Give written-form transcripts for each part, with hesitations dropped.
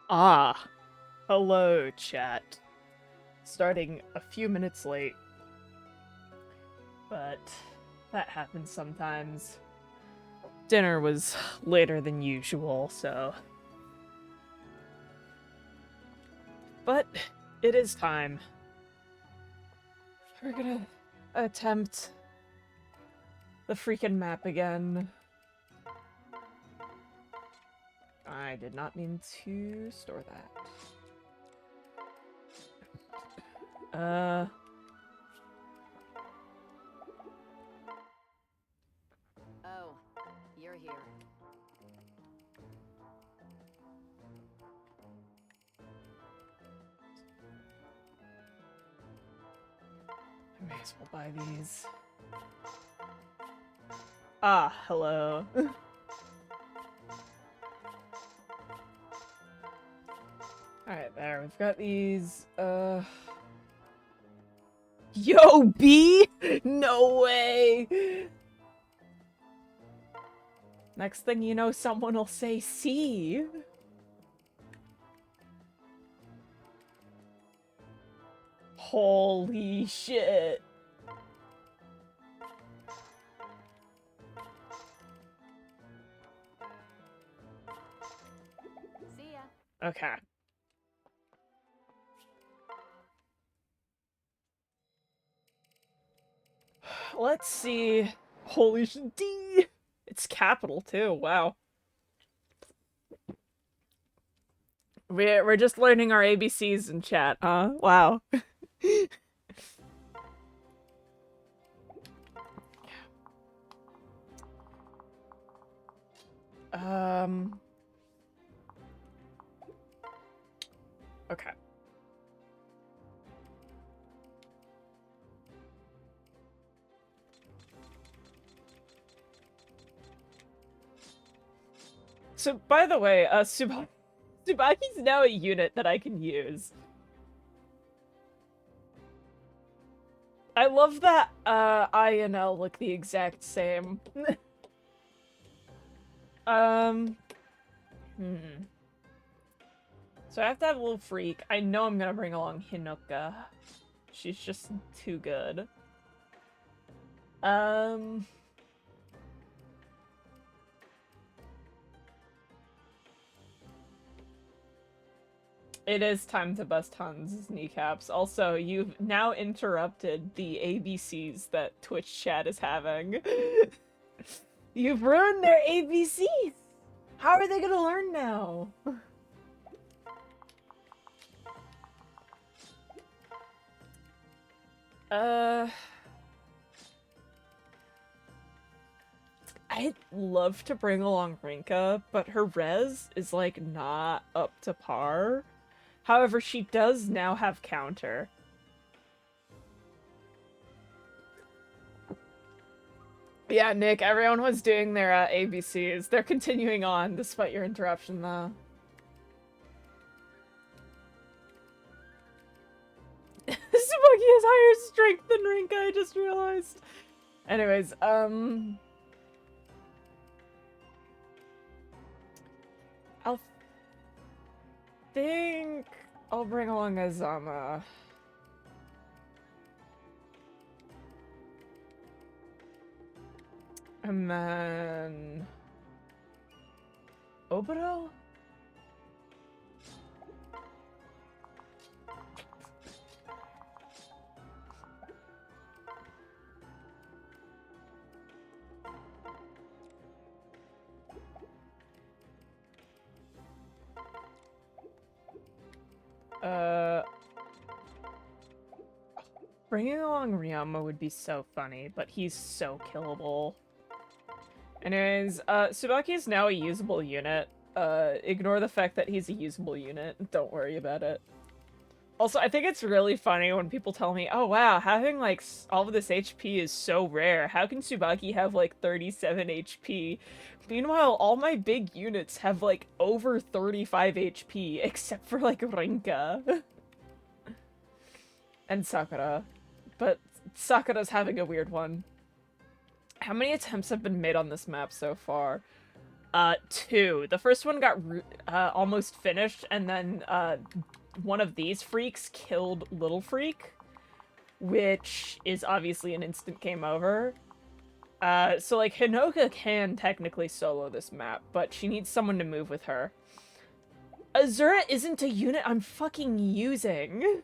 Ah, hello, chat. Starting a few minutes late, but that happens sometimes. Dinner was later than usual, so. But it is time. We're gonna attempt the freaking map again. I did not mean to store that. Oh, you're here. I may as well buy these. Ah, hello. Alright, there. We've got these, Yo, B? No way! Next thing you know, someone will say C. Holy shit. See ya. Okay. Let's see. Holy shit. D! It's capital too, wow. We're just learning our ABCs in chat, huh? Wow. Okay. So, by the way, Tsubaki's now a unit that I can use. I love that I and L look the exact same. Hmm. So I have to have a little freak. I know I'm gonna bring along Hinoka. She's just too good. It is time to bust Hans' kneecaps. Also, you've now interrupted the ABCs that Twitch chat is having. You've ruined their ABCs! How are they gonna learn now? I'd love to bring along Rinka, but her res is, like, not up to par. However, she does now have counter. Yeah, Nick, everyone was doing their ABCs. They're continuing on, despite your interruption, though. Smokey has higher strength than Rinka, I just realized. Anyways, I'll think I'll bring along Azama. And then... Obito? Bringing along Ryama would be so funny, but he's so killable. Anyways, Tsubaki is now a usable unit. Ignore the fact that he's a usable unit. Don't worry about it. Also, I think it's really funny when people tell me, oh wow, having, like, all of this HP is so rare. How can Tsubaki have, like, 37 HP? Meanwhile, all my big units have, like, over 35 HP, except for, like, Rinka. And Sakura. But Sakura's having a weird one. How many attempts have been made on this map so far? Two. The first one got almost finished, and then one of these freaks killed Little Freak, which is obviously an instant game over. So like Hinoka can technically solo this map, but she needs someone to move with her. Azura isn't a unit I'm fucking using.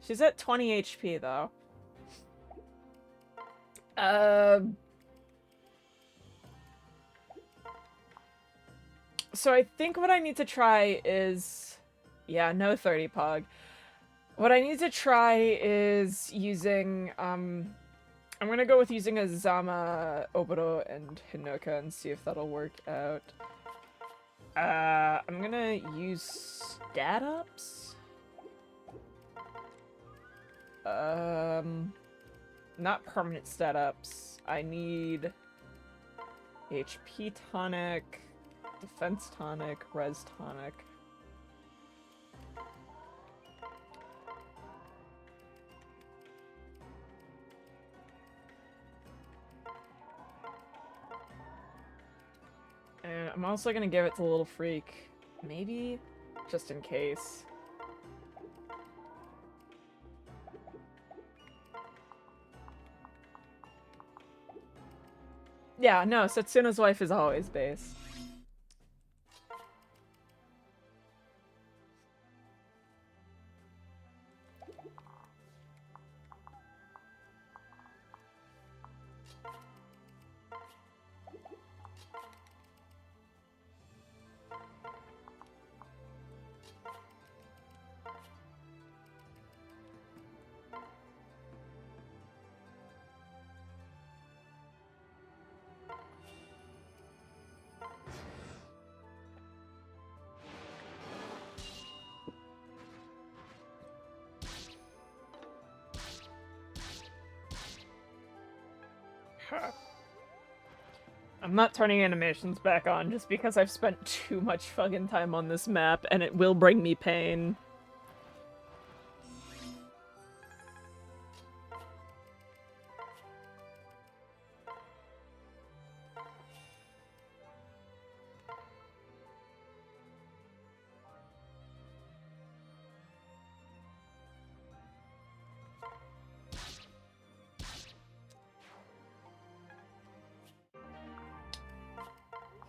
She's at 20 HP though. So I think what I need to try is... Yeah, no 30 pog. What I need to try is using, I'm gonna go with using Azama, Oboro, and Hinoka and see if that'll work out. I'm gonna use stat ups? Not permanent stat ups. I need HP tonic, defense tonic, res tonic. And I'm also gonna give it to Little Freak. Maybe? Just in case. Yeah, no, Setsuna's wife is always base. I'm not turning animations back on just because I've spent too much fucking time on this map and it will bring me pain.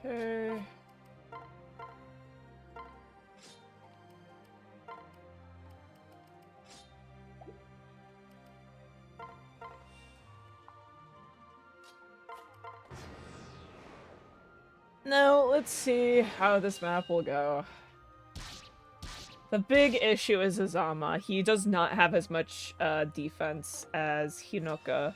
Okay. Now, let's see how this map will go. The big issue is Azama. He does not have as much defense as Hinoka.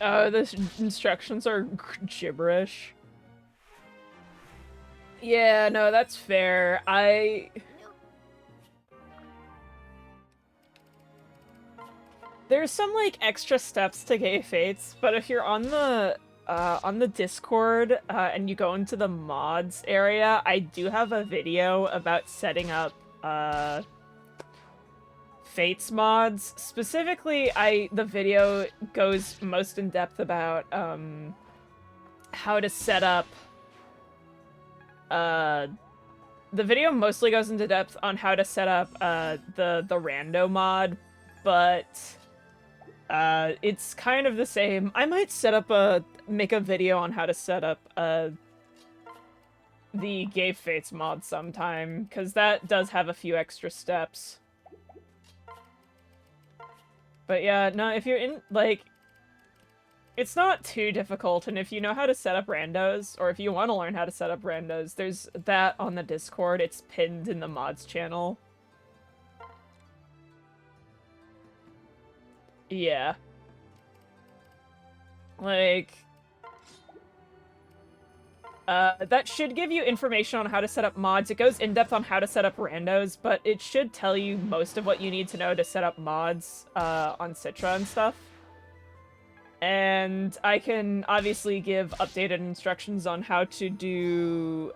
The instructions are gibberish. Yeah, no, that's fair. There's some, like, extra steps to Gay Fates, but if you're on the Discord, and you go into the mods area, I do have a video about setting up, Fates mods. Specifically, the video goes most in depth about, how to set up, the video mostly goes into depth on how to set up, the rando mod, but, it's kind of the same. I might make a video on how to set up, the Gay Fates mod sometime, because that does have a few extra steps. But yeah, no, if you're in, like, it's not too difficult, and if you know how to set up randos, or if you want to learn how to set up randos, there's that on the Discord. It's pinned in the mods channel. Yeah. Like, that should give you information on how to set up mods. It goes in depth on how to set up randos, but it should tell you most of what you need to know to set up mods, on Citra and stuff. And I can obviously give updated instructions on how to do,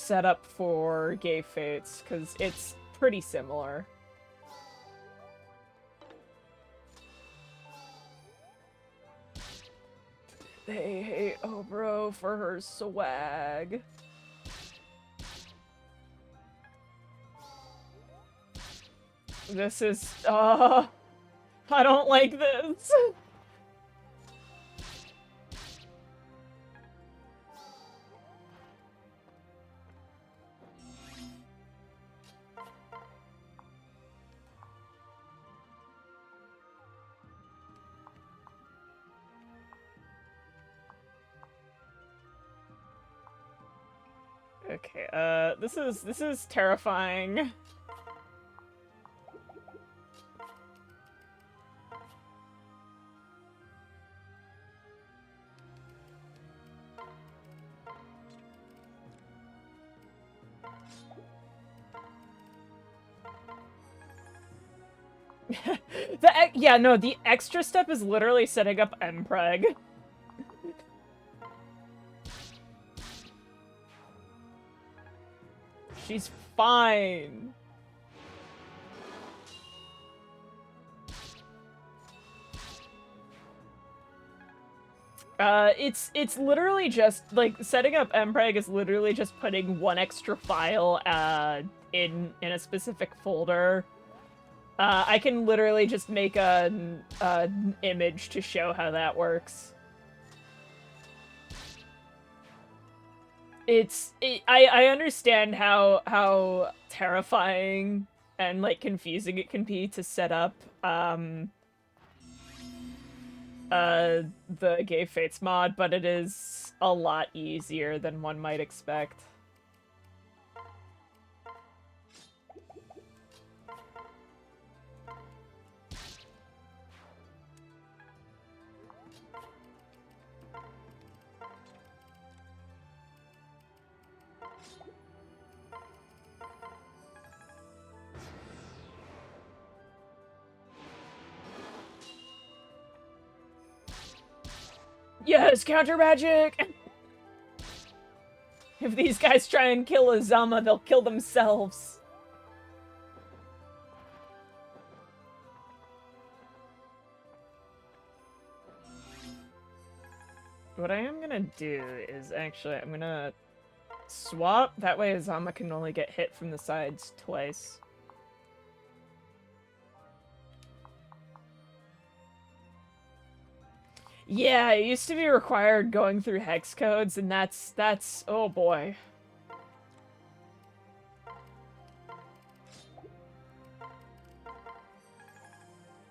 setup for Gay Fates, because it's pretty similar. They hate Obro for her swag. This is, I don't like this. Okay, this is terrifying. Yeah, no, the extra step is literally setting up Mpreg. She's fine. It's literally just, like, setting up Mpreg is literally just putting one extra file, in a specific folder. I can literally just make an image to show how that works. I understand how terrifying and, like, confusing it can be to set up, the Gay Fates mod, but it is a lot easier than one might expect. Yes, counter magic! If these guys try and kill Azama, they'll kill themselves. What I am gonna do is actually, I'm gonna swap. That way Azama can only get hit from the sides twice. Yeah, it used to be required going through hex codes, and that's, oh boy.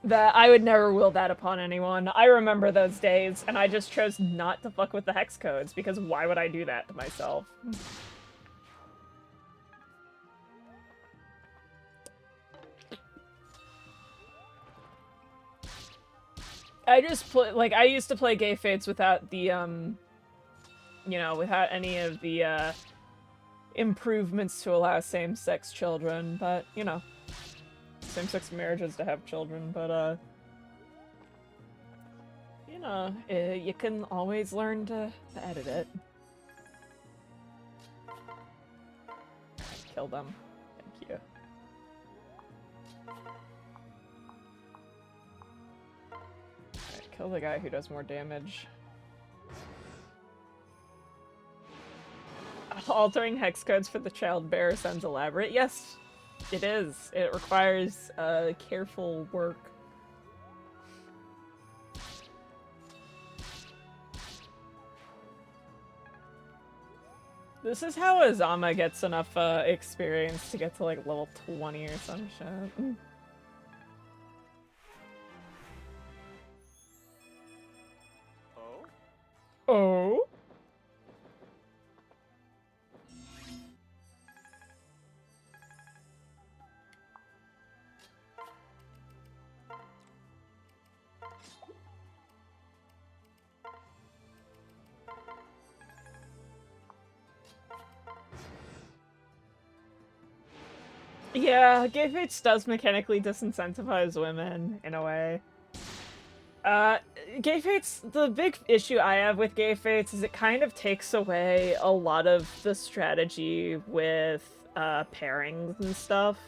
That I would never will that upon anyone. I remember those days, and I just chose not to fuck with the hex codes, because why would I do that to myself? I just play, like, I used to play Gay Fates without the, you know, without any of the, improvements to allow same-sex children, but, you know, same-sex marriages to have children, but, you know, you can always learn to edit it. Kill them. Thank you. Kill the guy who does more damage. Altering hex codes for the child bearer sounds elaborate. Yes, it is. It requires careful work. This is how Azama gets enough experience to get to like level 20 or some shit. Oh? Yeah, Gay Fates does mechanically disincentivize women, in a way. Gay Fates, the big issue I have with Gay Fates is it kind of takes away a lot of the strategy with, pairings and stuff.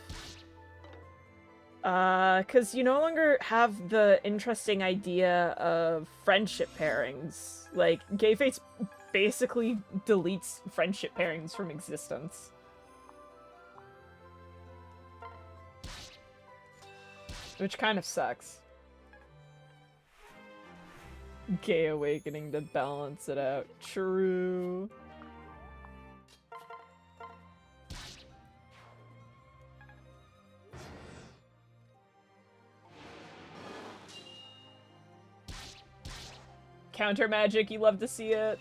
Cause you no longer have the interesting idea of friendship pairings. Like, Gay Fates basically deletes friendship pairings from existence. Which kind of sucks. Gay Awakening to balance it out. True. Counter magic, you love to see it.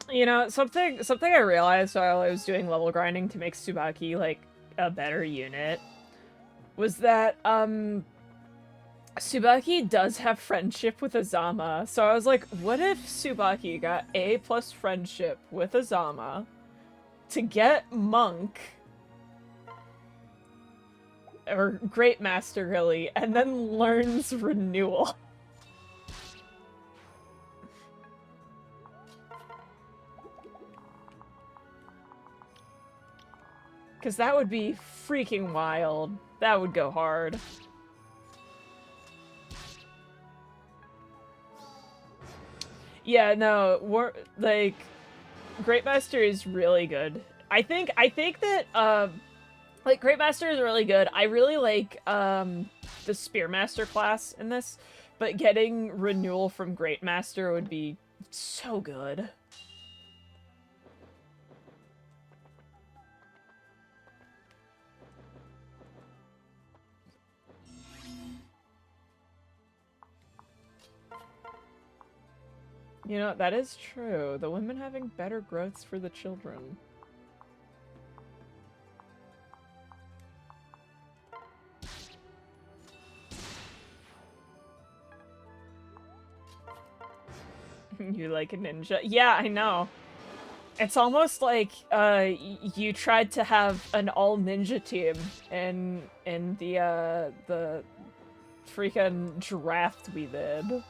You know, something I realized while I was doing level grinding to make Tsubaki, like, a better unit was that, Tsubaki does have friendship with Azama, so I was like, what if Tsubaki got A plus friendship with Azama to get Monk, or Great Master really, and then learns Renewal? Because that would be freaking wild. That would go hard. Yeah, no, like, Great Master is really good. I think that, like, Great Master is really good. I really like, the Spearmaster class in this, but getting Renewal from Great Master would be so good. You know, that is true. The women having better growths for the children. You like a ninja? Yeah, I know. It's almost like, you tried to have an all-ninja team in the freaking draft we did.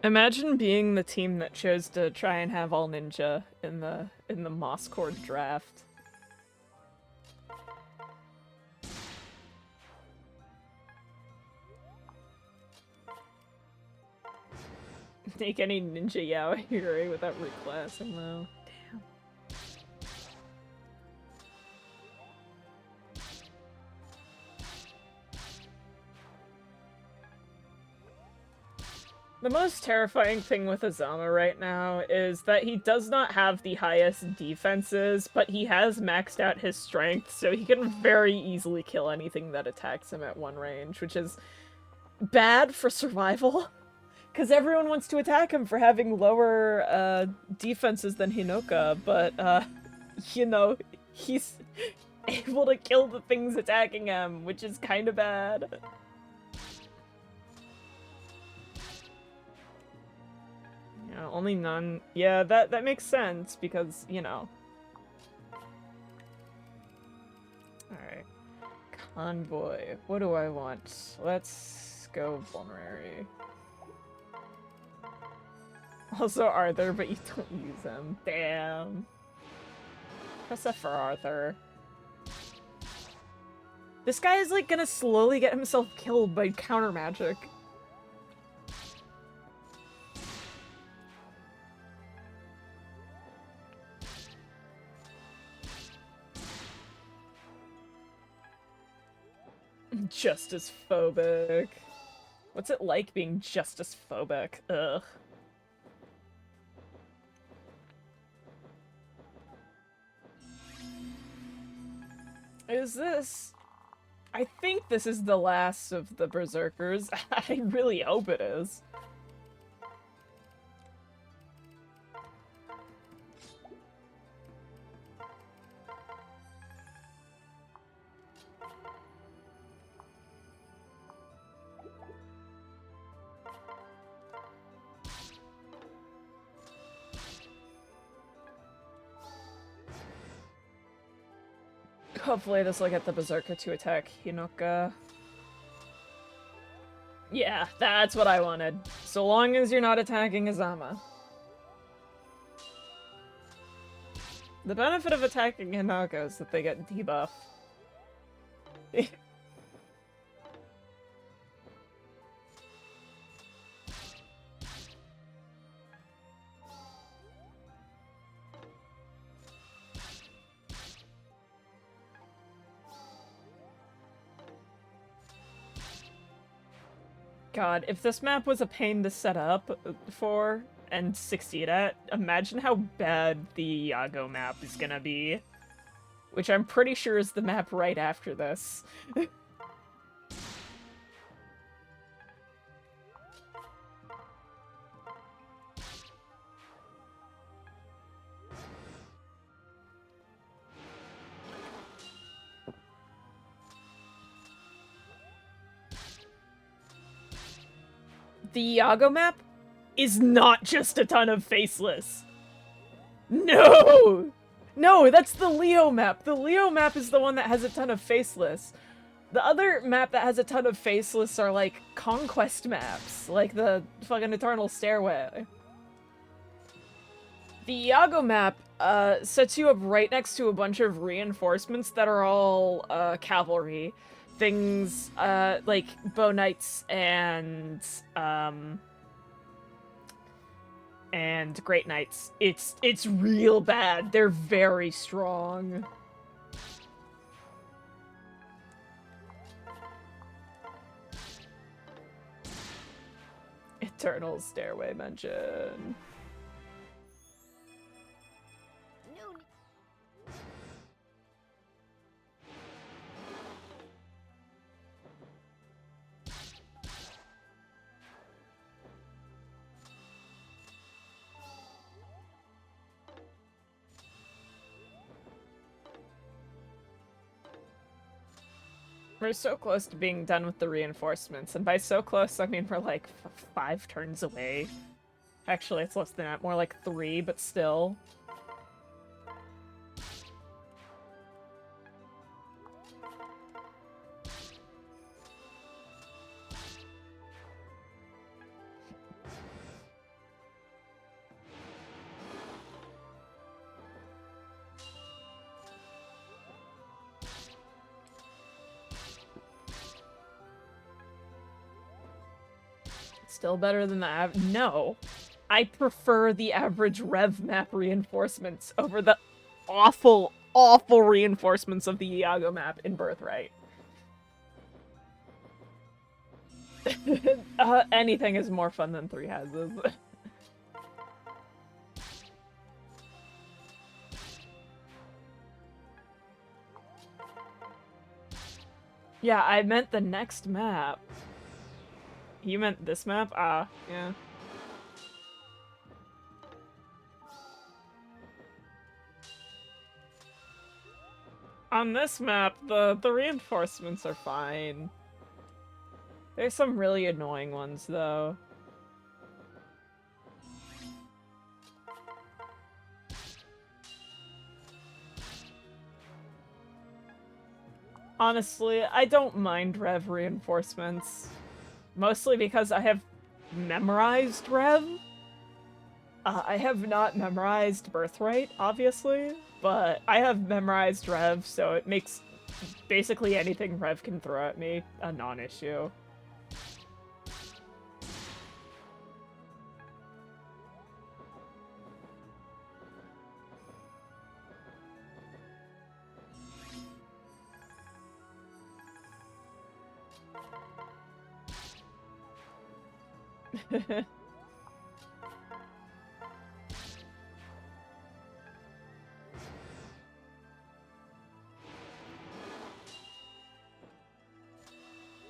Imagine being the team that chose to try and have all ninja in the Moss Cord draft. Take any ninja yaoi without reclassing though. Damn. The most terrifying thing with Azama right now is that he does not have the highest defenses, but he has maxed out his strength, so he can very easily kill anything that attacks him at one range, which is bad for survival. Because everyone wants to attack him for having lower, defenses than Hinoka, but, you know, he's able to kill the things attacking him, which is kind of bad. Yeah, only none. Yeah, that makes sense, because, you know. Alright. Convoy. What do I want? Let's go Vulnerary. Also Arthur, but you don't use him. Damn. Press F for Arthur. This guy is like gonna slowly get himself killed by counter magic. Justice phobic. What's it like being justice phobic? Ugh. Is this I think this is the last of the Berserkers. I really hope it is. Hopefully this will get the Berserker to attack Hinoka. Yeah, that's what I wanted. So long as you're not attacking Izama. The benefit of attacking Hinoka is that they get debuff. God, if this map was a pain to set up for and succeed at, imagine how bad the Iago map is gonna be. Which I'm pretty sure is the map right after this. The Iago map is not just a ton of faceless. No! No, that's the Leo map. The Leo map is the one that has a ton of faceless. The other map that has a ton of faceless are like conquest maps, like the fucking Eternal Stairway. The Iago map sets you up right next to a bunch of reinforcements that are all cavalry. Things like bow knights and great knights. It's real bad. They're very strong. Eternal Stairway mention. We're so close to being done with the reinforcements, and by so close, I mean we're like 5 turns away. Actually, it's less than that, more like 3, but still. Still better than the no. I prefer the average Rev map reinforcements over the awful, awful reinforcements of the Iago map in Birthright. Anything is more fun than 3 houses. Yeah, I meant the next map. You meant this map? Ah, yeah. On this map, the reinforcements are fine. There's some really annoying ones, though. Honestly, I don't mind Rev reinforcements. Mostly because I have memorized Rev. I have not memorized Birthright, obviously, but I have memorized Rev, so it makes basically anything Rev can throw at me a non-issue.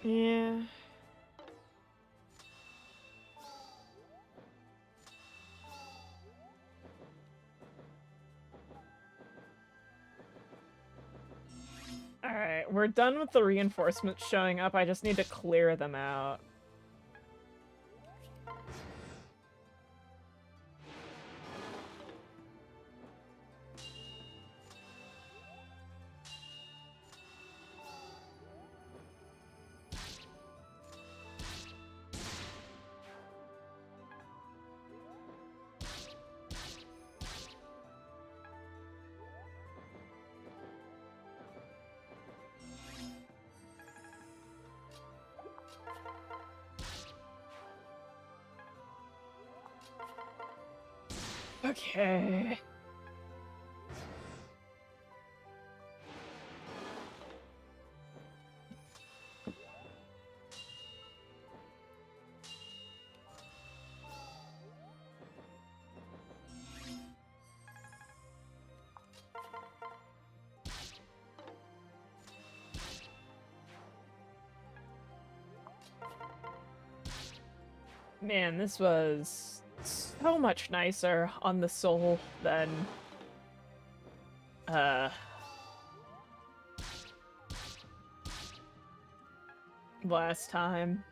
Yeah. Alright, we're done with the reinforcements showing up. I just need to clear them out. Okay. Man, this was so much nicer on the soul than last time.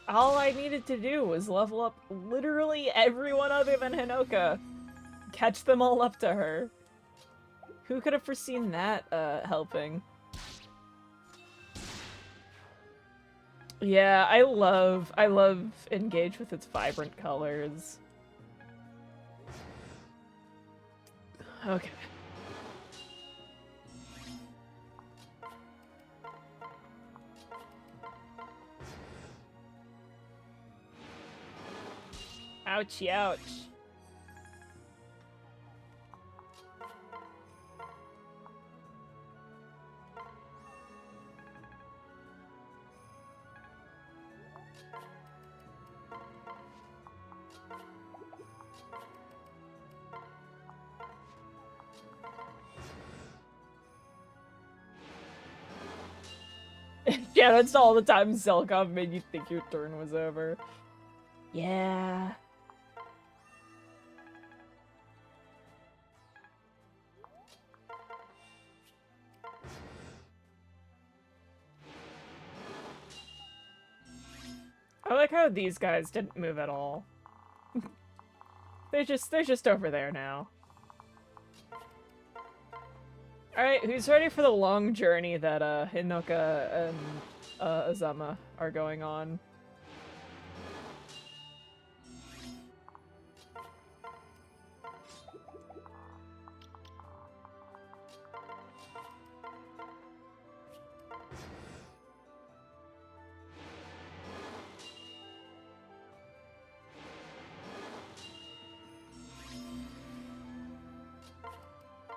All I needed to do was level up literally everyone other than Hinoka. Catch them all up to her. Who could have foreseen that, helping? Yeah, I love Engage with its vibrant colors. Okay. Ouchie, ouch. Yeah, that's all the time Zelkov made you think your turn was over. Yeah. I like how these guys didn't move at all. they're just over there now. Alright, who's ready for the long journey that Hinoka and Azama are going on?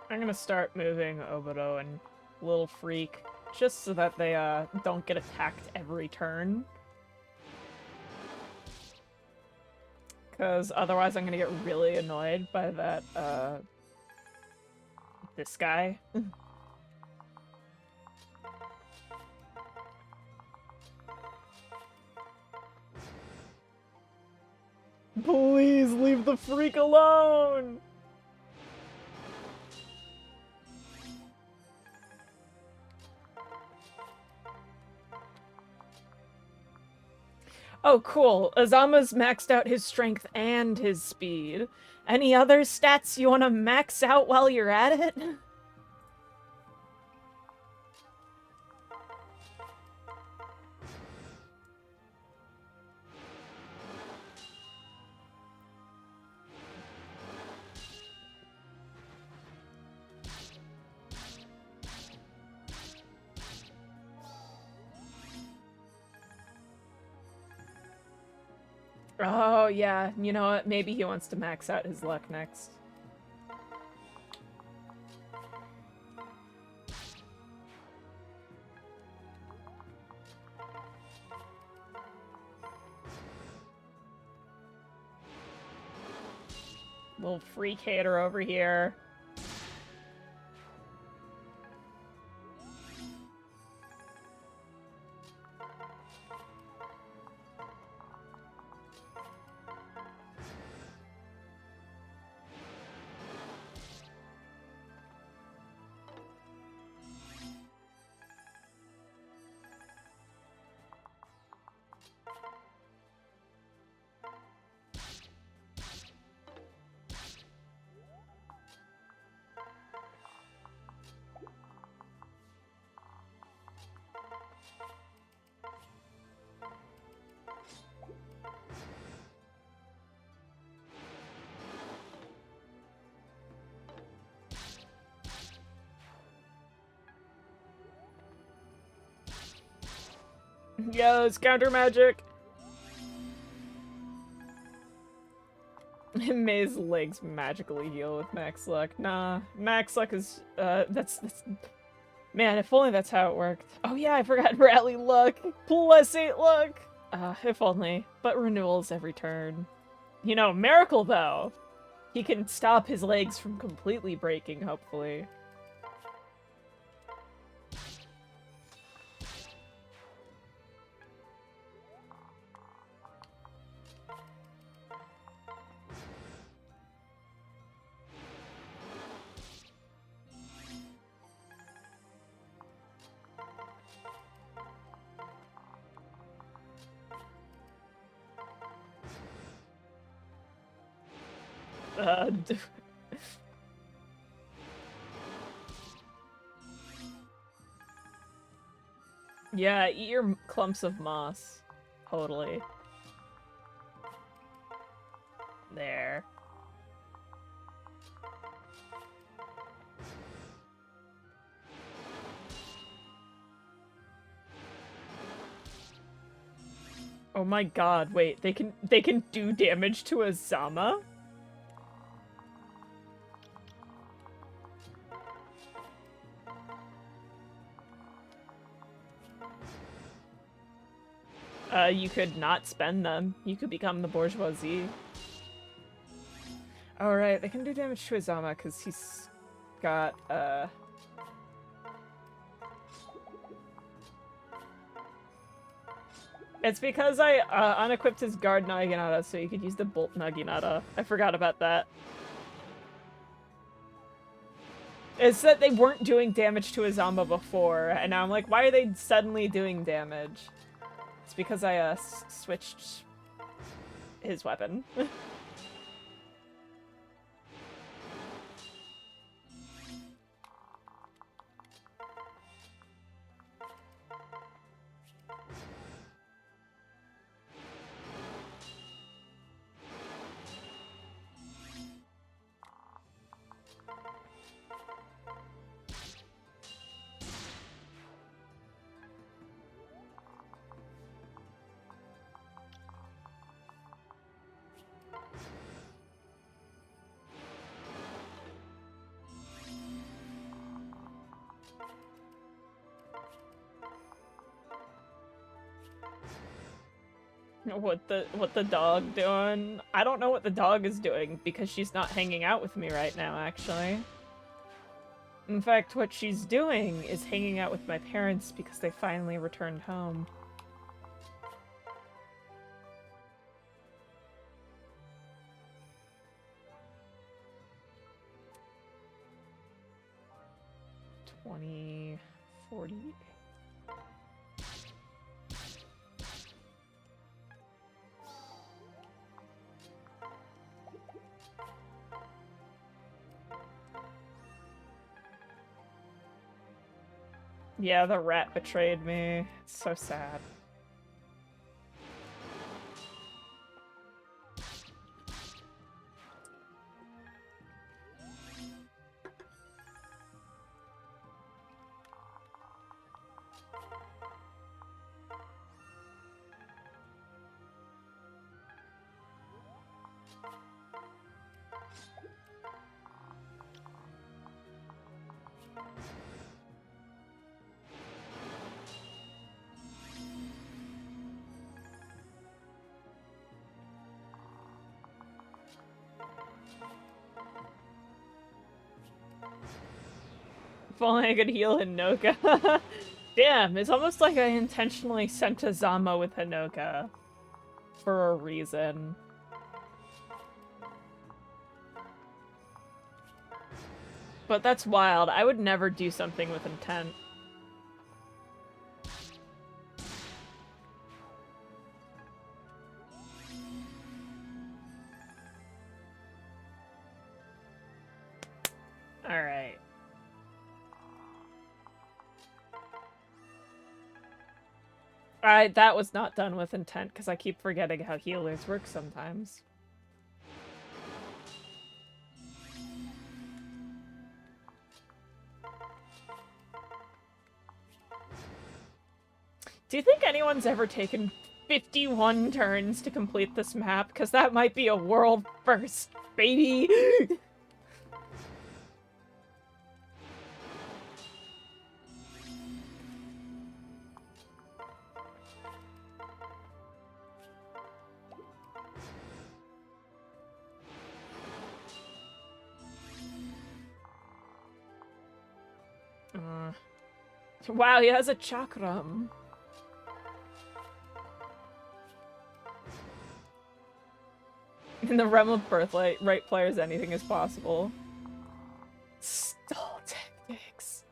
I'm gonna start moving Oboro and Little Freak, just so that they don't get attacked every turn. Because otherwise I'm gonna get really annoyed by that, this guy. Please leave the freak alone! Oh, cool. Azama's maxed out his strength and his speed. Any other stats you want to max out while you're at it? Oh, yeah. You know what? Maybe he wants to max out his luck next. Little freak hater over here. Yes, counter magic! May's legs magically heal with max luck. Nah, max luck is, that's... Man, if only that's how it worked. Oh yeah, I forgot rally luck! +8 luck! If only. But renewals every turn. You know, miracle though! He can stop his legs from completely breaking, hopefully. Uh, yeah, eat your clumps of moss. Totally. There. Oh my god, wait, they can do damage to a Zama? You could not spend them. You could become the bourgeoisie. Alright, they can do damage to a Zama because he's got, It's because I, unequipped his guard Naginata so you could use the bolt Naginata. I forgot about that. It's that they weren't doing damage to a Zama before, and now I'm like, why are they suddenly doing damage? It's because I, switched his weapon. What the dog doing? I don't know what the dog is doing because she's not hanging out with me right now, actually. In fact, what she's doing is hanging out with my parents because they finally returned home. $20, $40. Yeah, the rat betrayed me. It's so sad. If only I could heal Hinoka. Damn, it's almost like I intentionally sent a Zama with Hinoka. For a reason. But that's wild. I would never do something with intent. Alright. That was not done with intent, because I keep forgetting how healers work sometimes. Do you think anyone's ever taken 51 turns to complete this map? Because that might be a world first, baby! Wow, he has a chakram. In the realm of Birthright, right players, anything is possible. Stall tactics.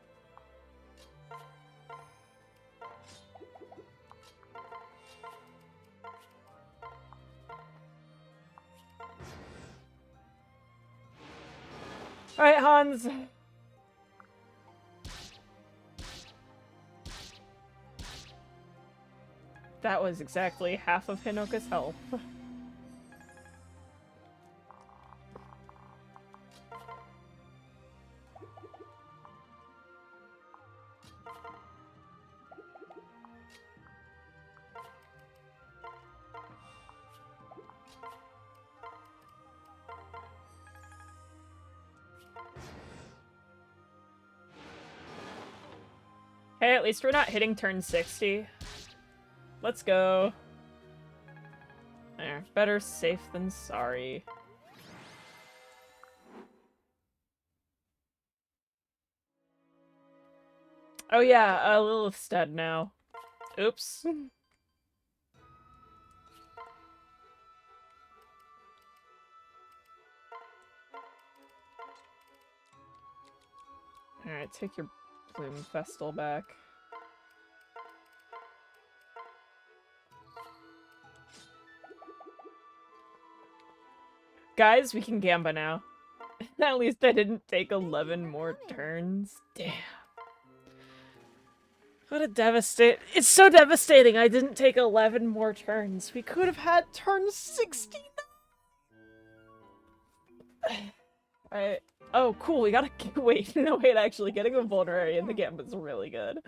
Alright, Hans. That was exactly half of Hinoka's health. Hey, at least we're not hitting turn 60. Let's go. There, better safe than sorry. Oh yeah, Lilith's dead now. Oops. Alright, take your Bloom Festal back. Guys, we can Gamba now. At least I didn't take 11 more turns. Damn. What a It's so devastating I didn't take 11 more turns. We could have had turn 69. Alright. Oh, cool, we gotta- wait, no wait, actually, getting a Vulnerary in the Gamba is really good.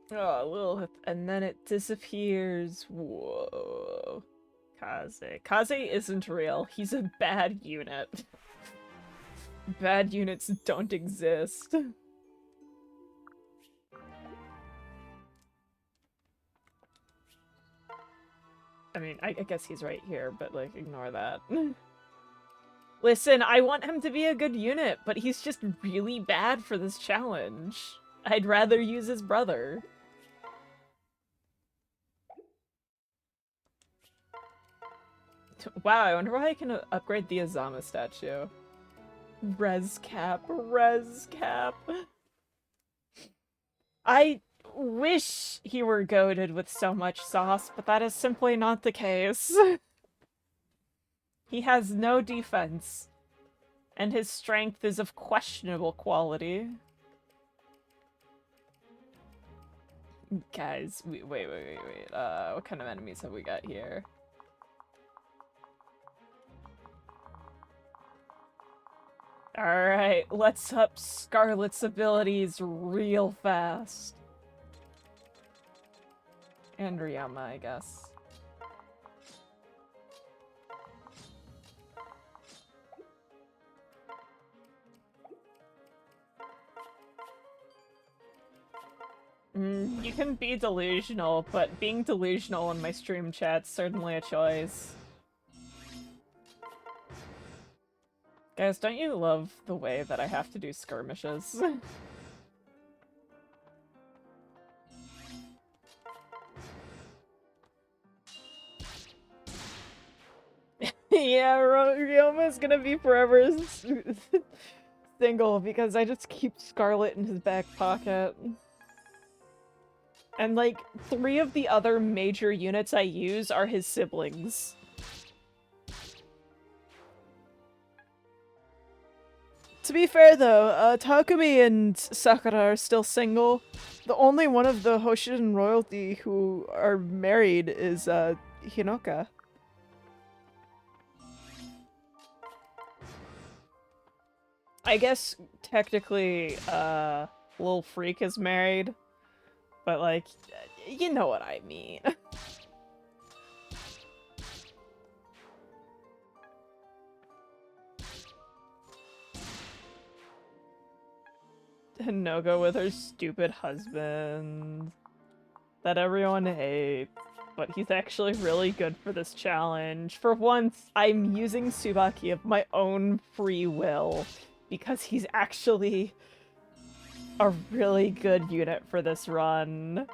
Oh, Lilith, and then it disappears. Whoa. Kaze. Kaze isn't real. He's a bad unit. Bad units don't exist. I mean, I guess he's right here, but, like, ignore that. Listen, I want him to be a good unit, but he's just really bad for this challenge. I'd rather use his brother. Wow, I wonder why I can upgrade the Azama statue. Res cap, res cap. I wish he were goated with so much sauce, but that is simply not the case. He has no defense, and his strength is of questionable quality. Guys, wait. What kind of enemies have we got here? Alright, let's up Scarlet's abilities real fast. And Ryoma, I guess. You can be delusional, but being delusional in my stream chat's certainly a choice. Guys, don't you love the way that I have to do skirmishes? Yeah, Ryoma's gonna be forever single because I just keep Scarlet in his back pocket. And, like, 3 of the other major units I use are his siblings. To be fair, though, Takumi and Sakura are still single. The only one of the Hoshiden royalty who are married is, Hinoka. I guess technically, Lil Freak is married, but like, you know what I mean. Hinoka with her stupid husband that everyone hates, but he's actually really good for this challenge. For once, I'm using Tsubaki of my own free will because he's actually a really good unit for this run.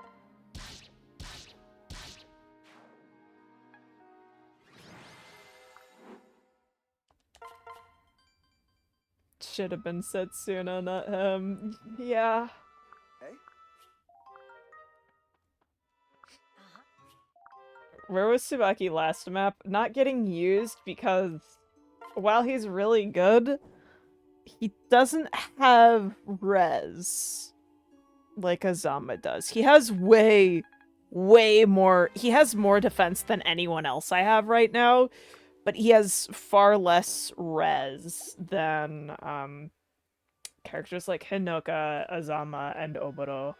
Should have been Setsuna, not him. Yeah. Hey? Where was Tsubaki last map? Not getting used because while he's really good, he doesn't have res like Azama does. He has way more. He has more defense than anyone else I have right now, but he has far less res than characters like Hinoka, Azama, and Oboro.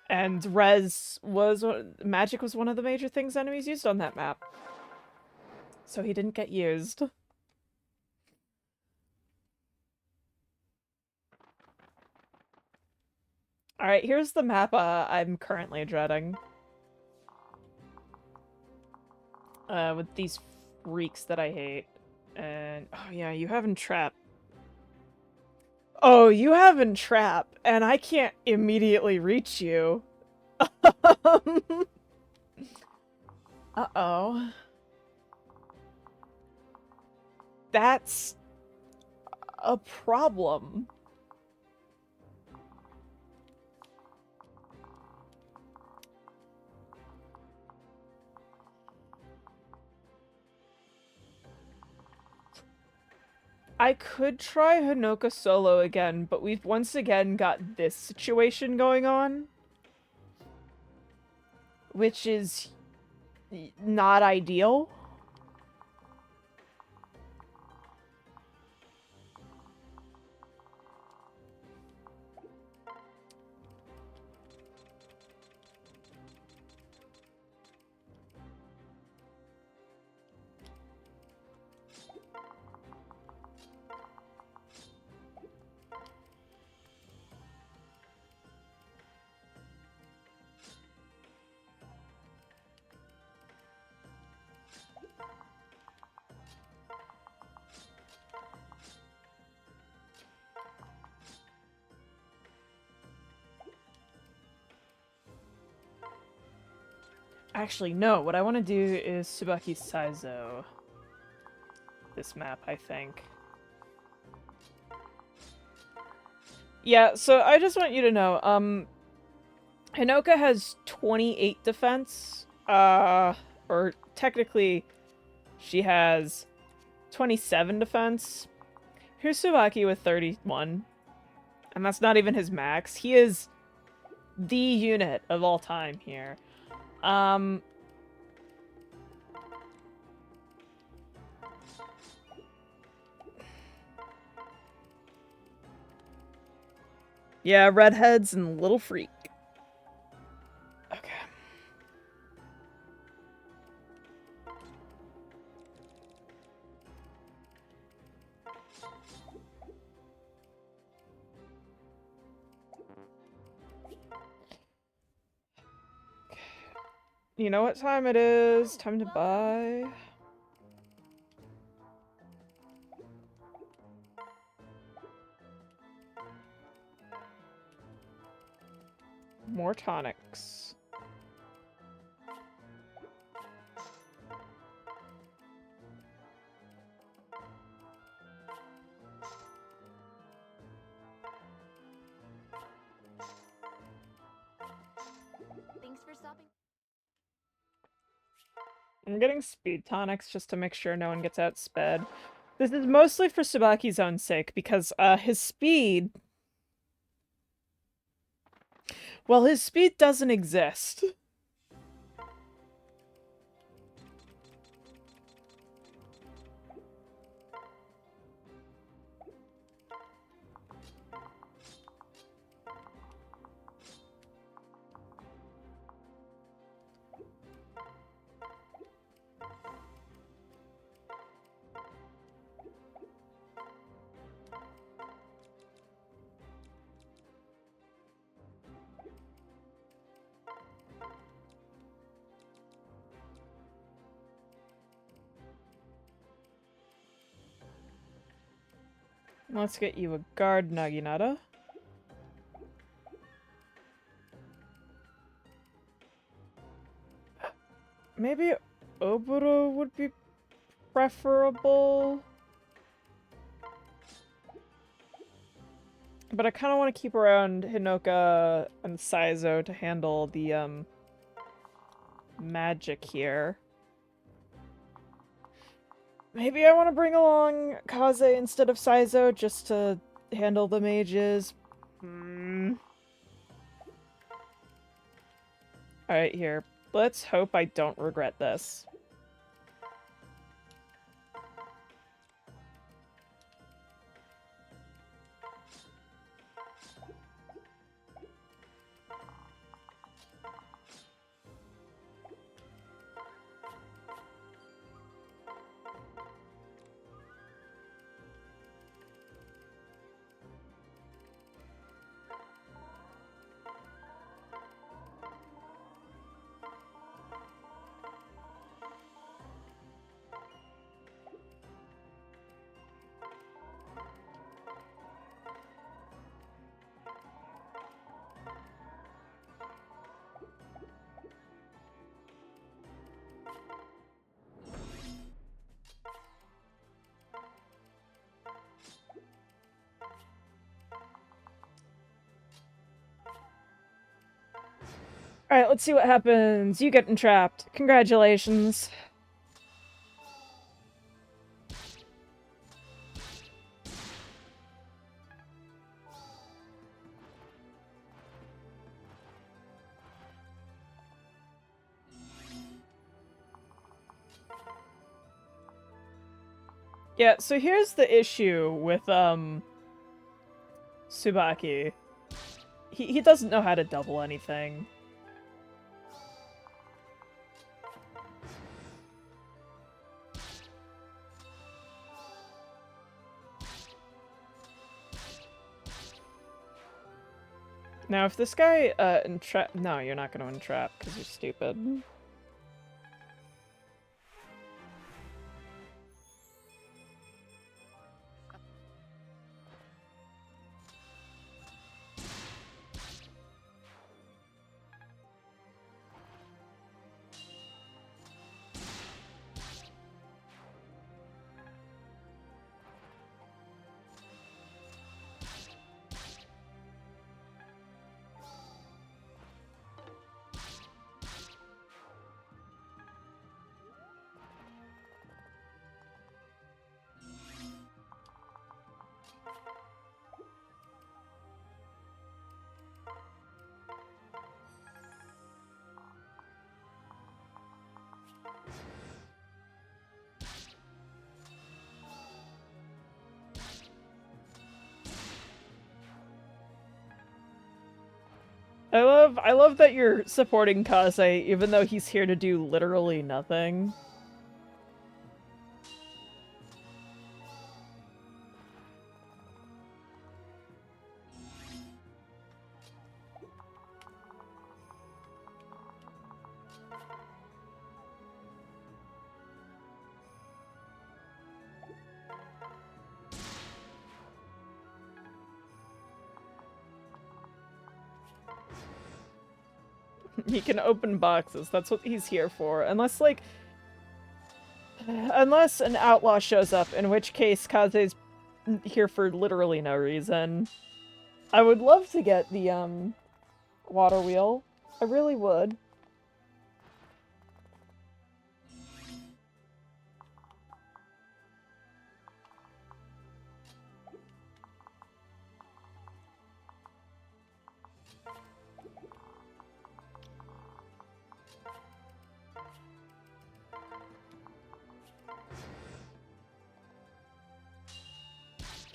And magic was one of the major things enemies used on that map. So he didn't get used. Alright, here's the map I'm currently dreading. With these freaks that I hate. And, oh yeah, you have Entrap. Oh, you have Entrap, and I can't immediately reach you. Uh-oh. That's a problem. I could try Hinoka solo again, but we've once again got this situation going on. Which is not ideal. Actually, no. What I want to do is Tsubaki Saizo. This map, I think. Yeah, so I just want you to know, Hinoka has 28 defense. Or technically, she has 27 defense. Here's Tsubaki with 31. And that's not even his max. He is the unit of all time here. Yeah, redheads and Little Freak. Okay. You know what time it is? Time to buy. More tonics. Thanks for stopping. I'm getting speed tonics just to make sure no one gets outsped. This is mostly for Tsubaki's own sake, because his speed... Well, his speed doesn't exist. Let's get you a guard Naginata. Maybe Oboro would be preferable. But I kind of want to keep around Hinoka and Saizo to handle the, magic here. Maybe I want to bring along Kaze instead of Saizo just to handle the mages. Alright, here. Let's hope I don't regret this. Alright, let's see what happens. You get entrapped. Congratulations. Yeah, so here's the issue with, Tsubaki. He doesn't know how to double anything. Now, if this guy, entrap- No, you're not gonna entrap, because you're stupid. I love that you're supporting Kaze, even though he's here to do literally nothing. He can open boxes, that's what he's here for. Unless, like... Unless an outlaw shows up, in which case Kaze's here for literally no reason. I would love to get the, water wheel. I really would.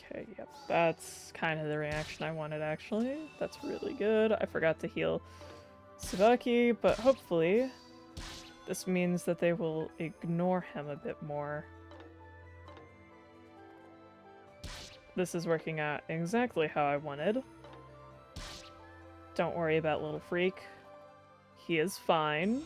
Okay, yep, that's kind of the reaction I wanted, actually. That's really good. I forgot to heal Tsubaki, but hopefully this means that they will ignore him a bit more. This is working out exactly how I wanted. Don't worry about little freak. He is fine.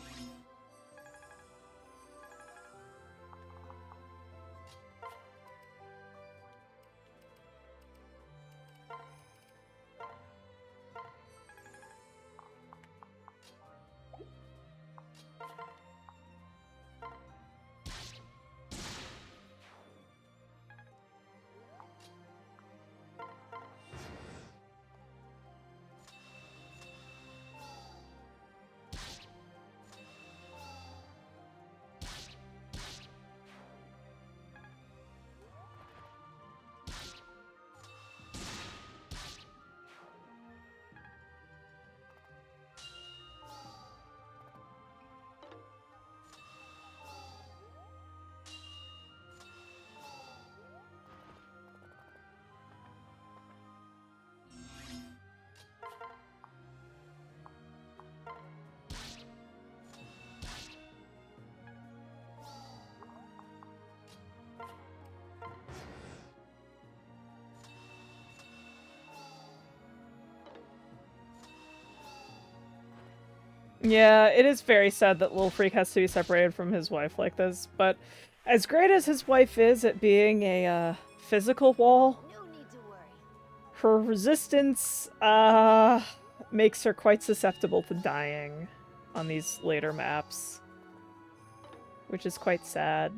Yeah, it is very sad that Little Freak has to be separated from his wife like this, but as great as his wife is at being a, physical wall, No need to worry. her resistance, makes her quite susceptible to dying on these later maps, which is quite sad.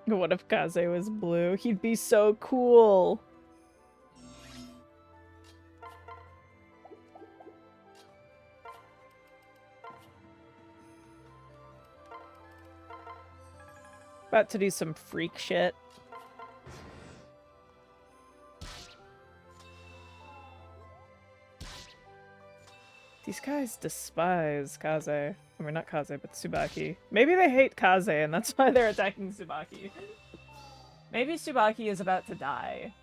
What if Kaze was blue? He'd be so cool! About to do some freak shit. These guys despise Kaze. I mean, not Kaze, but Tsubaki. Maybe they hate Kaze, and that's why they're attacking Tsubaki. Maybe Tsubaki is about to die.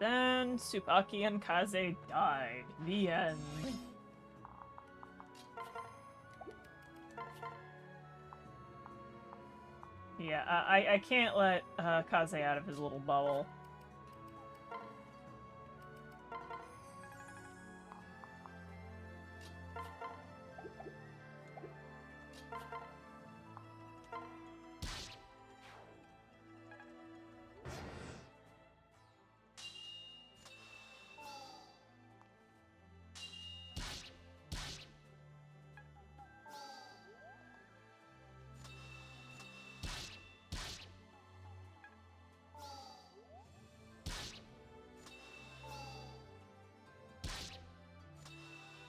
Then Tsubaki and Kaze died. The end. Yeah, I can't let Kaze out of his little bubble.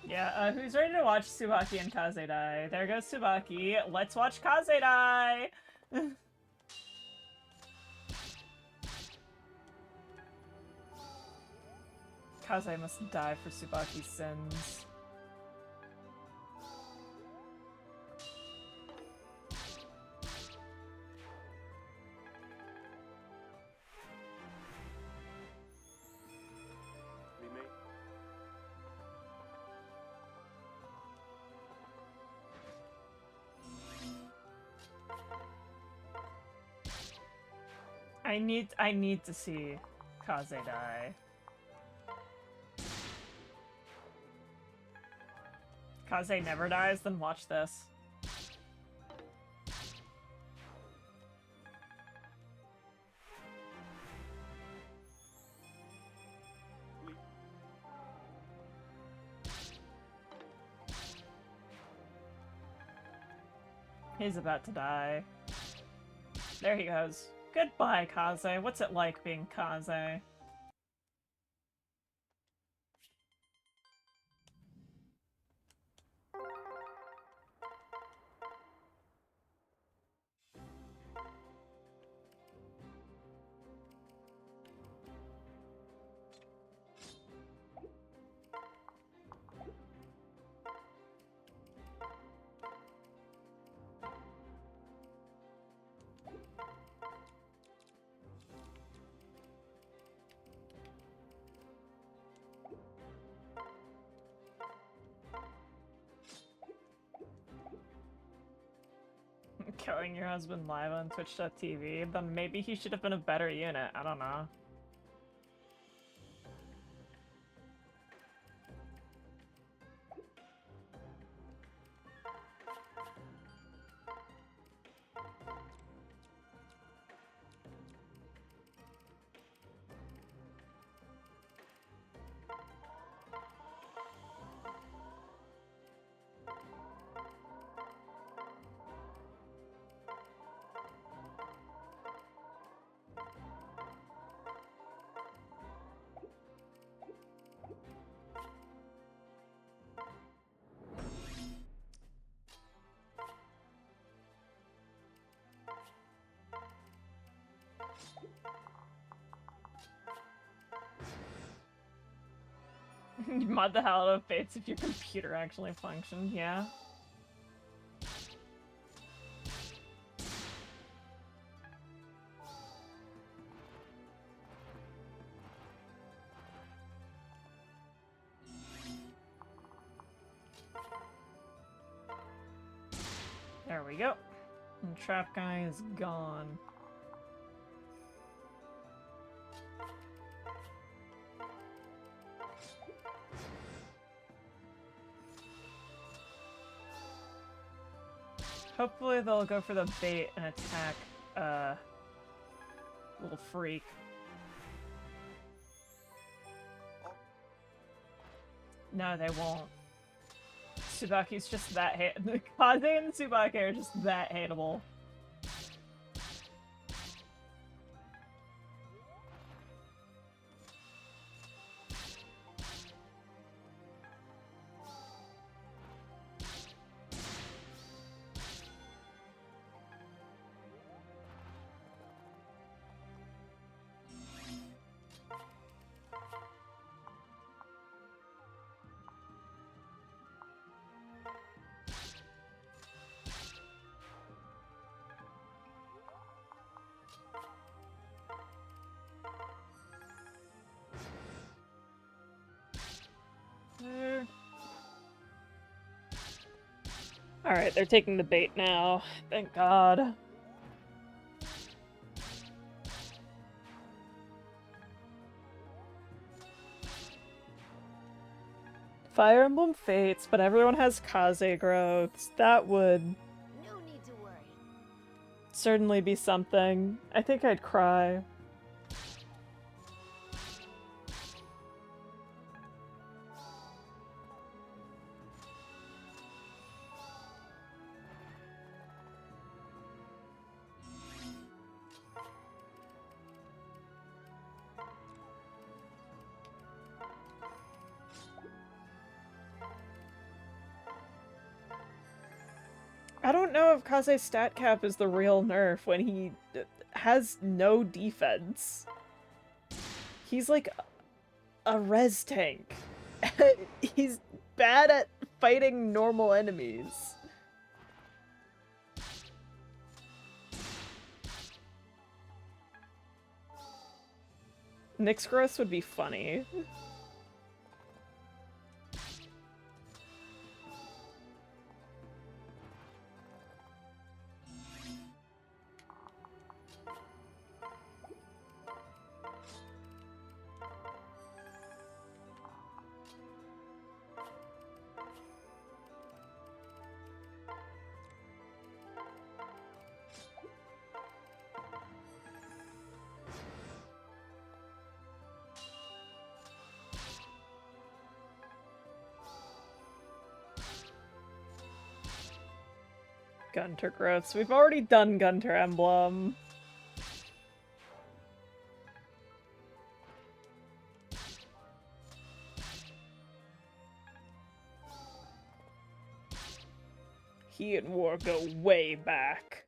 Yeah, who's ready to watch Tsubaki and Kaze die? There goes Tsubaki. Let's watch Kaze die! Kaze must die for Tsubaki's sins. I need to see Kaze die. Kaze never dies, then watch this. He's about to die. There he goes. Goodbye, Kaze. What's it like being Kaze? killing your husband live on Twitch.tv, then maybe he should have been a better unit. I don't know. You mod the hell out of Fates if your computer actually functioned, yeah. There we go. And trap guy is gone. Hopefully they'll go for the bait and attack, little freak. No, they won't. Tsubaki's just that hate. Kaze and Tsubaki are just that hateable. Alright, they're taking the bait now. Thank God. Fire Emblem Fates, but everyone has Kaze growths. That would No need to worry. certainly be something. I think I'd cry. I don't know if Kaze's stat cap is the real nerf when he has no defense. He's like a res tank. He's bad at fighting normal enemies. Nyx growth would be funny. Gunter growths. We've already done Gunter Emblem. He and War go way back.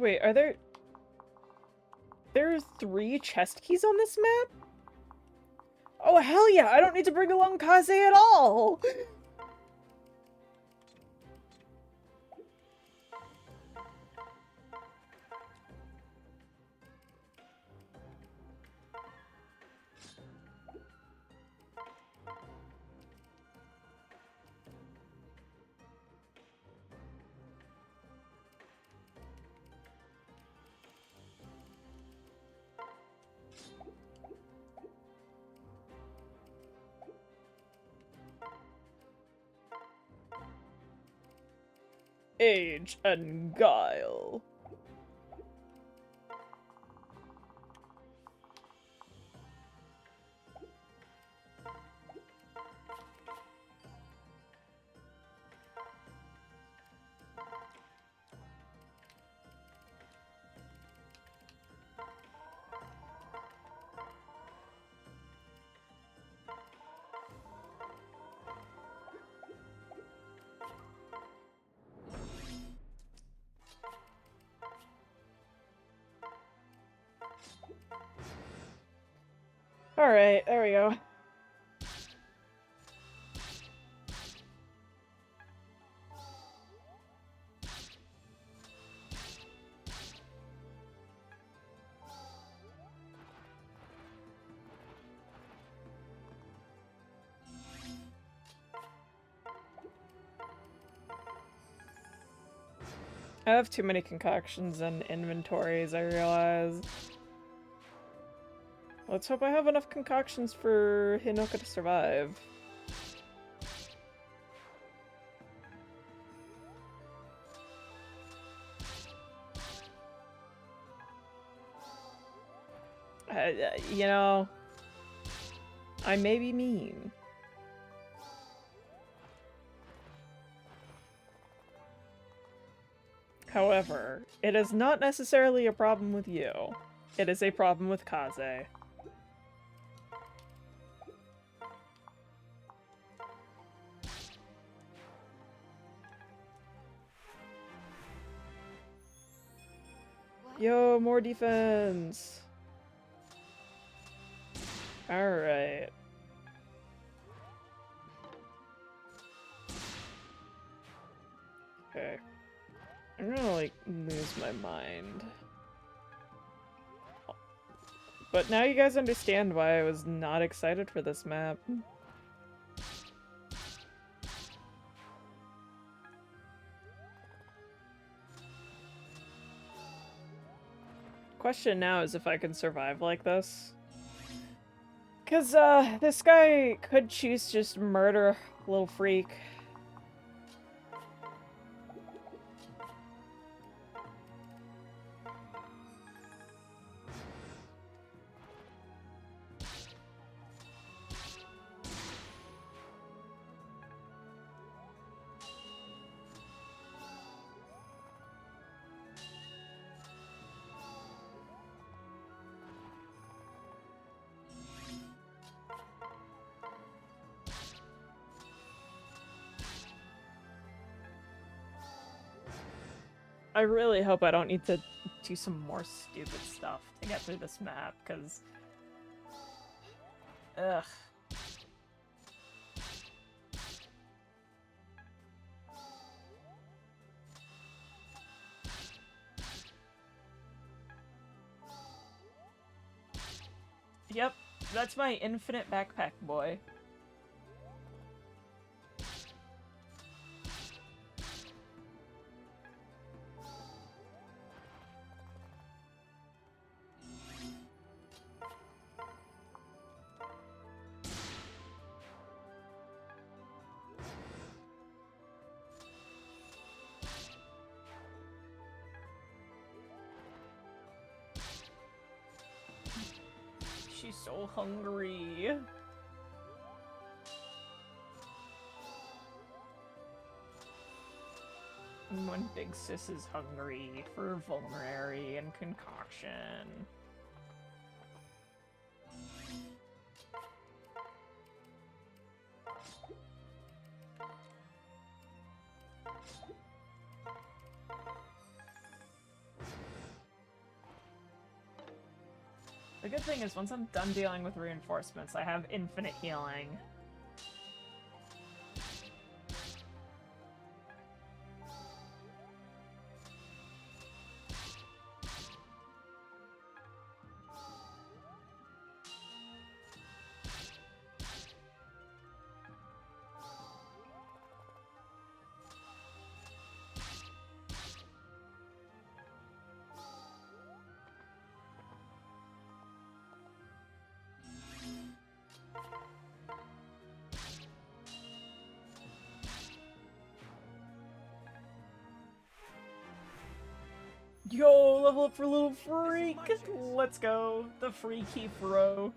Wait, are there... There are 3 chest keys on this map? Oh, hell yeah! I don't need to bring along Kaze at all! Age and guile. Alright, there we go. I have too many concoctions and inventories, I realize. Let's hope I have enough concoctions for Hinoka to survive. You know, I may be mean. However, it is not necessarily a problem with you. It is a problem with Kaze. Yo, more defense! Alright. Okay. I'm gonna, like, lose my mind. But now you guys understand why I was not excited for this map. Question now is if I can survive like this. Cause, this guy could choose to just murder a little freak. I really hope I don't need to do some more stupid stuff to get through this map, because... Ugh. Yep, that's my infinite backpack boy. She's so hungry. And when Big Sis is hungry for vulnerary and concoction. The good thing is, once I'm done dealing with reinforcements, I have infinite healing. Yo, level up for Little Freak! Let's go! The Freaky Froak.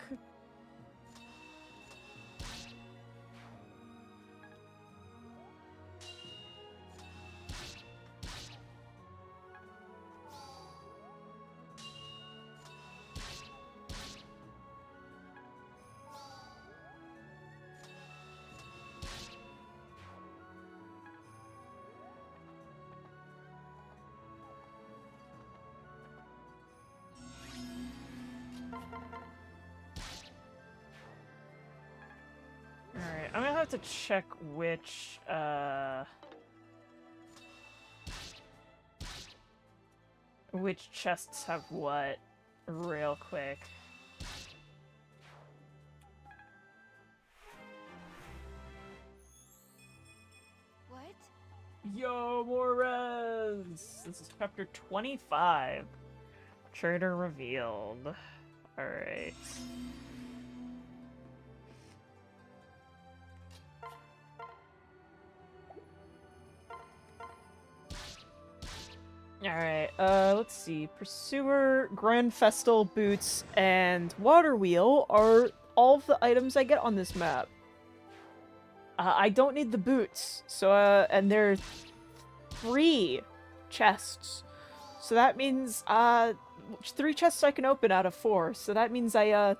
Alright, I'm gonna have to check which chests have what real quick. What? Yo, more res! This is chapter 25. Trader revealed. Alright. Alright, let's see. Pursuer, Grand Festal, Boots, and Water Wheel are all of the items I get on this map. I don't need the boots, so, and there are 3 chests. So that means, 3 chests I can open out of 4, so that means I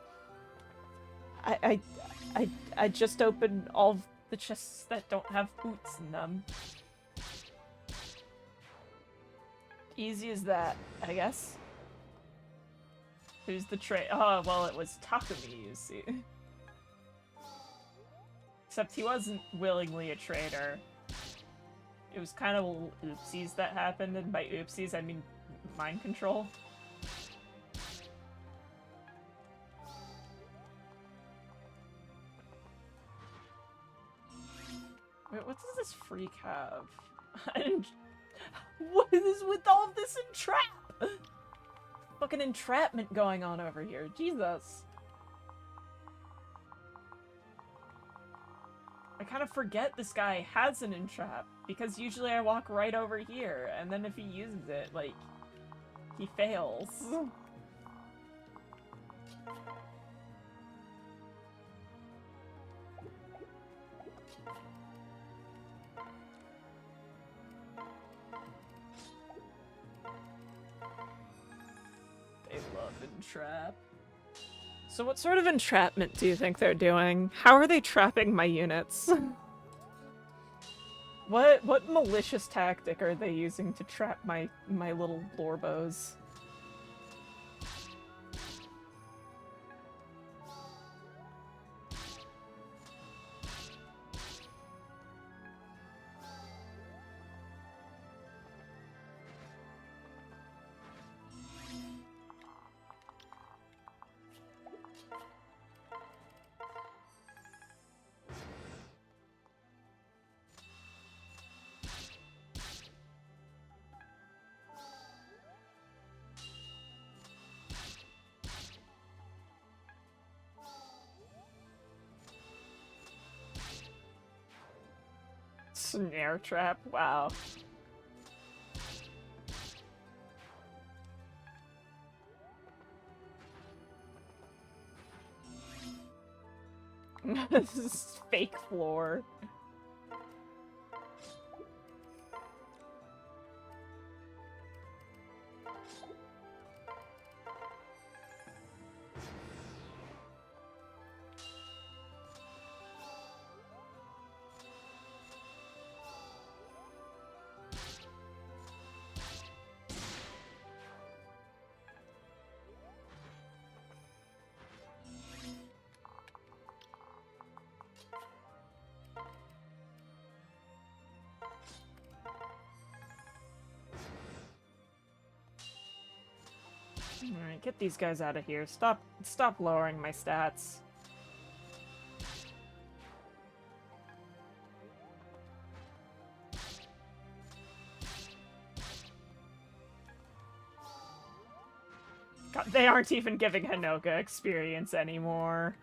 just opened all of the chests that don't have boots in them. Easy as that, I guess. Who's the trade? Oh, well, it was Takumi, you see. Except he wasn't willingly a traitor. It was kind of oopsies that happened, and by oopsies, I mean mind control. Wait, what does this freak have? I didn't... What is with all of this entrap? Fucking entrapment going on over here. Jesus. I kind of forget this guy has an entrap, because usually I walk right over here, and then if he uses it, like, he fails. They love entrap. So what sort of entrapment do you think they're doing? How are they trapping my units? What malicious tactic are they using to trap my little lorbos? Snare trap, wow. This is fake floor. Alright, get these guys out of here. Stop lowering my stats. God, they aren't even giving Hinoka experience anymore.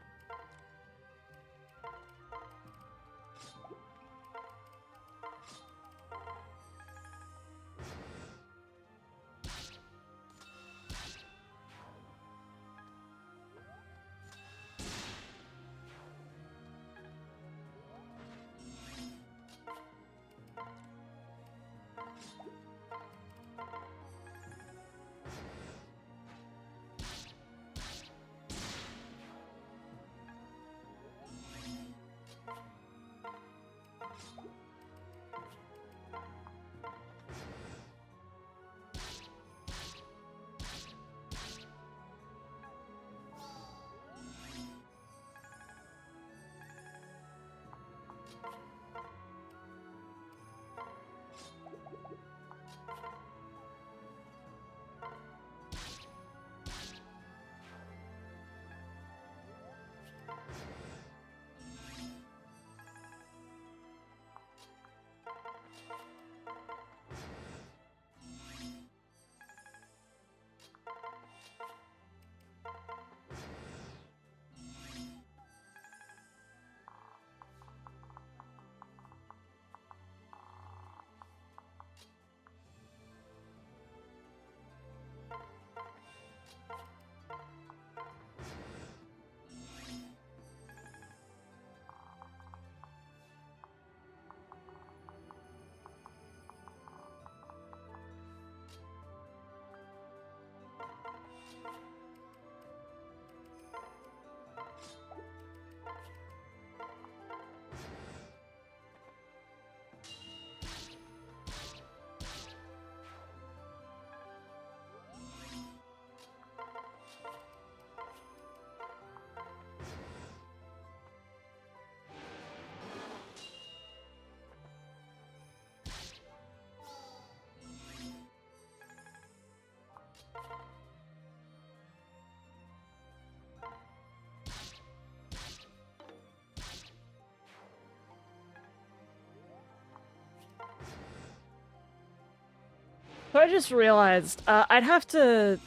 So I just realized, I'd have to...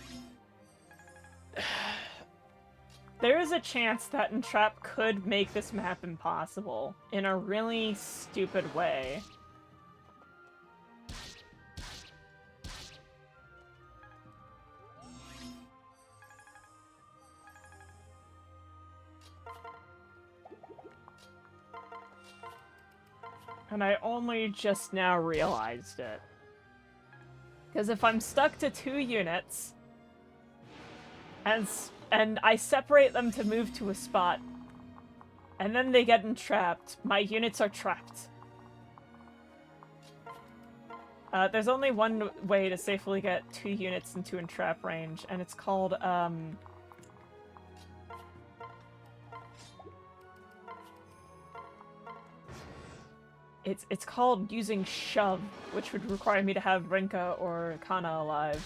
There is a chance that Entrap could make this map impossible in a really stupid way. And I only just now realized it. Because if I'm stuck to 2 units, and I separate them to move to a spot, and then they get entrapped, my units are trapped. There's only one way to safely get 2 units into entrap range, and it's called, It's called using shove, which would require me to have Rinka or Kana alive.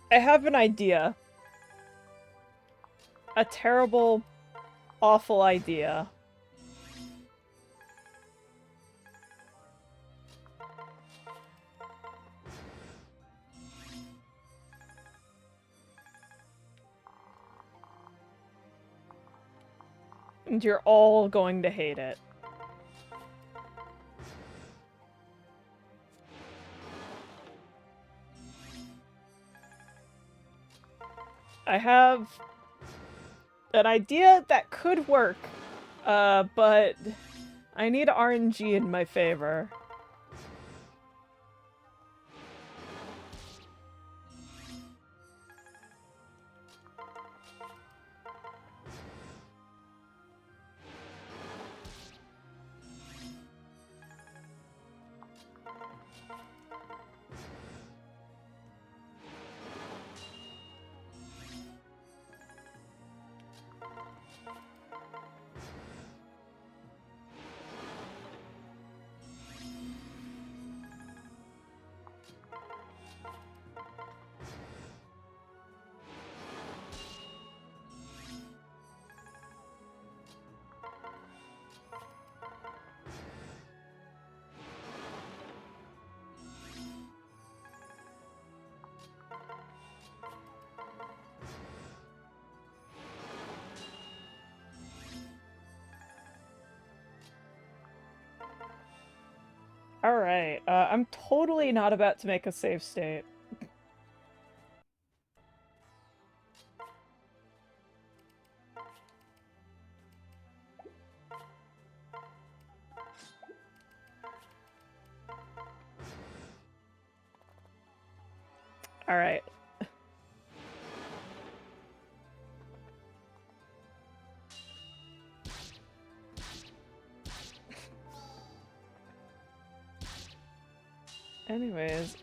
I have an idea. a terrible, awful idea. And you're all going to hate it. I have an idea that could work, but I need RNG in my favor. Alright, I'm totally not about to make a save state. Alright. Anyways,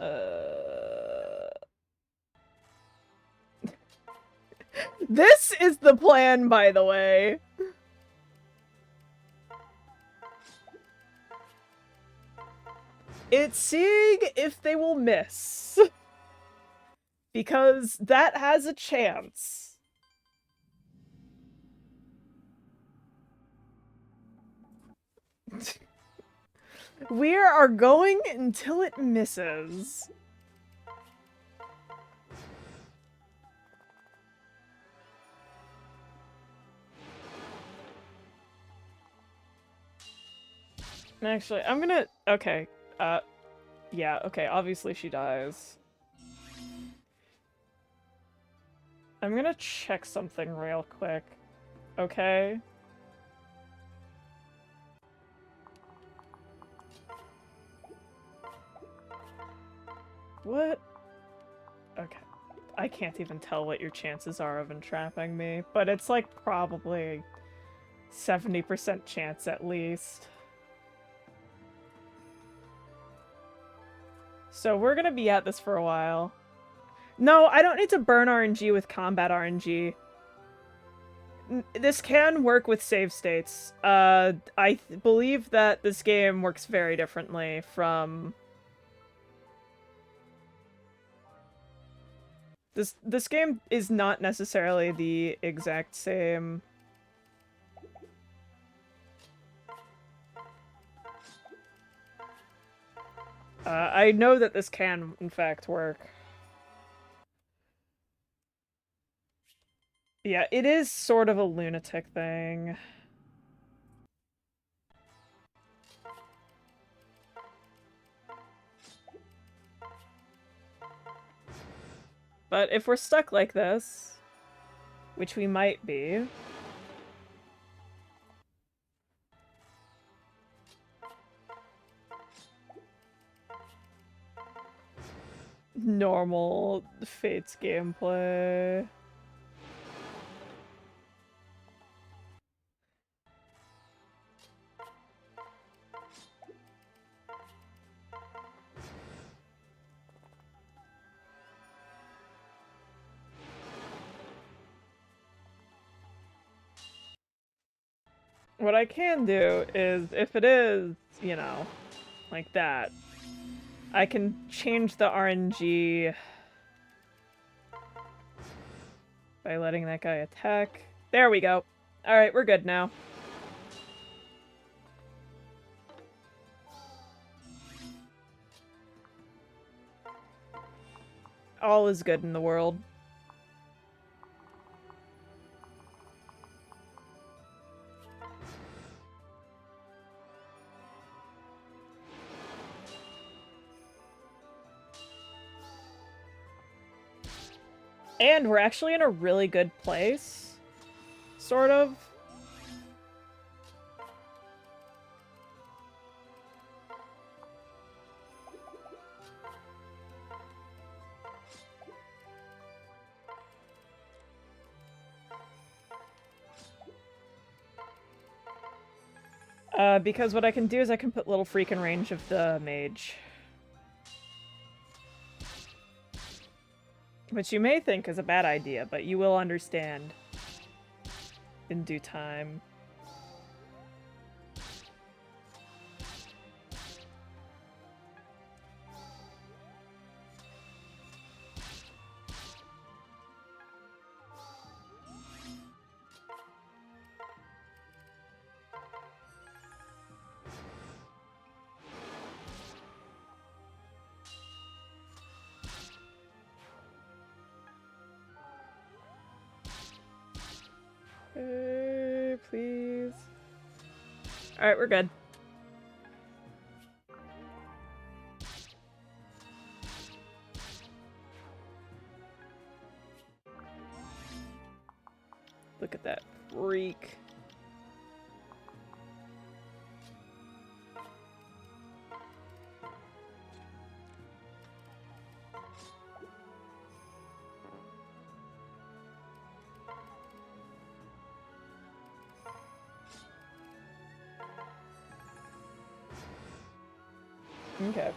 This is the plan, by the way. It's seeing if they will miss. Because that has a chance. We are going until it misses. Actually, I'm gonna... Okay. Yeah, okay, obviously she dies. I'm gonna check something real quick. Okay? What? Okay. I can't even tell what your chances are of entrapping me, but it's like probably 70% chance at least. So we're gonna be at this for a while. No, I don't need to burn RNG with combat RNG. This can work with save states. I believe that this game works very differently from... This game is not necessarily the exact same... I know that this can, in fact, work. Yeah, it is sort of a lunatic thing. But if we're stuck like this, which we might be... Normal Fates gameplay. What I can do is, if it is, you know, like that, I can change the RNG by letting that guy attack There we go. Alright, we're good now. All is good in the world. And we're actually in a really good place. Sort of. Because what I can do is I can put Little Freak in range of the mage. Which you may think is a bad idea, but you will understand in due time. Please. Alright, we're good. Look at that freak. Okay.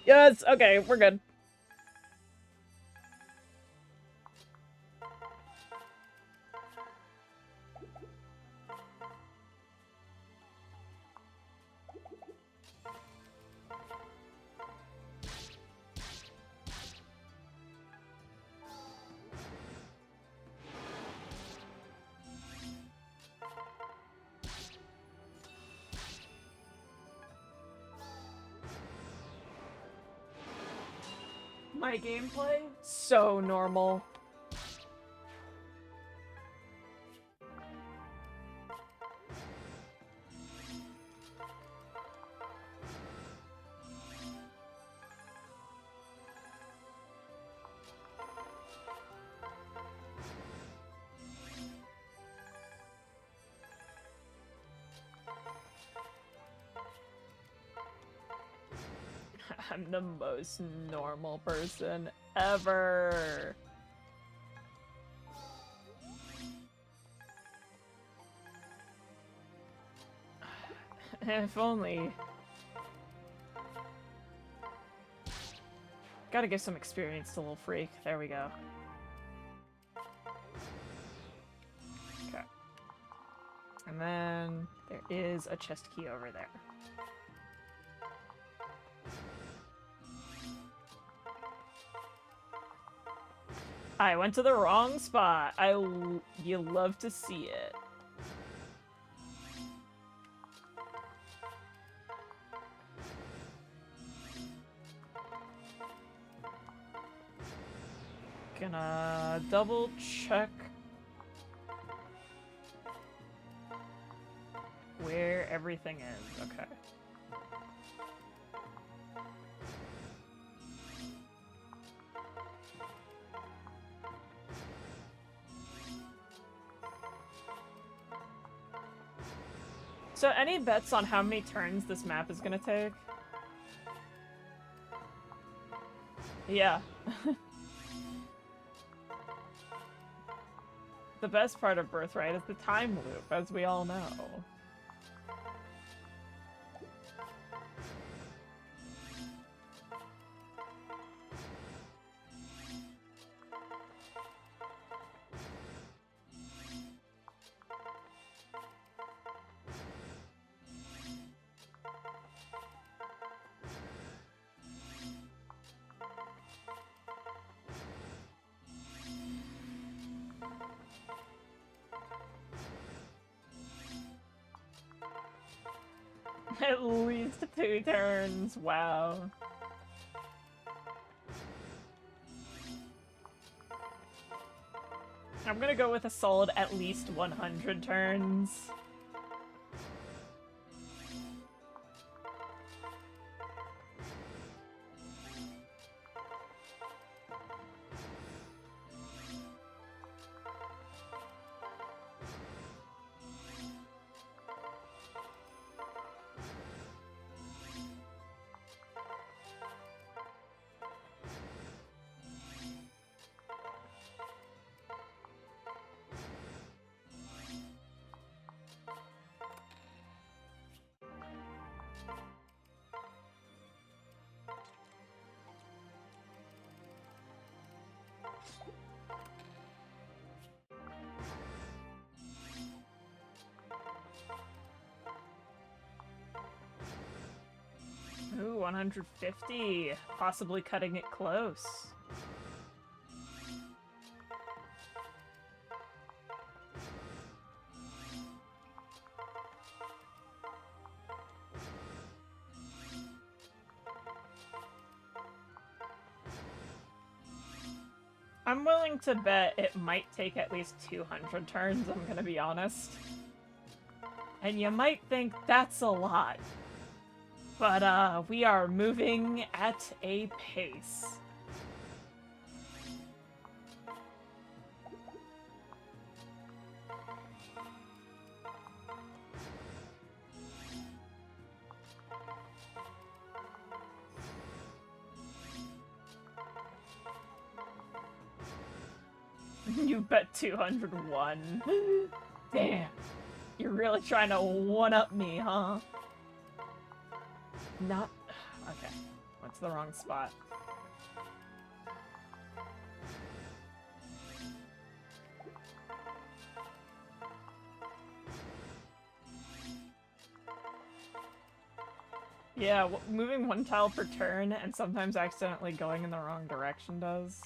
Yes, okay, we're good. My gameplay? So normal. I'm the most normal person ever. If only. Gotta give some experience to Little Freak. There we go. Okay. And then there is a chest key over there. I went to the wrong spot. You love to see it. Gonna double check where everything is. Okay. So any bets on how many turns this map is gonna take? Yeah. The best part of Birthright is the time loop, as we all know. At least 2 turns, wow. I'm gonna go with a solid at least 100 turns. Ooh, 150. Possibly cutting it close. I'm willing to bet it might take at least 200 turns, I'm gonna be honest. And you might think that's a lot. But, we are moving at a pace. You bet 201. Damn. You're really trying to one-up me, huh? Not... Okay. What's the wrong spot? Yeah, moving 1 tile per turn and sometimes accidentally going in the wrong direction does.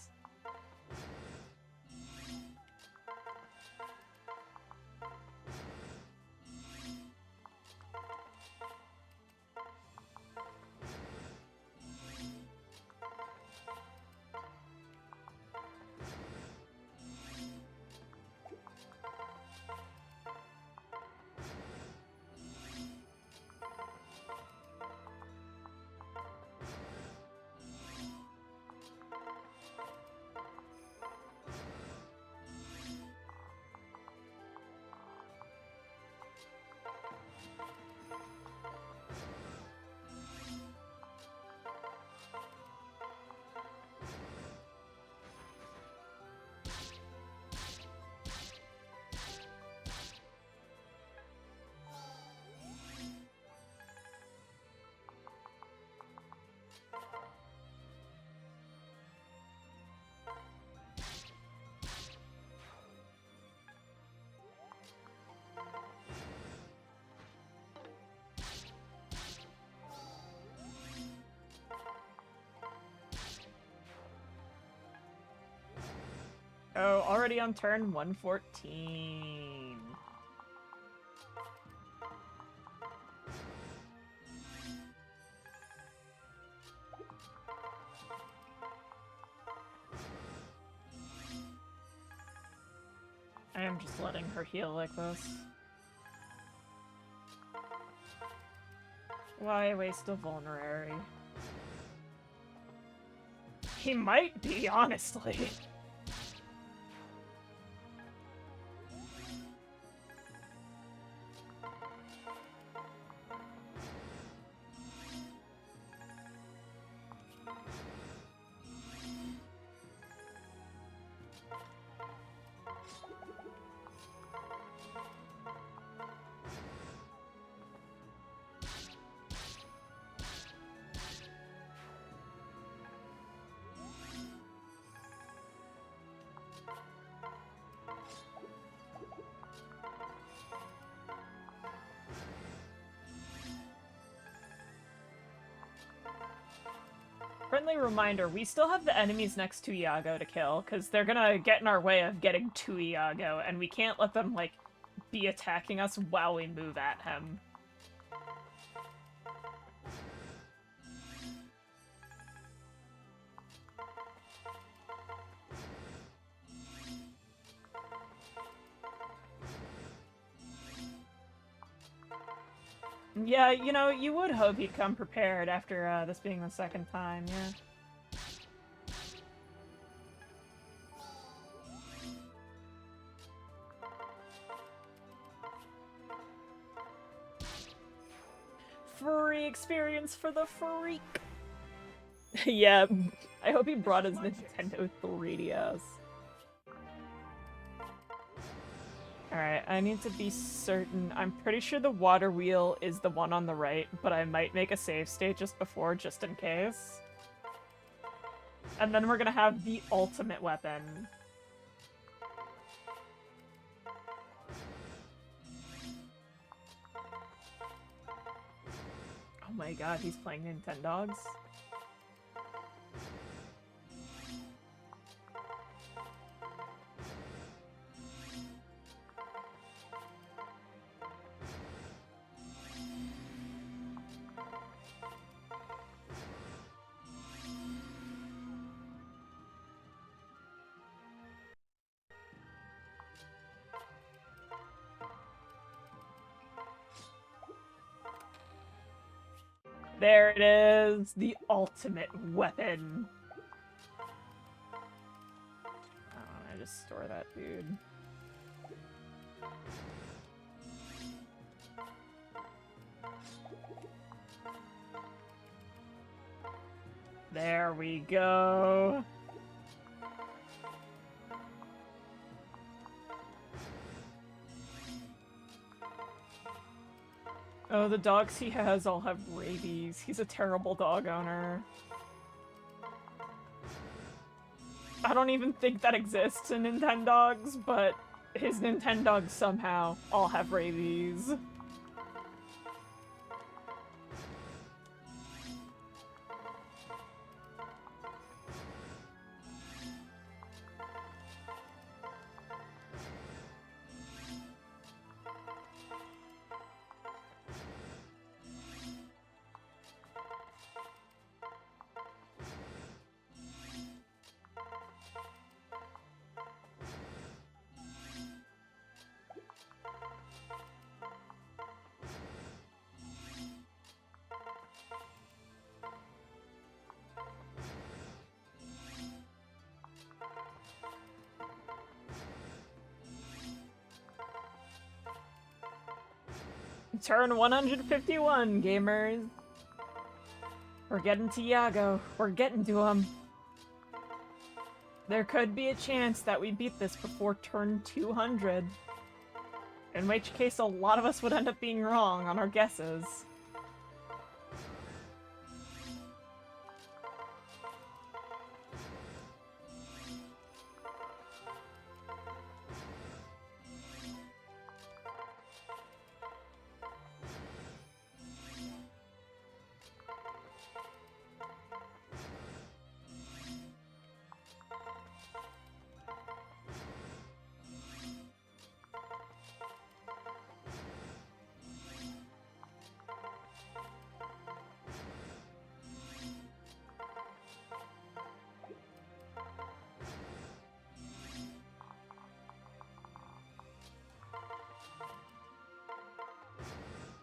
Oh, already on turn 114. I am just letting her heal like this. Why waste a vulnerary? He might be, honestly. Friendly reminder, we still have the enemies next to Iago to kill, because they're gonna get in our way of getting to Iago, and we can't let them, like, be attacking us while we move at him. Yeah, you know, you would hope he'd come prepared after this being the second time, yeah. Furry experience for the freak. Yeah, I hope he brought his Nintendo 3DS. Alright, I need to be certain. I'm pretty sure the water wheel is the one on the right, but I might make a save state just before, just in case. And then we're gonna have the ultimate weapon. Oh my god, he's playing Nintendogs? There it is! The ultimate weapon! I just store that, dude. There we go! Oh, the dogs he has all have rabies. He's a terrible dog owner. I don't even think that exists in Nintendogs, but his Nintendogs somehow all have rabies. Turn 151, gamers. We're getting to Yago. We're getting to him. There could be a chance that we beat this before turn 200. In which case, a lot of us would end up being wrong on our guesses.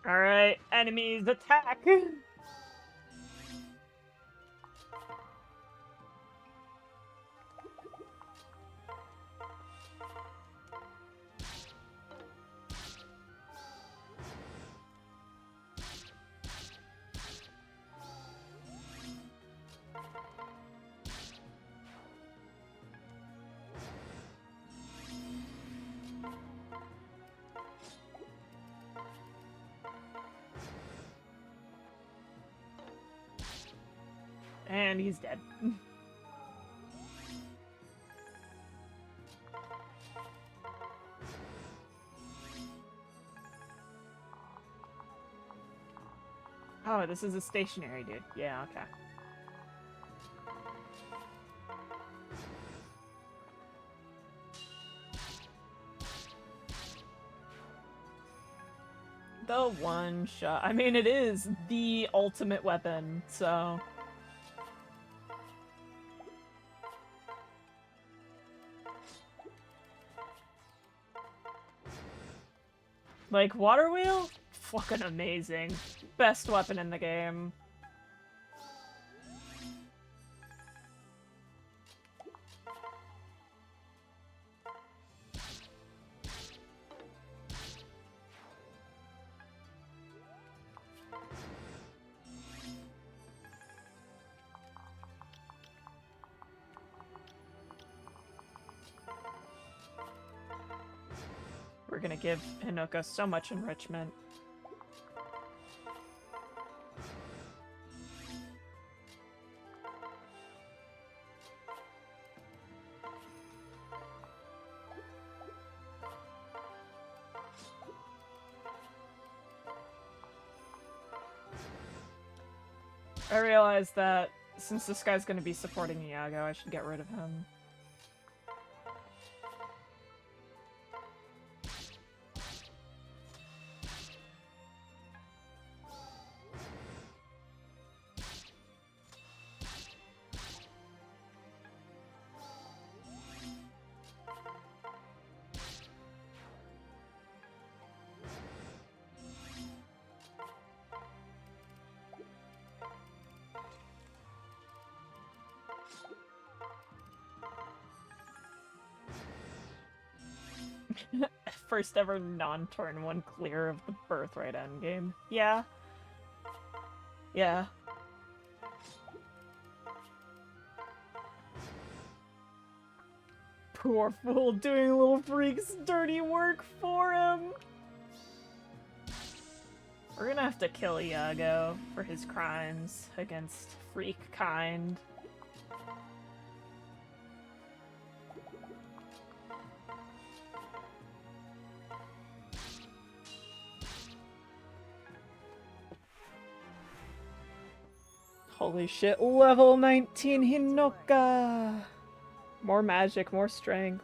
Alright, enemies attack! And he's dead. Oh, this is a stationary dude. Yeah, okay. The one shot. I mean, it is the ultimate weapon, so... Like, Water Wheel? Fucking amazing. Best weapon in the game. We're gonna give Hinoka so much enrichment. I realized that since this guy's gonna be supporting Iago, I should get rid of him. First ever non-turn 1 clear of the Birthright endgame. Yeah. Yeah. Poor fool doing Little Freak's dirty work for him! We're gonna have to kill Iago for his crimes against Freak kind. Holy shit, level 19 Hinoka! More magic, more strength.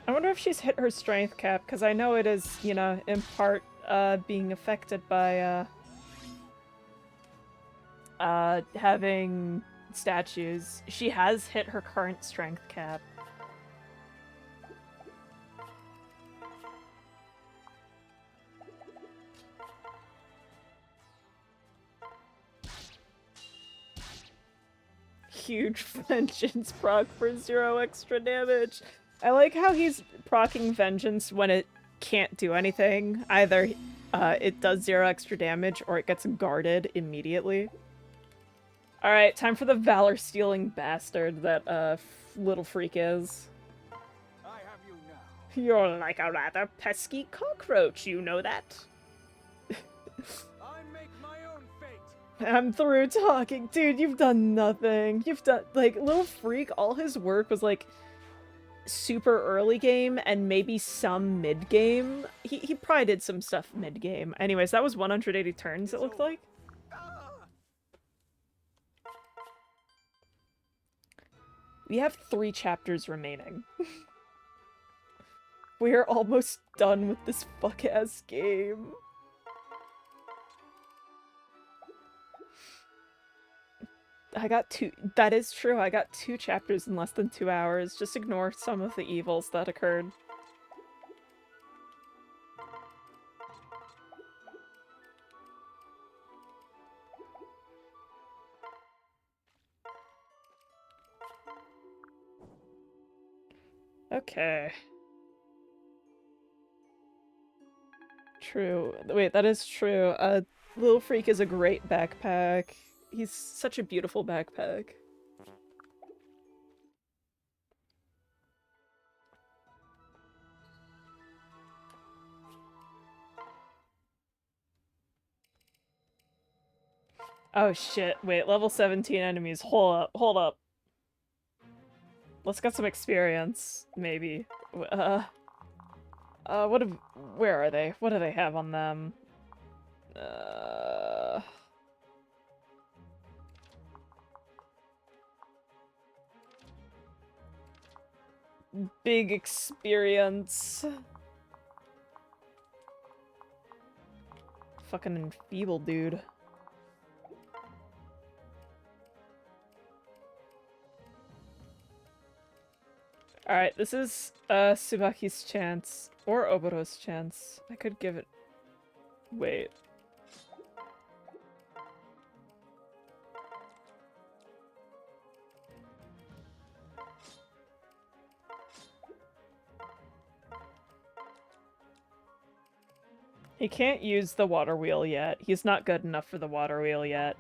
I wonder if she's hit her strength cap, because I know it is, you know, in part, being affected by, having statues. She has hit her current strength cap. Huge vengeance proc for 0 extra damage. I like how he's proccing vengeance when it can't do anything. Either it does 0 extra damage or it gets guarded immediately. Alright, time for the valor-stealing bastard that Little Freak is. I have you now. You're like a rather pesky cockroach, you know that? I make my own fate. I'm through talking. Dude, you've done nothing. You've done, like, Little Freak, all his work was, like, super early game and maybe some mid-game. He probably did some stuff mid-game. Anyways, that was 180 turns, it looked like. We have 3 chapters remaining. We are almost done with this fuck-ass game. I got 2. That is true. I got 2 chapters in less than 2 hours. Just ignore some of the evils that occurred. Okay. True. Wait, that is true. Little Freak is a great backpack. He's such a beautiful backpack. Oh shit, wait, level 17 enemies. Hold up, hold up. Let's get some experience, maybe. Where are they? What do they have on them? Big experience. fucking enfeebled dude. Alright, this is Tsubaki's chance. Or Oboto's chance. I could give it... Wait. He can't use the water wheel yet. He's not good enough for the water wheel yet.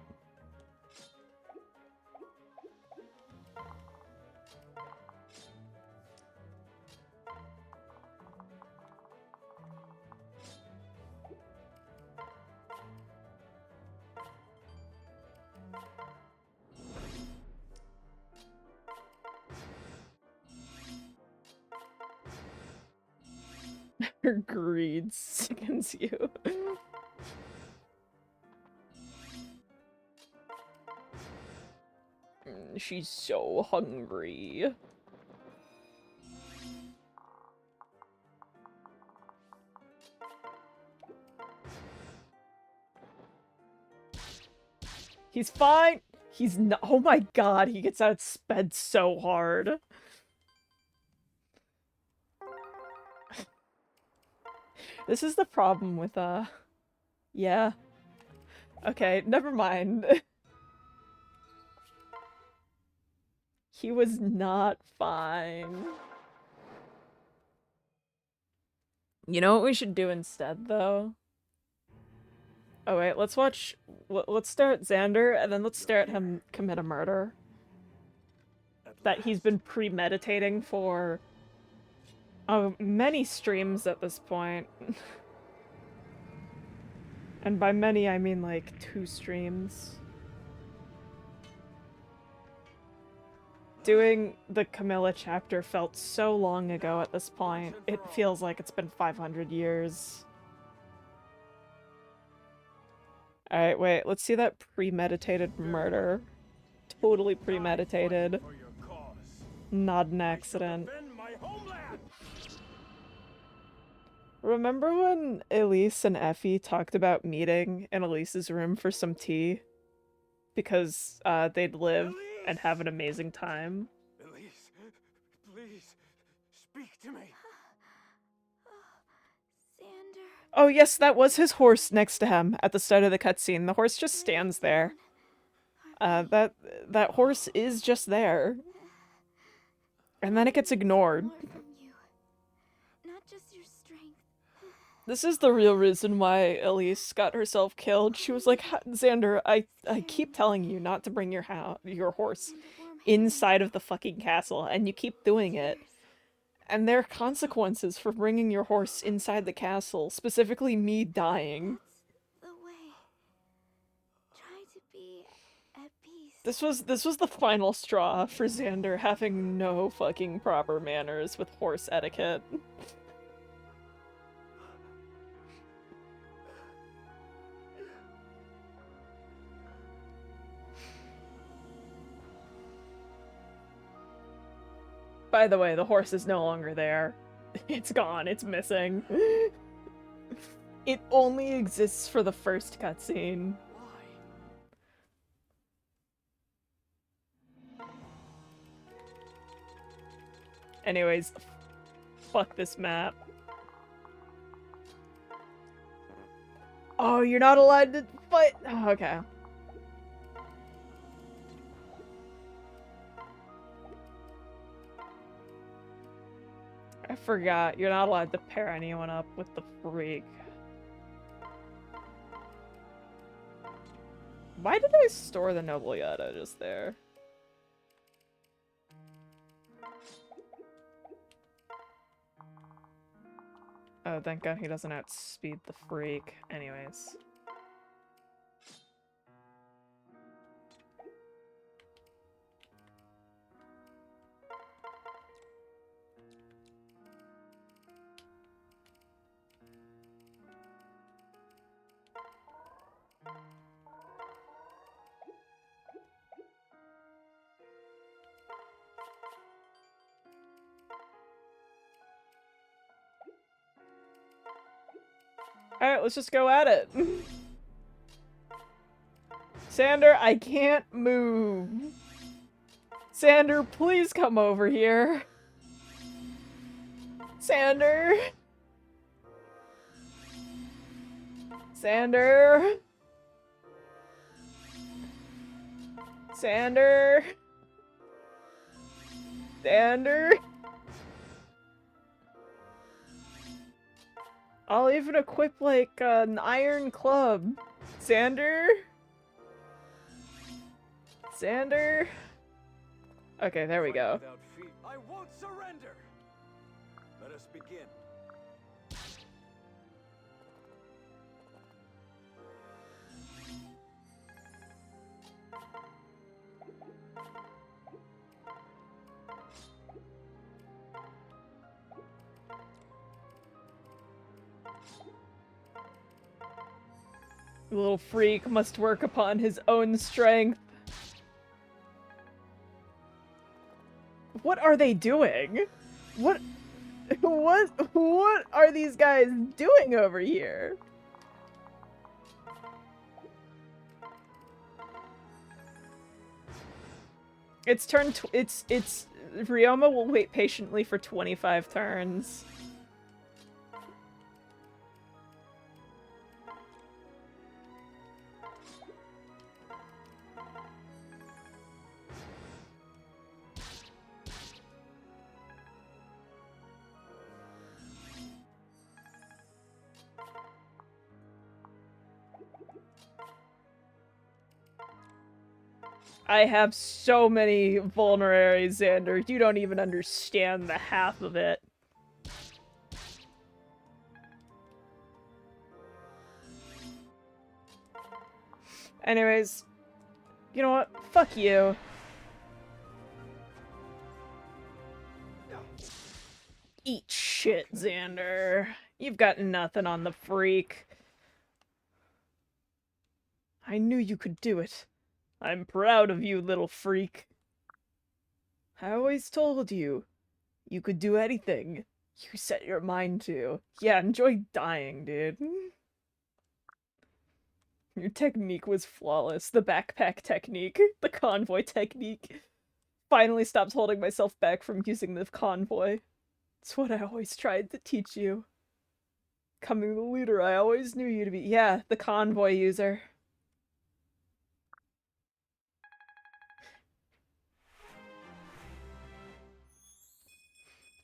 Her greed sickens you. She's so hungry. He's fine. He's not. Oh my god, he gets outsped so hard. This is the problem with, yeah. Okay, never mind. He was not fine. You know what we should do instead, though? Oh wait, let's watch... Let's stare at Xander, and then let's stare at him commit a murder. That he's been premeditating for... oh, many streams at this point. And by many, I mean like 2 streams. Doing the Camilla chapter felt so long ago at this point. It feels like it's been 500 years. Alright, wait, let's see that premeditated murder. Totally premeditated. Not an accident. Remember when Elise and Effie talked about meeting in Elise's room for some tea? Because they'd live and have an amazing time. Elise, please, speak to me. Xander. Oh yes, that was his horse next to him at the start of the cutscene. The horse just stands there. That horse is just there. And then it gets ignored. Not just your strength. This is the real reason why Elise got herself killed. She was like, Xander, I keep telling you not to bring your horse inside of the fucking castle, and you keep doing it. And there are consequences for bringing your horse inside the castle, specifically me dying. That's the way. Try to be at peace. This was the final straw for Xander having no fucking proper manners with horse etiquette. By the way, the horse is no longer there. It's gone, it's missing. It only exists for the first cutscene. Anyways, fuck this map. Oh, you're not allowed to fight? Oh, okay. I forgot, you're not allowed to pair anyone up with the freak. Why did I store the Noble Yada just there? Oh, thank god he doesn't outspeed the freak. Anyways. Alright, let's just go at it. Sander, I can't move. Sander, please come over here. Sander. Sander. Sander. Sander. I'll even equip, like, an iron club. Sander? Sander? Okay, there we go. Without feet, I won't surrender. Let us begin. The little freak must work upon his own strength. What are they doing? What are these guys doing over here? It's Ryoma will wait patiently for 25 turns. I have so many vulneraries, Xander. You don't even understand the half of it. Anyways, you know what? Fuck you. Eat shit, Xander. You've got nothing on the freak. I knew you could do it. I'm proud of you, little freak. I always told you, you could do anything you set your mind to. Yeah, enjoy dying, dude. Your technique was flawless. The backpack technique. The convoy technique. Finally stopped holding myself back from using the convoy. It's what I always tried to teach you. Becoming the leader I always knew you to be. Yeah, the convoy user.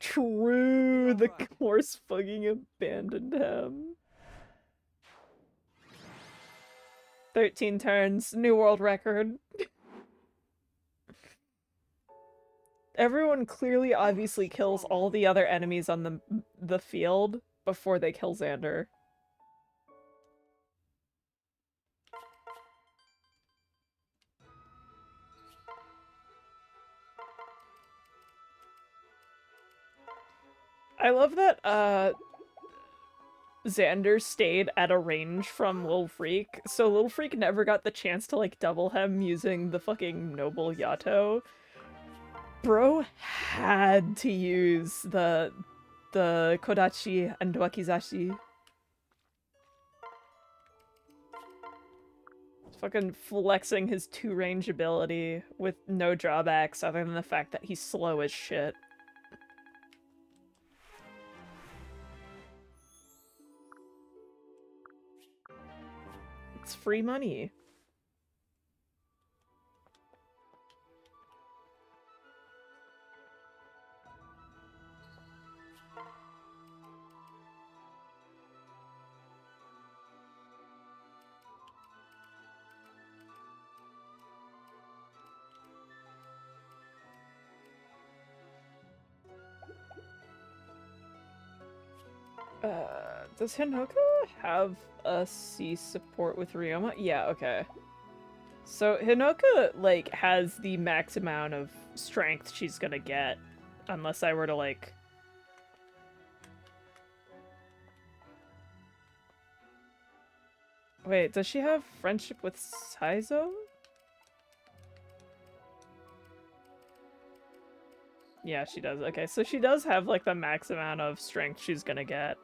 True, the horse fucking abandoned him. 13 turns, new world record. Everyone clearly obviously kills all the other enemies on the field before they kill Xander. I love that, Xander stayed at a range from Lil Freak, so Lil Freak never got the chance to, like, double him using the fucking Noble Yato. Bro had to use the Kodachi and Wakizashi. Fucking flexing his 2-range ability with no drawbacks other than the fact that he's slow as shit. It's free money. Does Hinoka have a C support with Ryoma? Yeah, okay. So Hinoka, like, has the max amount of strength she's gonna get, unless I were to, like... Wait, does she have friendship with Saizo? Yeah, she does. Okay, so she does have, like, the max amount of strength she's gonna get.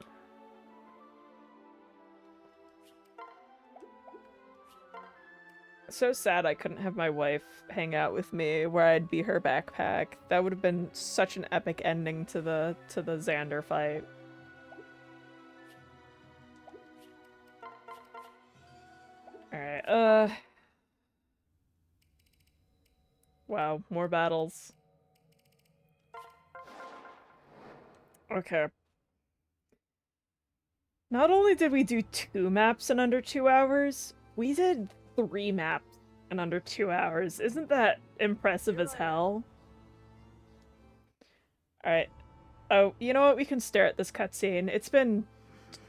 So sad I couldn't have my wife hang out with me where I'd be her backpack. That would have been such an epic ending to the Xander fight. Alright, wow, more battles. Okay. Not only did we do 2 maps in under 2 hours, we did 3 maps in under 2 hours. Isn't that impressive as hell? Alright. Oh, you know what? We can stare at this cutscene. It's been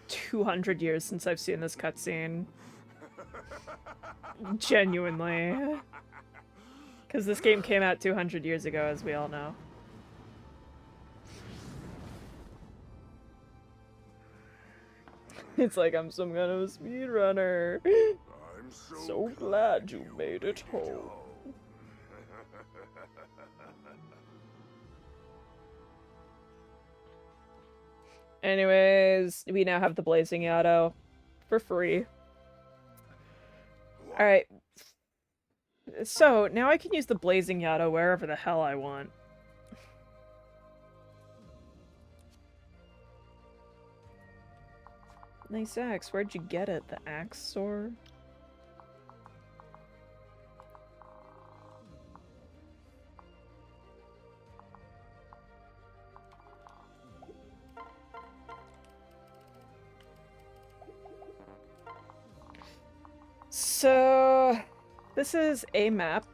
200 years since I've seen this cutscene. Genuinely. Because this game came out 200 years ago, as we all know. It's like I'm some kind of a speedrunner. I'm So glad you made it home. Anyways, we now have the Blazing Yado for free. Alright. So, now I can use the Blazing Yado wherever the hell I want. Nice axe. Where'd you get it? The axe store? So, this is a map.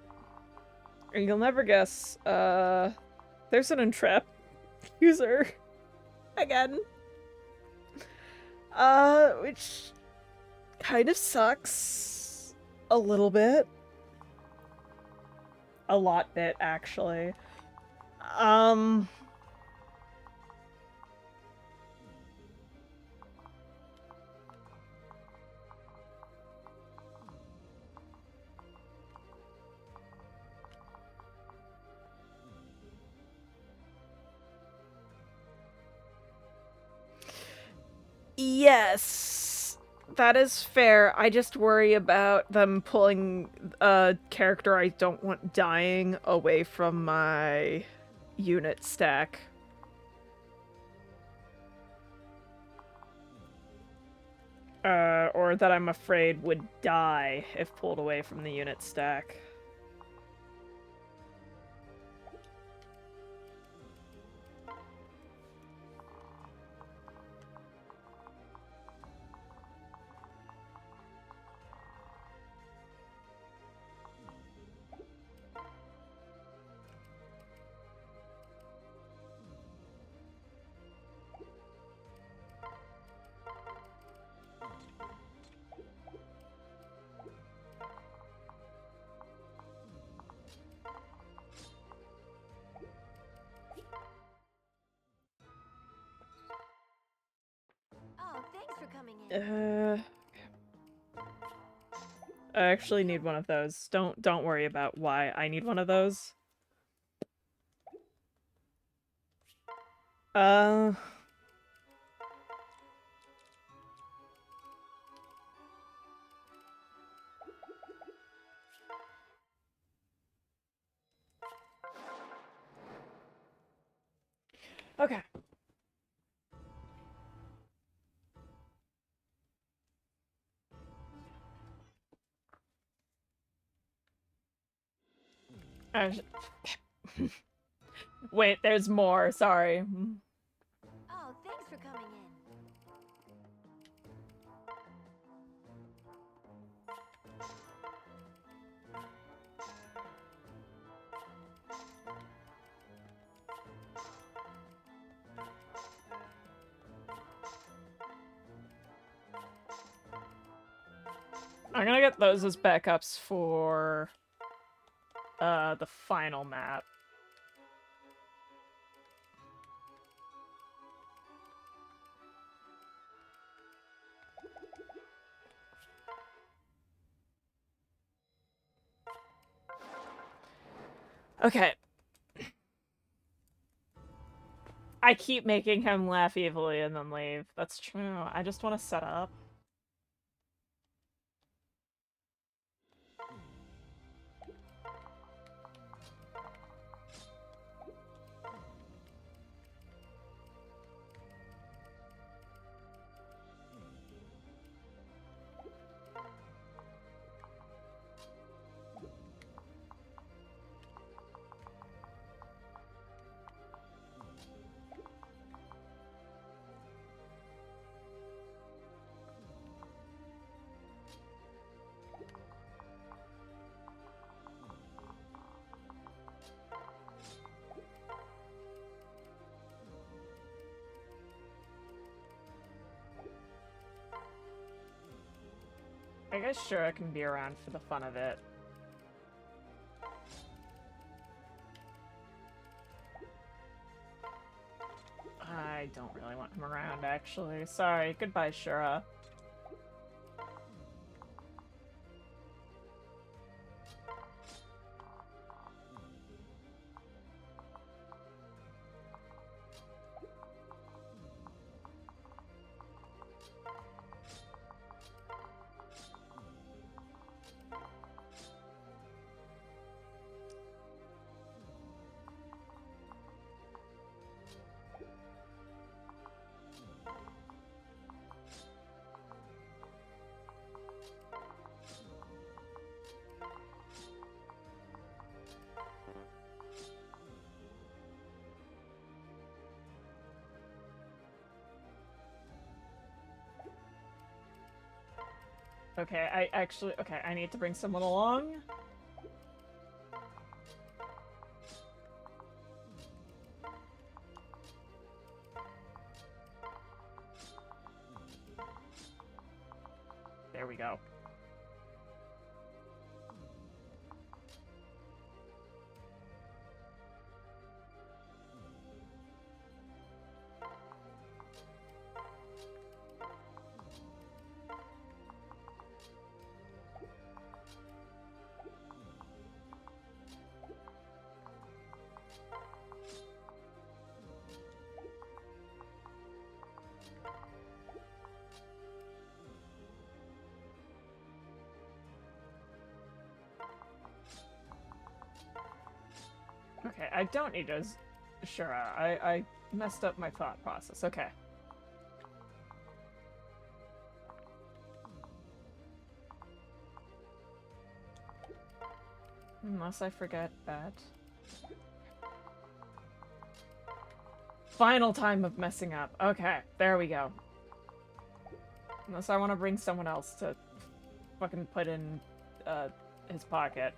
And you'll never guess, there's an entrap user. Again. Which kind of sucks. A little bit. A lot bit, actually. Yes, that is fair. I just worry about them pulling a character I don't want dying away from my unit stack. Or that I'm afraid would die if pulled away from the unit stack. Oh, thanks for coming in. I actually need one of those. Don't worry about why I need one of those. Okay. Wait, there's more. Sorry. Oh, thanks for coming in. I'm gonna get those as backups for the final map. Okay. I keep making him laugh evilly and then leave. That's true. I just want to set up. I guess Shura can be around for the fun of it. I don't really want him around, actually. Sorry. Goodbye, Shura. Okay, okay, I need to bring someone along. There we go. Okay, I don't need to... Sure, I messed up my thought process. Okay. Unless I forget that. Final time of messing up. Okay, there we go. Unless I want to bring someone else to fucking put in, his pocket.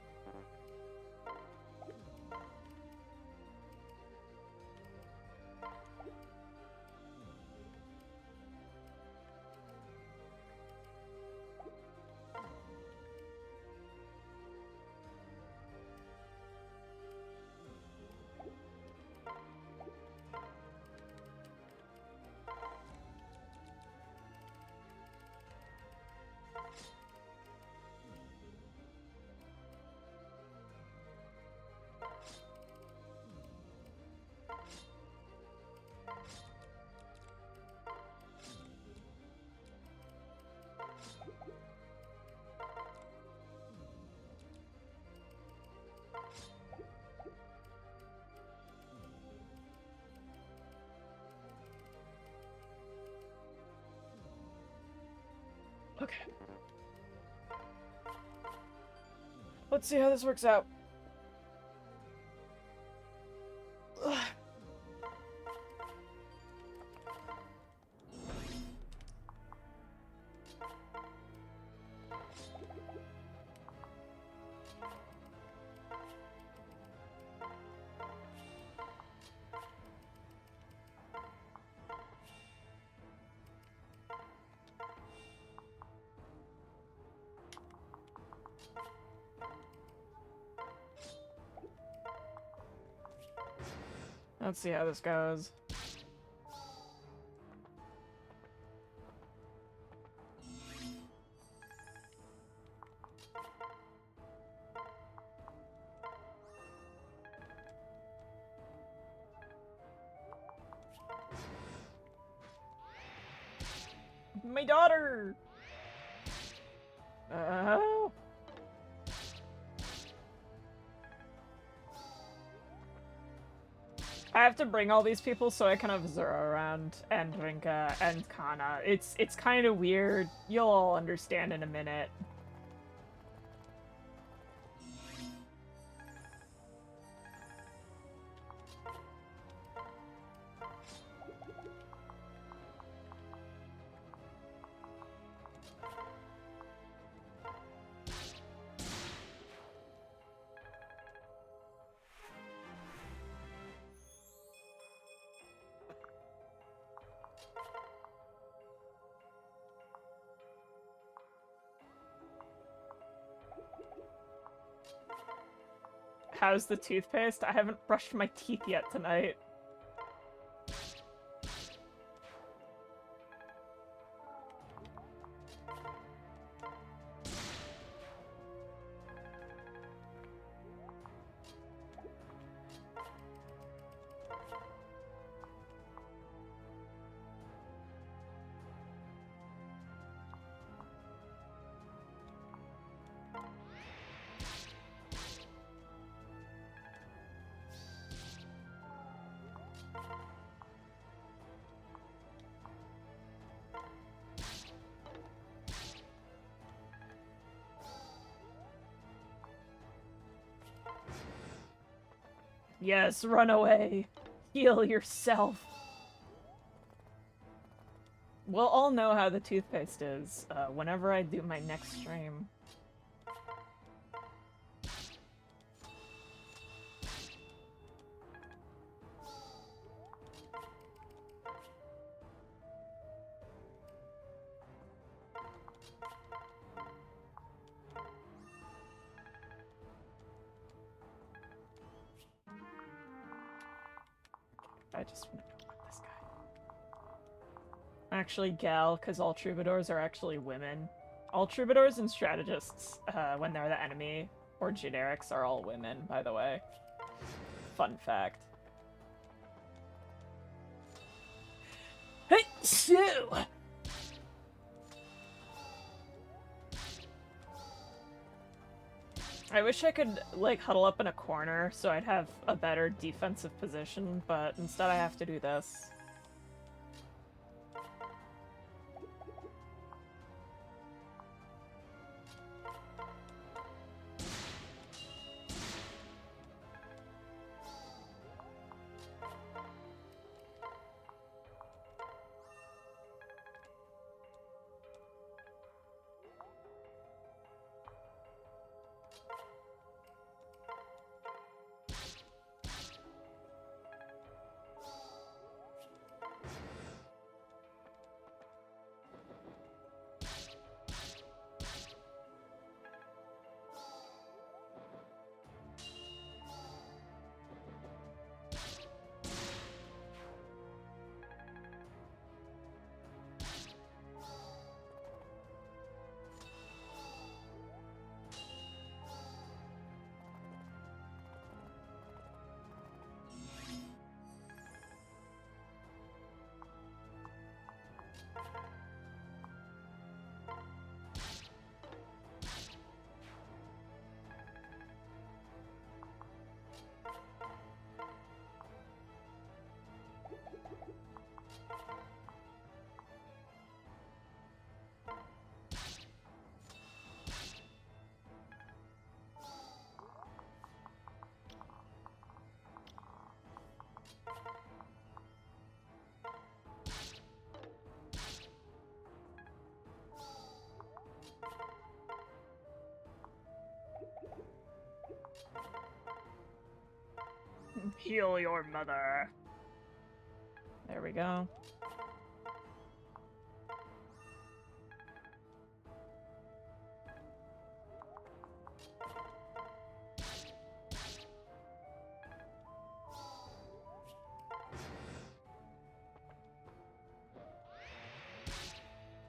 Okay. Let's see how this works out. Ugh. Let's see how this goes. My daughter! Oh. I have to bring all these people so I can have Zura around, and Rinka, and Kana. It's kind of weird. You'll all understand in a minute. how's the toothpaste? I haven't brushed my teeth yet tonight. Yes, run away. Heal yourself. We'll all know how the toothpaste is whenever I do my next stream. I just want to know this guy. Actually, gal, because all troubadours are actually women. All troubadours and strategists, when they're the enemy, or generics, are all women, by the way. Fun fact. Hey, shoo! I wish I could, like, huddle up in a corner so I'd have a better defensive position, but instead I have to do this. Heal your mother. There we go.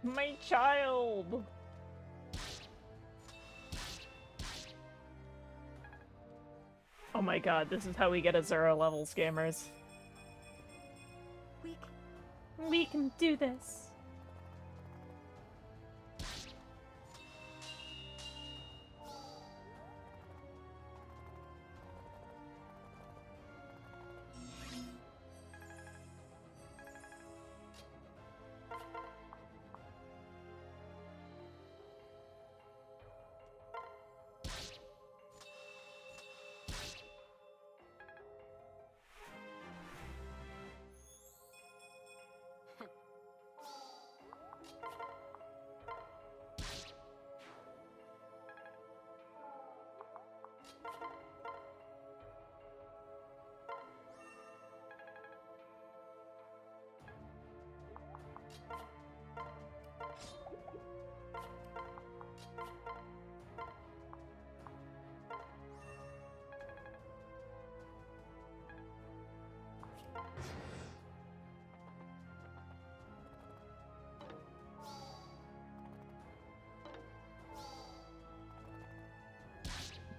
My child! Oh my god, this is how we get Azura levels, gamers. We can do this.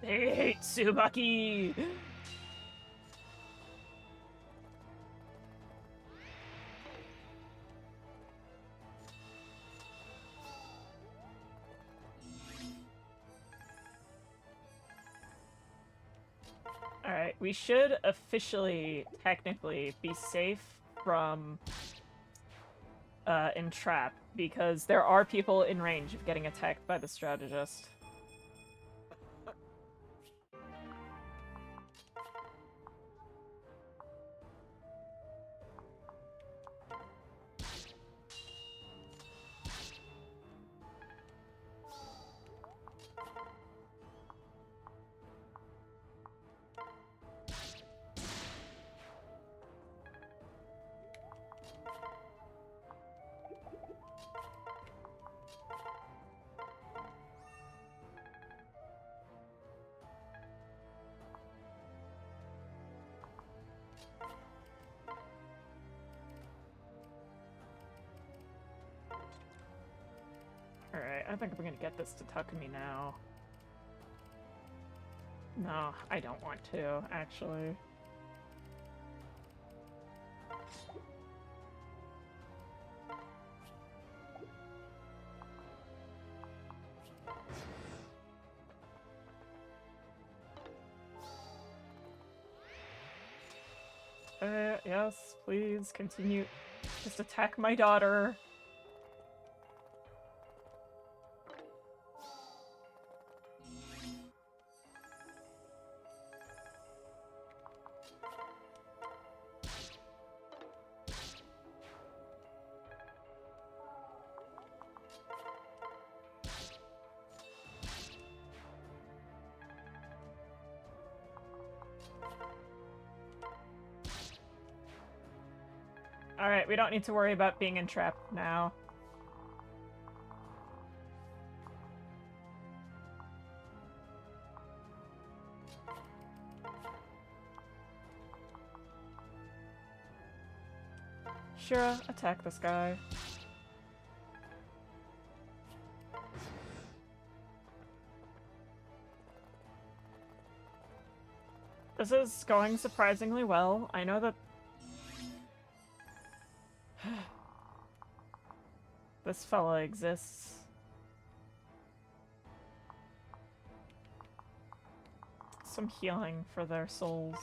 They hate Tsubaki! Alright, we should officially, technically, be safe from entrap, because there are people in range of getting attacked by the strategist. Alright, I think I'm gonna get this to Takumi now. No, I don't want to, actually. Yes, please, continue. Just attack my daughter. Alright, we don't need to worry about being entrapped now. Shira, attack this guy. This is going surprisingly well. I know that this fella exists. Some healing for their souls.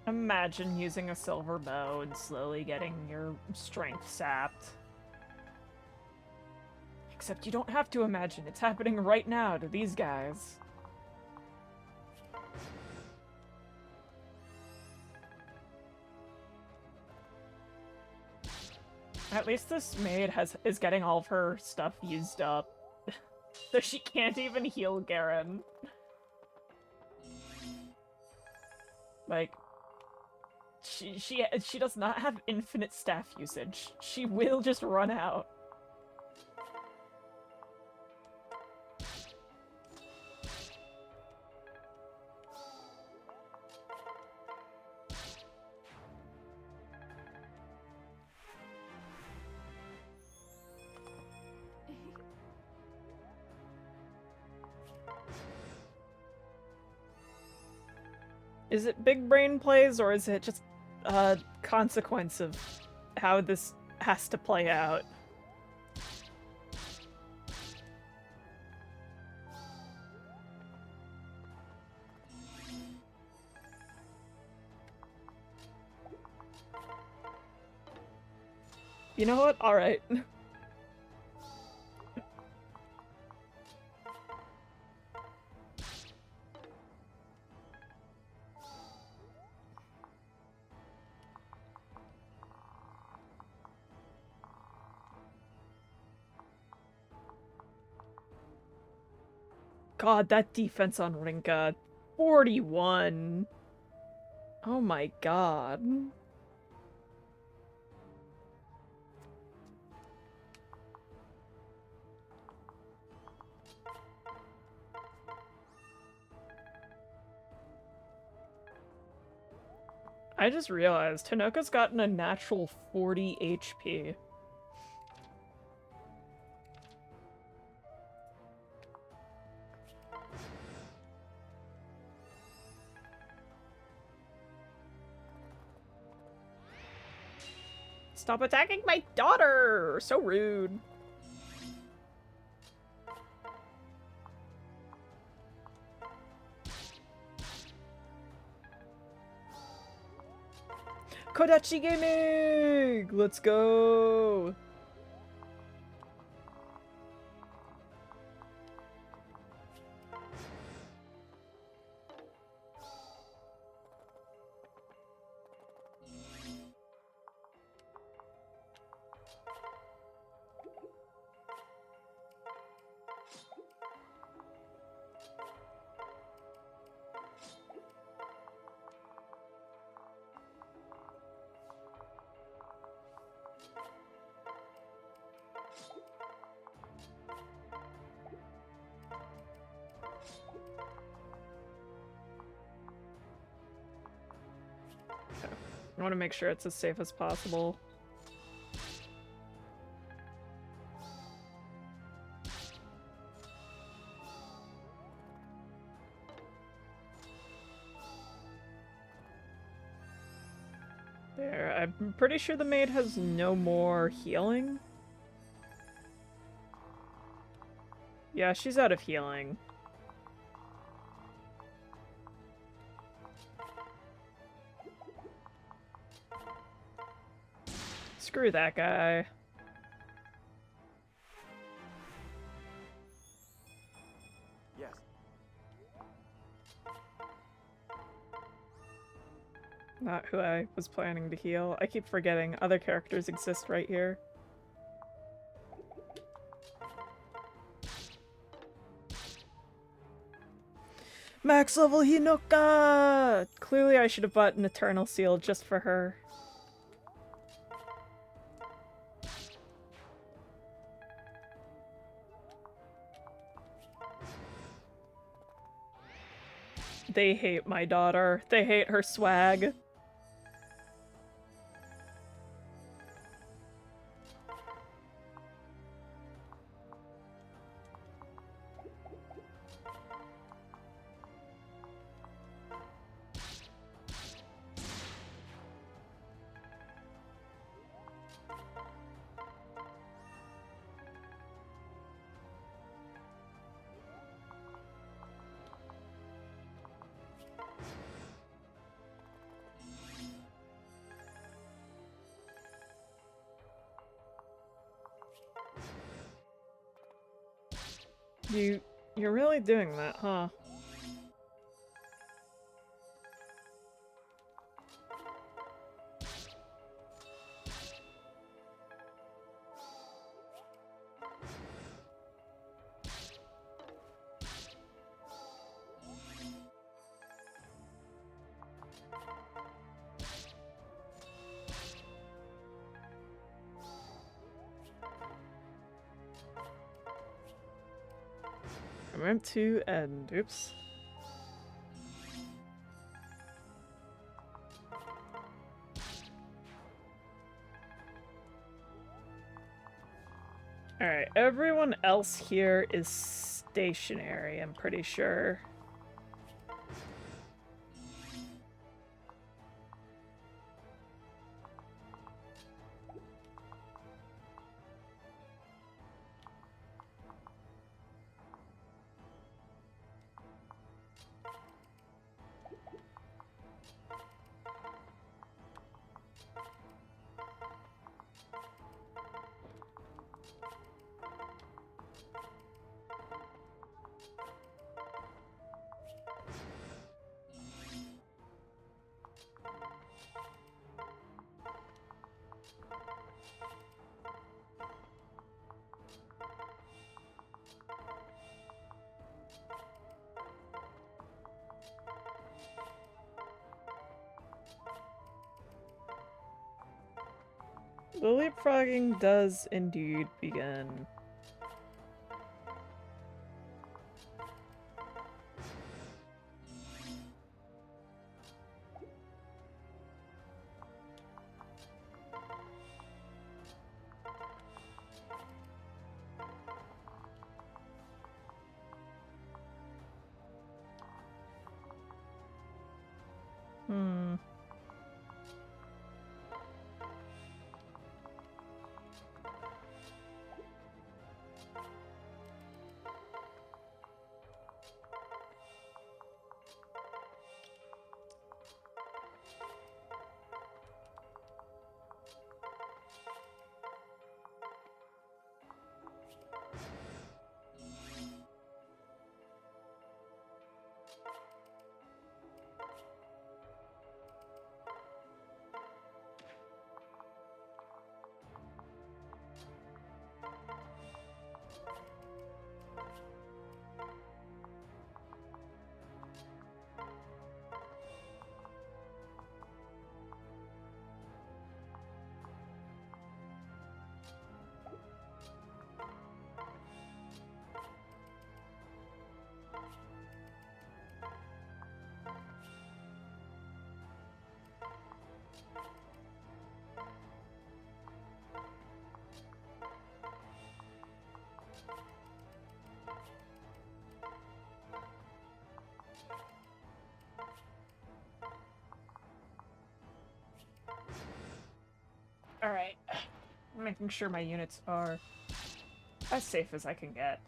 Imagine using a silver bow and slowly getting your strength sapped. Except you don't have to imagine, it's happening right now to these guys. At least this maid is getting all of her stuff used up. So she can't even heal Garen. Like, she does not have infinite staff usage. She will just run out. Is it big brain plays, or is it just a consequence of how this has to play out? You know what? Alright. God, that defense on Rinka. 41. Oh my god. I just realized Hanoka's gotten a natural 40 HP. Stop attacking my daughter! So rude. Kodachi Gaming! Let's go! I want to make sure it's as safe as possible. There, I'm pretty sure the maid has no more healing. Yeah, she's out of healing. Screw that guy. Yes. Not who I was planning to heal. I keep forgetting other characters exist right here. Max level Hinoka! Clearly I should have bought an Eternal Seal just for her. They hate my daughter. They hate her swag. You're really doing that, huh? I meant to end. Oops. Alright, everyone else here is stationary, I'm pretty sure. The leapfrogging does indeed begin. Hmm. Alright. Making sure my units are as safe as I can get.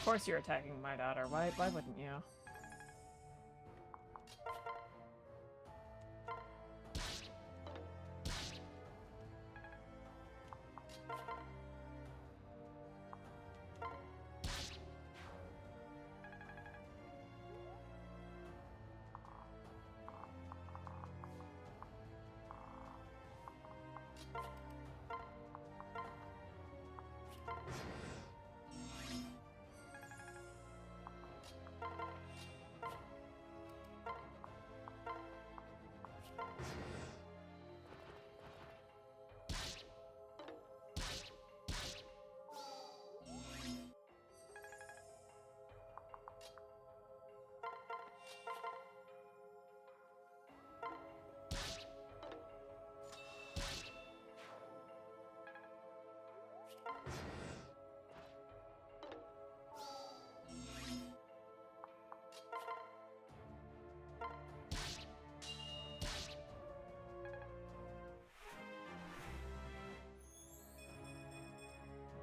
Of course you're attacking my daughter. Why wouldn't you?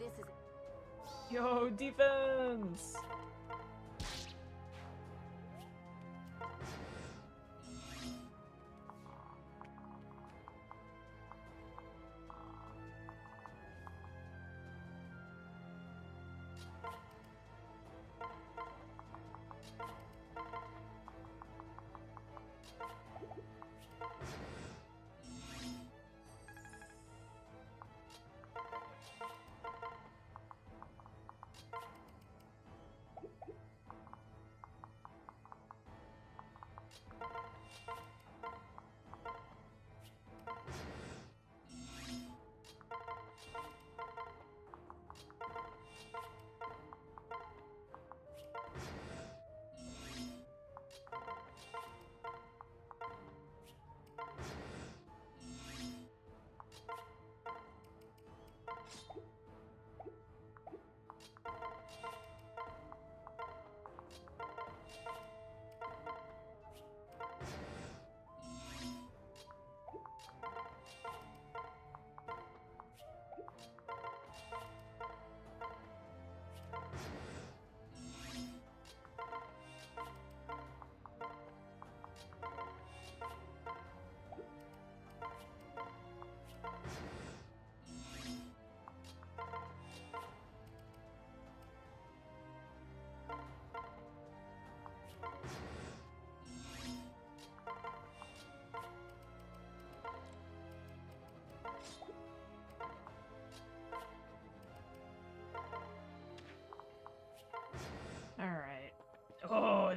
This is Yo, defense!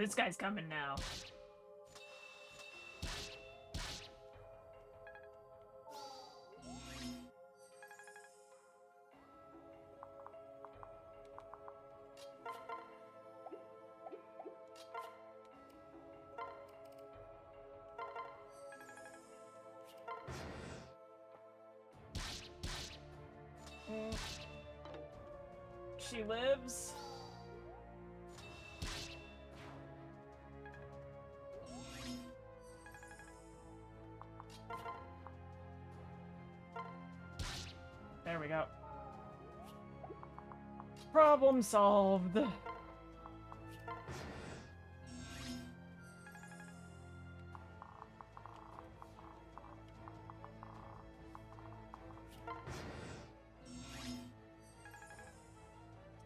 this guy's coming now. She lives. There we go. Problem solved.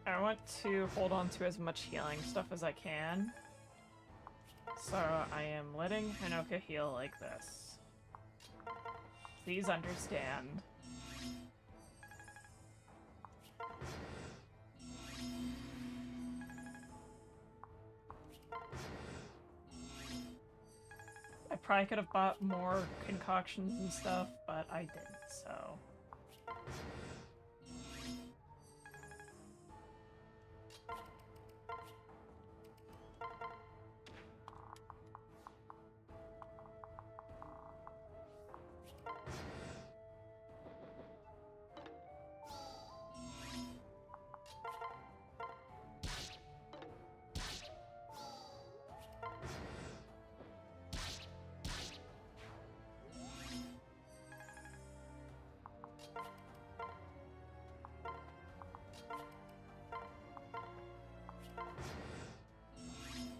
I want to hold on to as much healing stuff as I can. So I am letting Hinoka heal like this. Please understand. I probably could have bought more concoctions and stuff, but I didn't, so...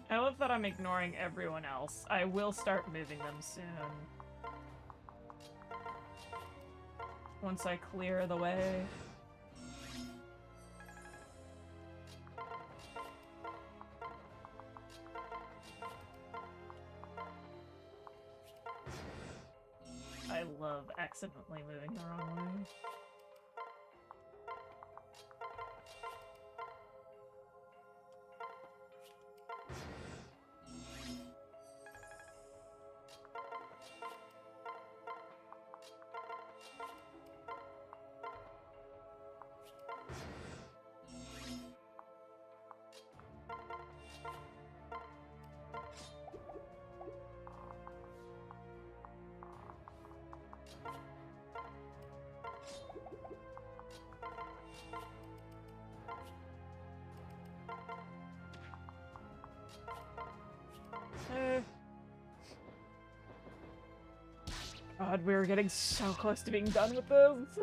I love that I'm ignoring everyone else. I will start moving them soon. Once I clear the way. I love accidentally moving the wrong way. God, we were getting so close to being done with this.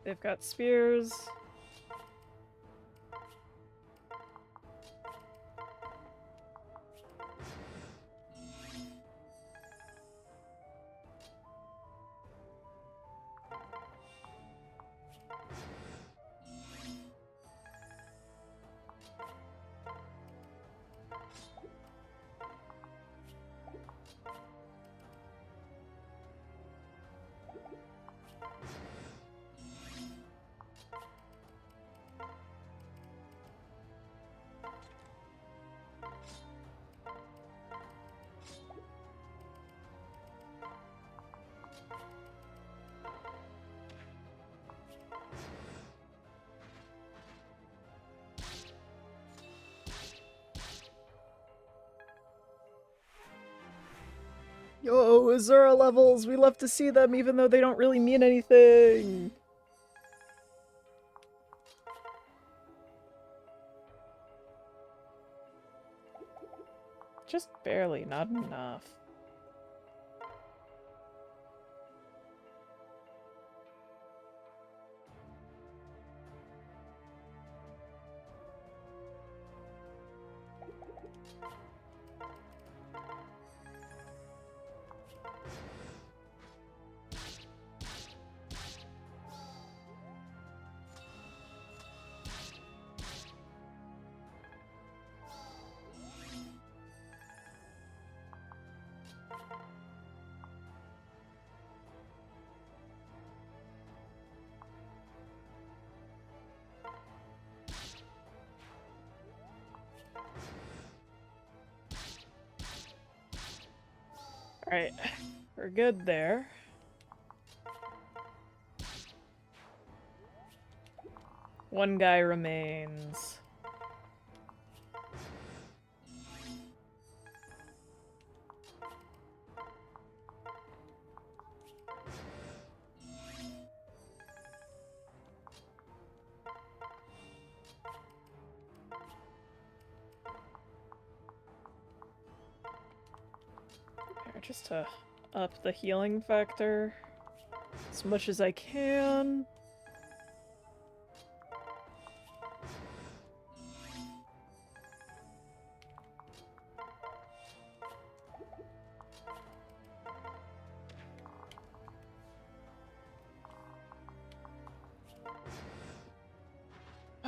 They've got spears. Yo, Azura levels! We love to see them even though they don't really mean anything! Just barely, not enough. Alright, we're good there. One guy remains. Okay, just to up the healing factor as much as I can.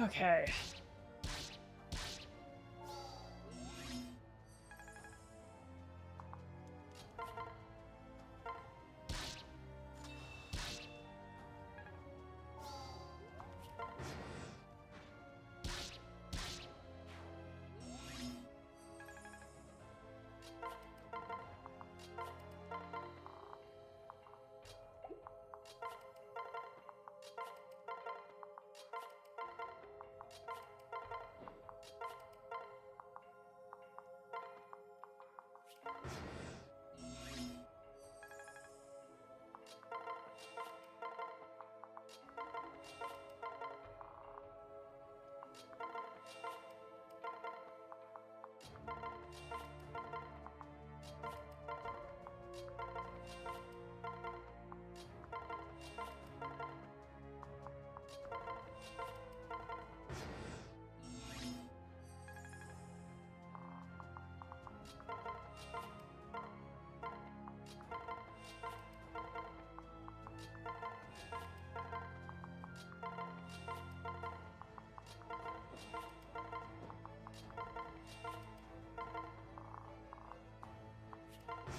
Okay.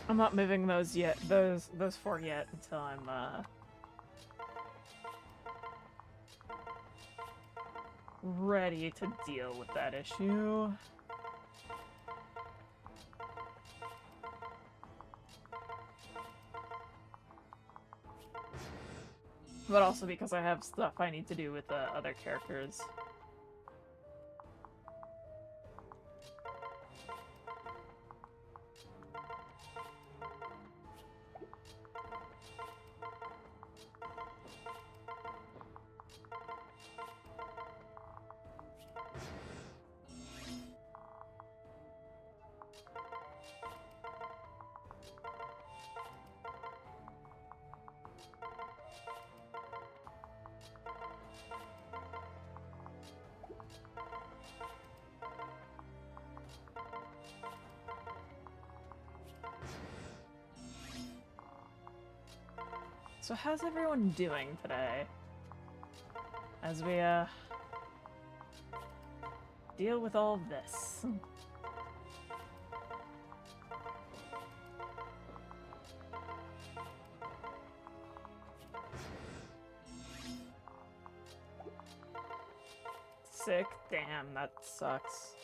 I'm not moving those yet. Those four yet until I'm ready to deal with that issue. But also because I have stuff I need to do with the other characters. So how's everyone doing today? As we, deal with all of this. Sick? Damn, that sucks.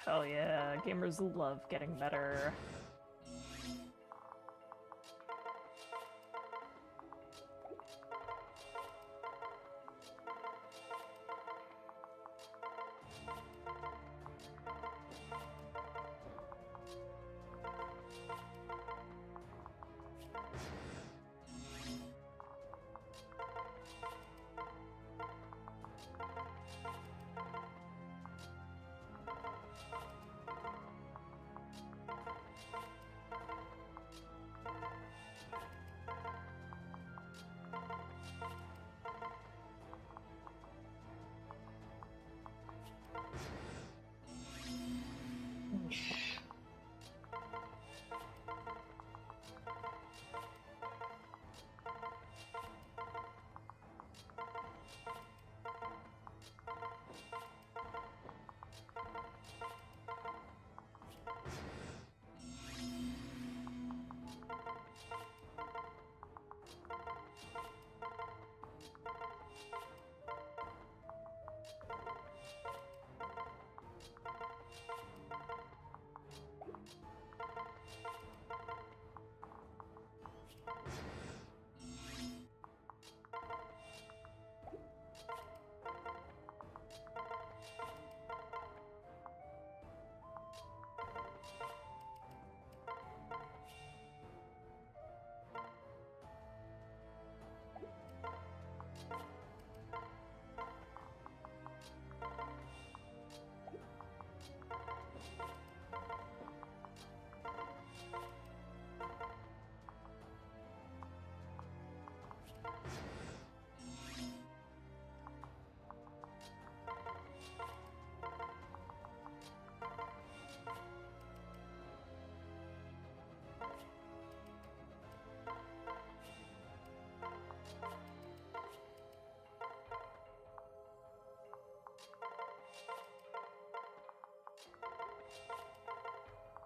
Hell yeah, gamers love getting better.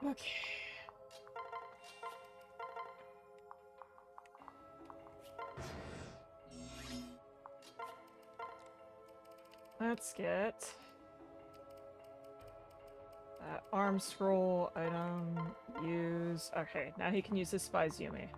Okay. Let's get that arm scroll item. Use. Okay, now he can use his Spies Yumi.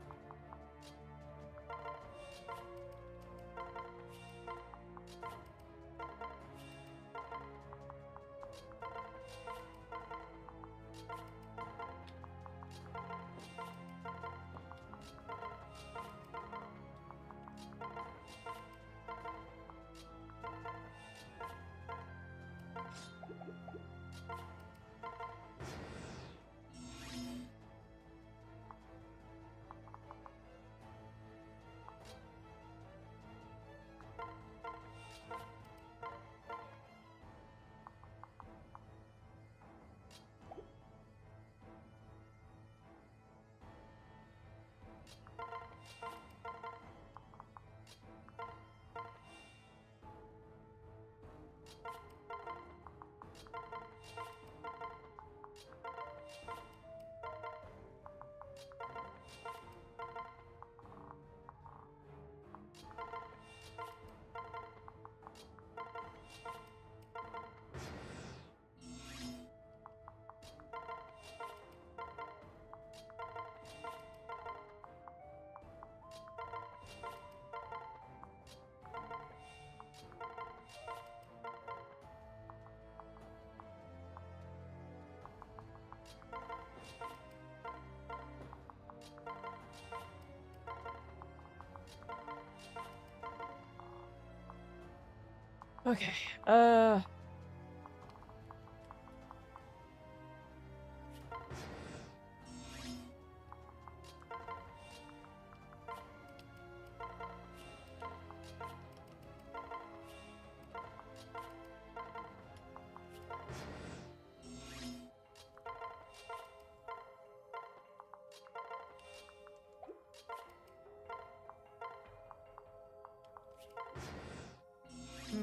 Okay, I'm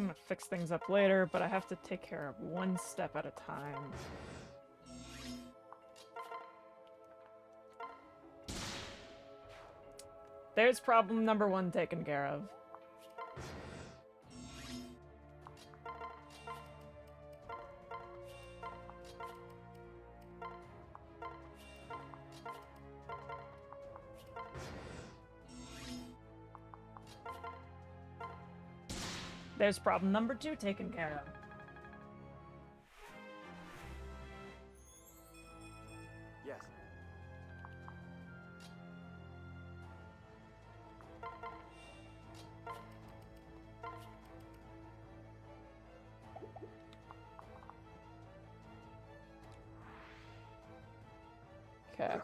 gonna fix things up later, but I have to take care of one step at a time. There's problem number 1 taken care of. There's problem number 2 taken care of. Yes. Okay.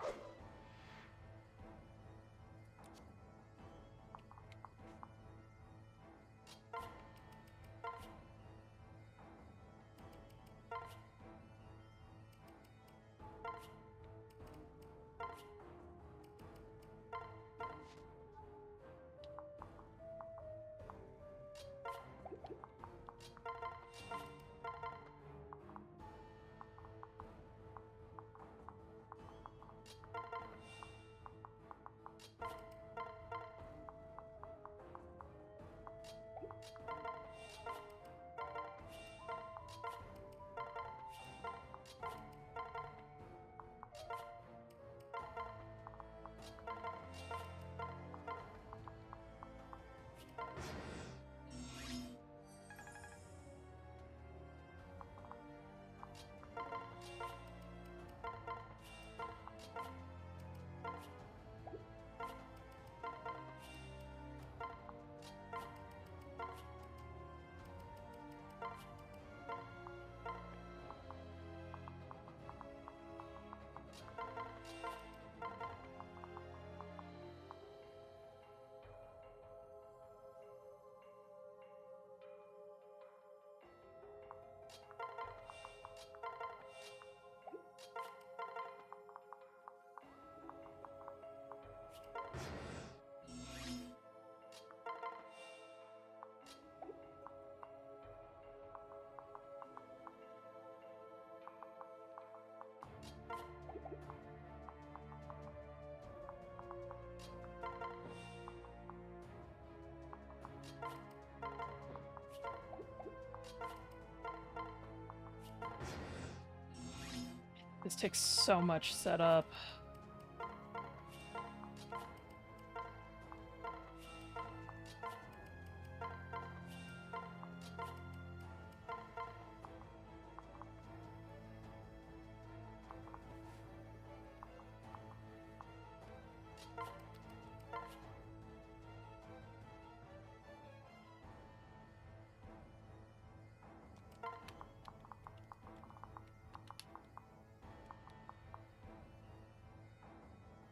This takes so much setup.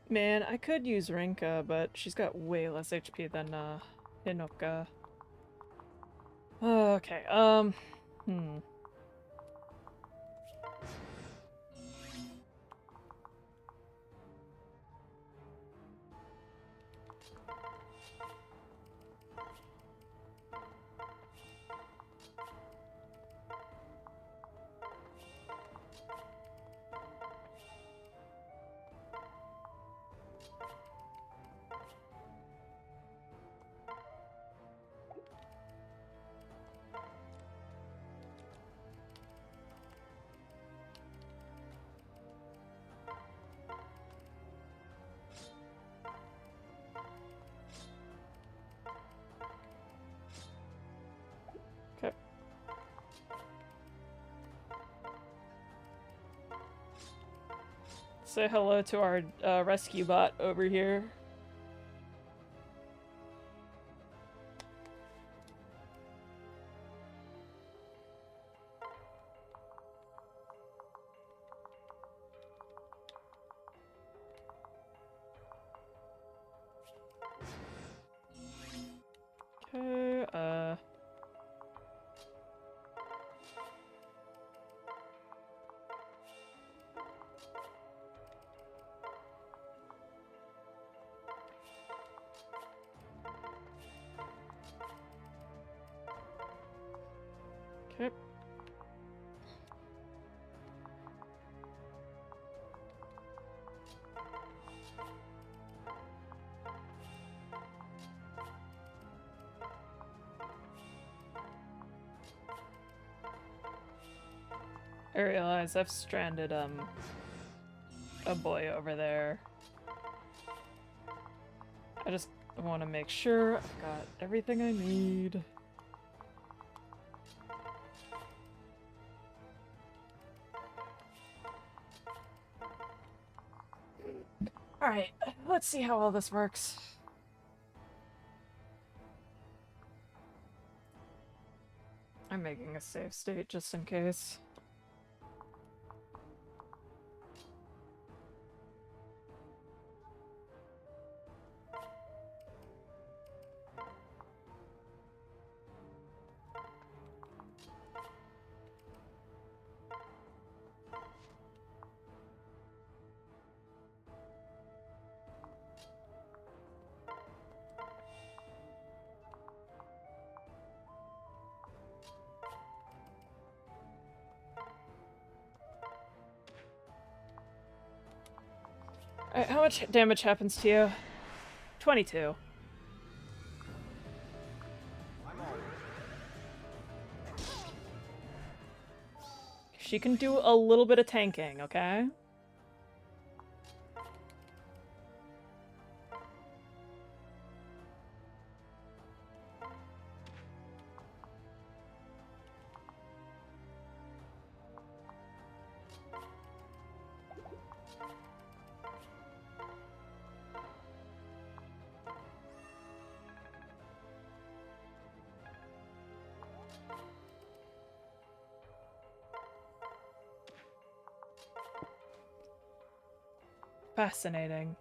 Man, I could use Rinka, but she's got way less HP than, Hinoka. Okay, hmm. Okay. Say hello to our rescue bot over here. Okay, okay. I realize I've stranded, a boy over there. I just want to make sure I've got everything I need. Alright, let's see how all this works. I'm making a save state just in case. Alright, how much damage happens to you? 22. She can do a little bit of tanking, okay? Fascinating.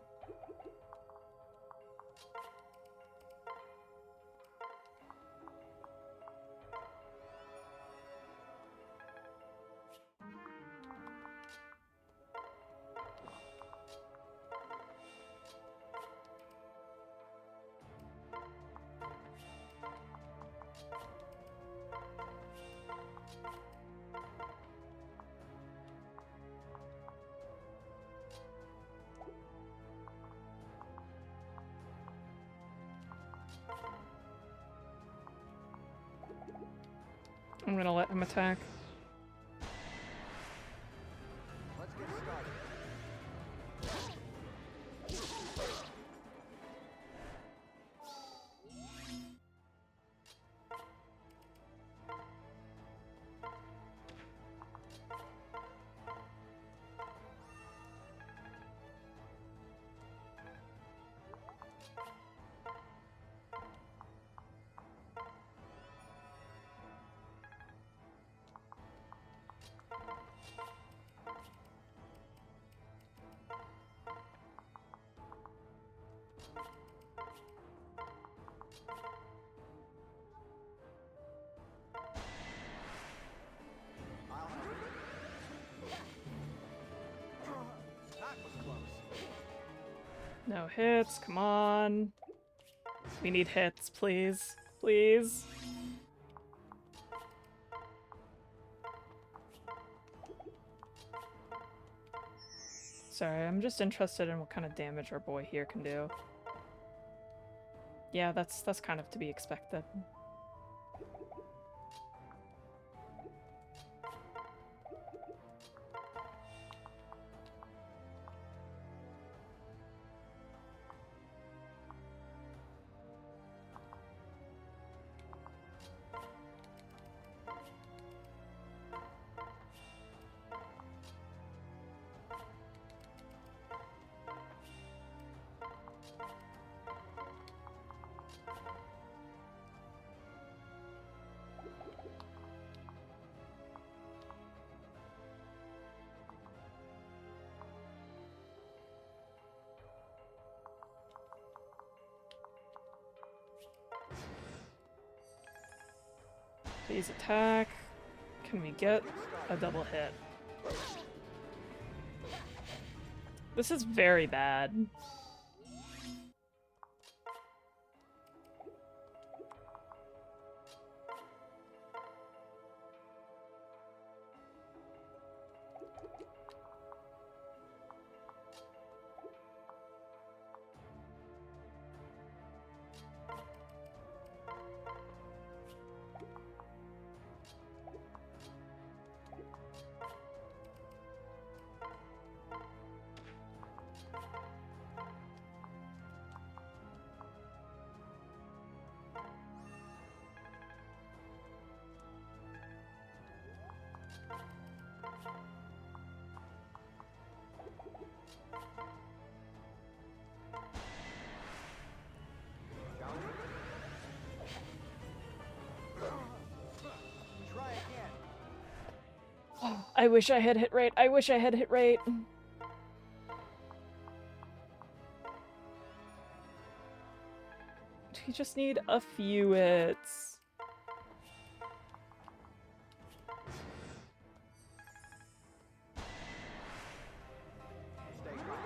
I'm gonna let him attack. Let's get started. No hits, come on. We need hits, please. Please. Sorry, I'm just interested in what kind of damage our boy here can do. Yeah, that's kind of to be expected. Please attack. Can we get a double hit? This is very bad. Try again. I wish I had hit rate. I wish I had hit rate. We just need a few hits. Stay calm.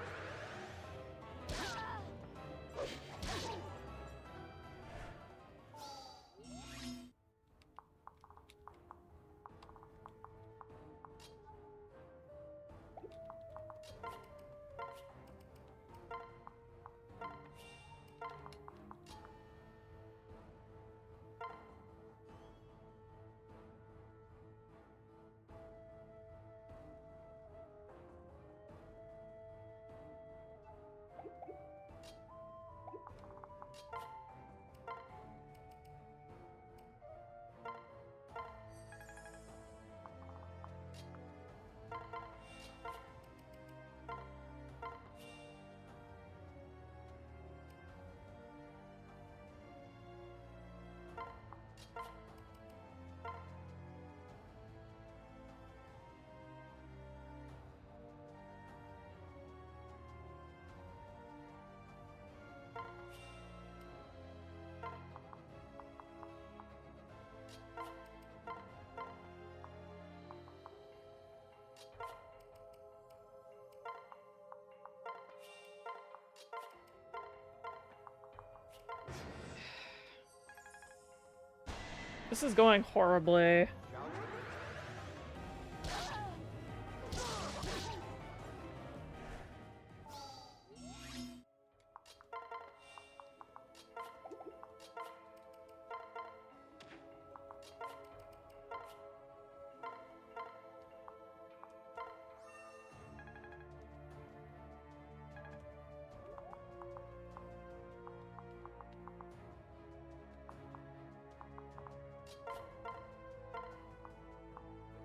This is going horribly.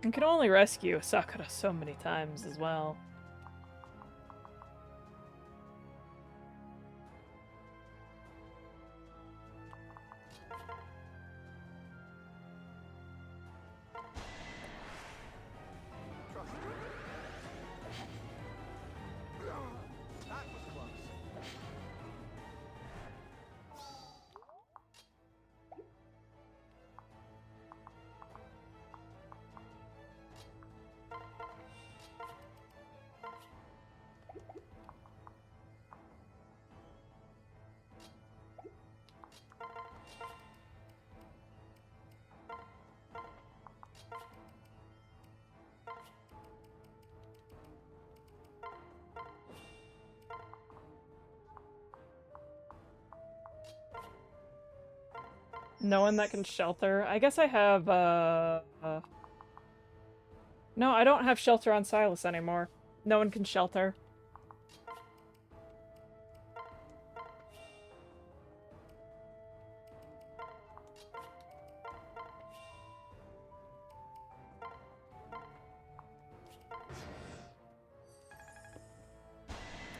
You can only rescue Sakura so many times as well. Trust me. That was close. No one that can shelter. I guess I have, No, I don't have shelter on Silas anymore. No one can shelter.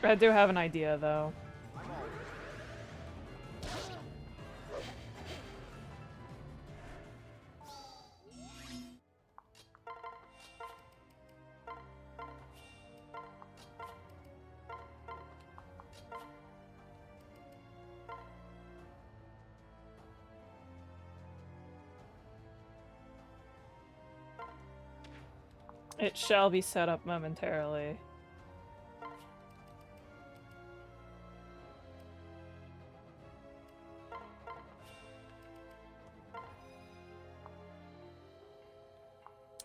I do have an idea, though. It shall be set up momentarily.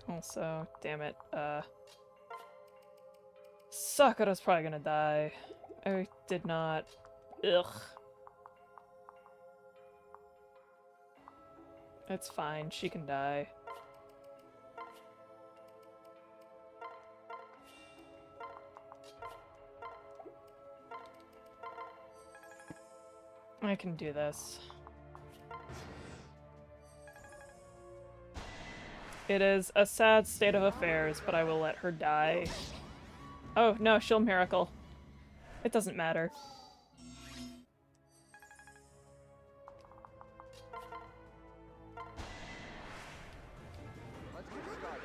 Also, damn it, Sakura's probably gonna die. I did not. Ugh. It's fine, she can die. I can do this. It is a sad state of affairs, but I will let her die. Oh, no, she'll miracle. It doesn't matter. Let's get started.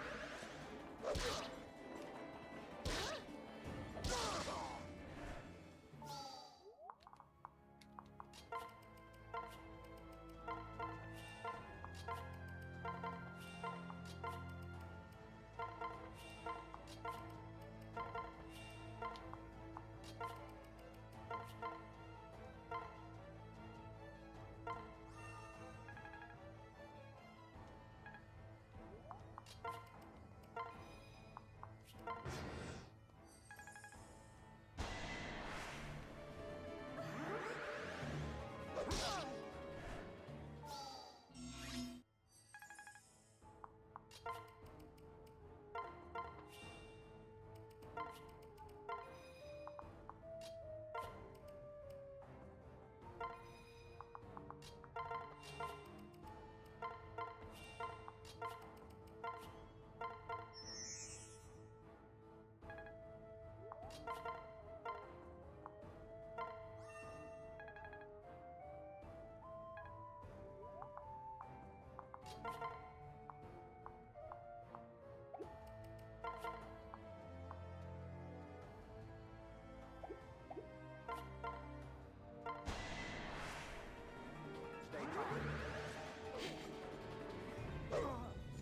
Stay calm.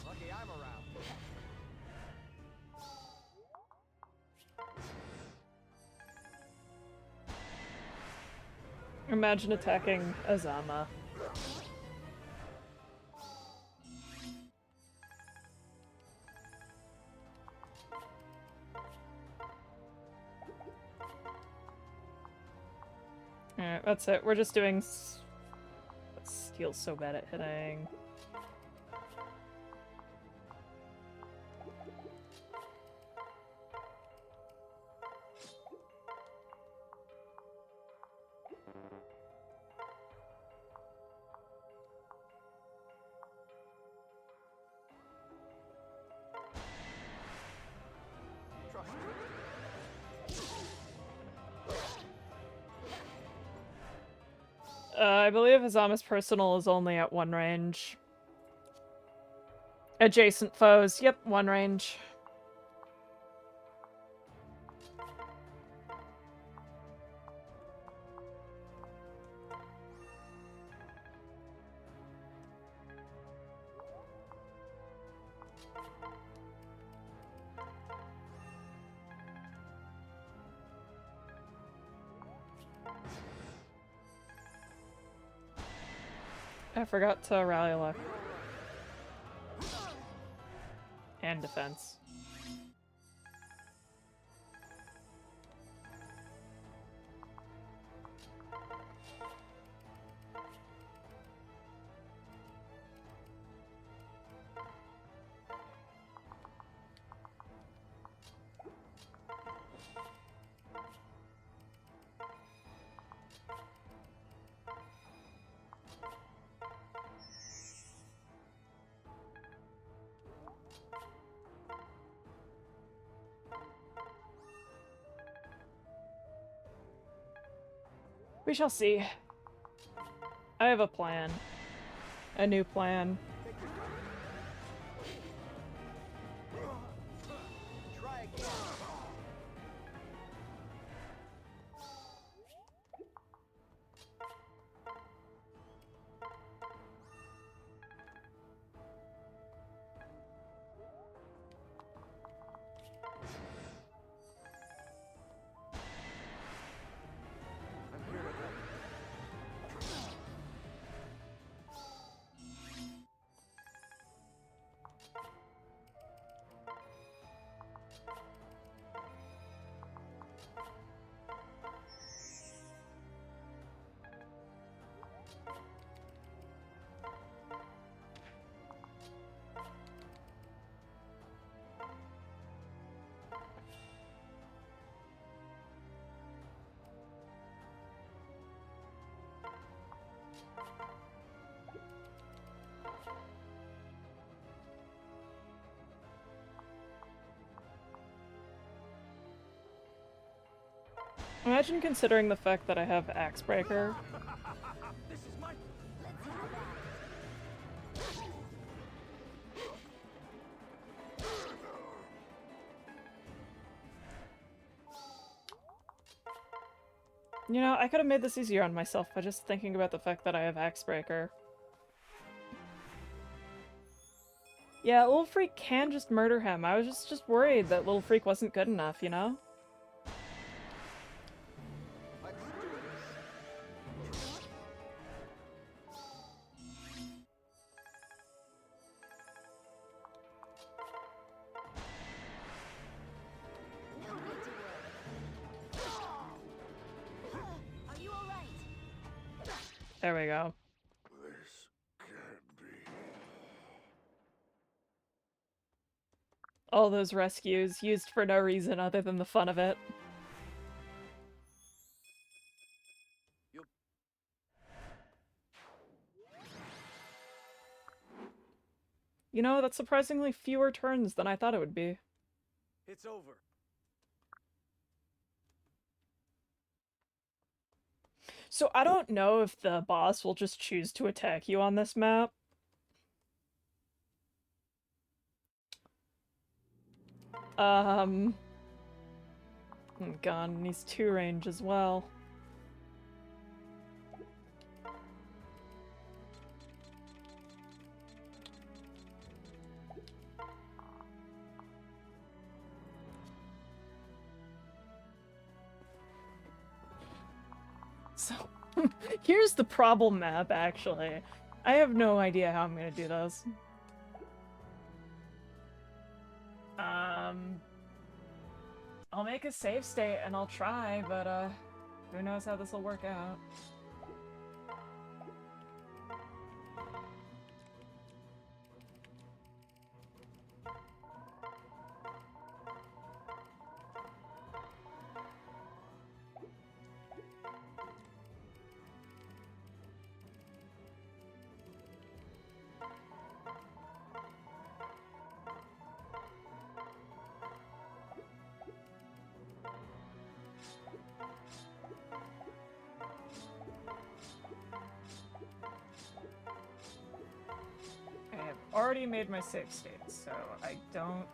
Lucky I'm around. Imagine attacking Azama. Alright, that's it. We're just doing... Steel's so bad at hitting. Trust me. I believe Azama's personal is only at 1 range. Adjacent foes, yep, 1 range. I forgot to rally luck. And defense. We shall see. I have a plan. A new plan. Try again. I'm here to help. Imagine considering the fact that I have Axe Breaker. This is my. Let's have You know, I could have made this easier on myself by just thinking about the fact that I have Axe Breaker. Yeah, Little Freak can just murder him. I was just worried that Little Freak wasn't good enough, you know? Let's do this. no need to worry. Are you alright? There we go. This can't be. All those rescues used for no reason other than the fun of it. You know, that's surprisingly fewer turns than I thought it would be. It's over. So I don't know if the boss will just choose to attack you on this map. Oh god, and he's 2 range as well. So, here's the problem map, actually. I have no idea how I'm gonna do this. I'll make a save state and I'll try, but, who knows how this will work out. Already made my save state, so I don't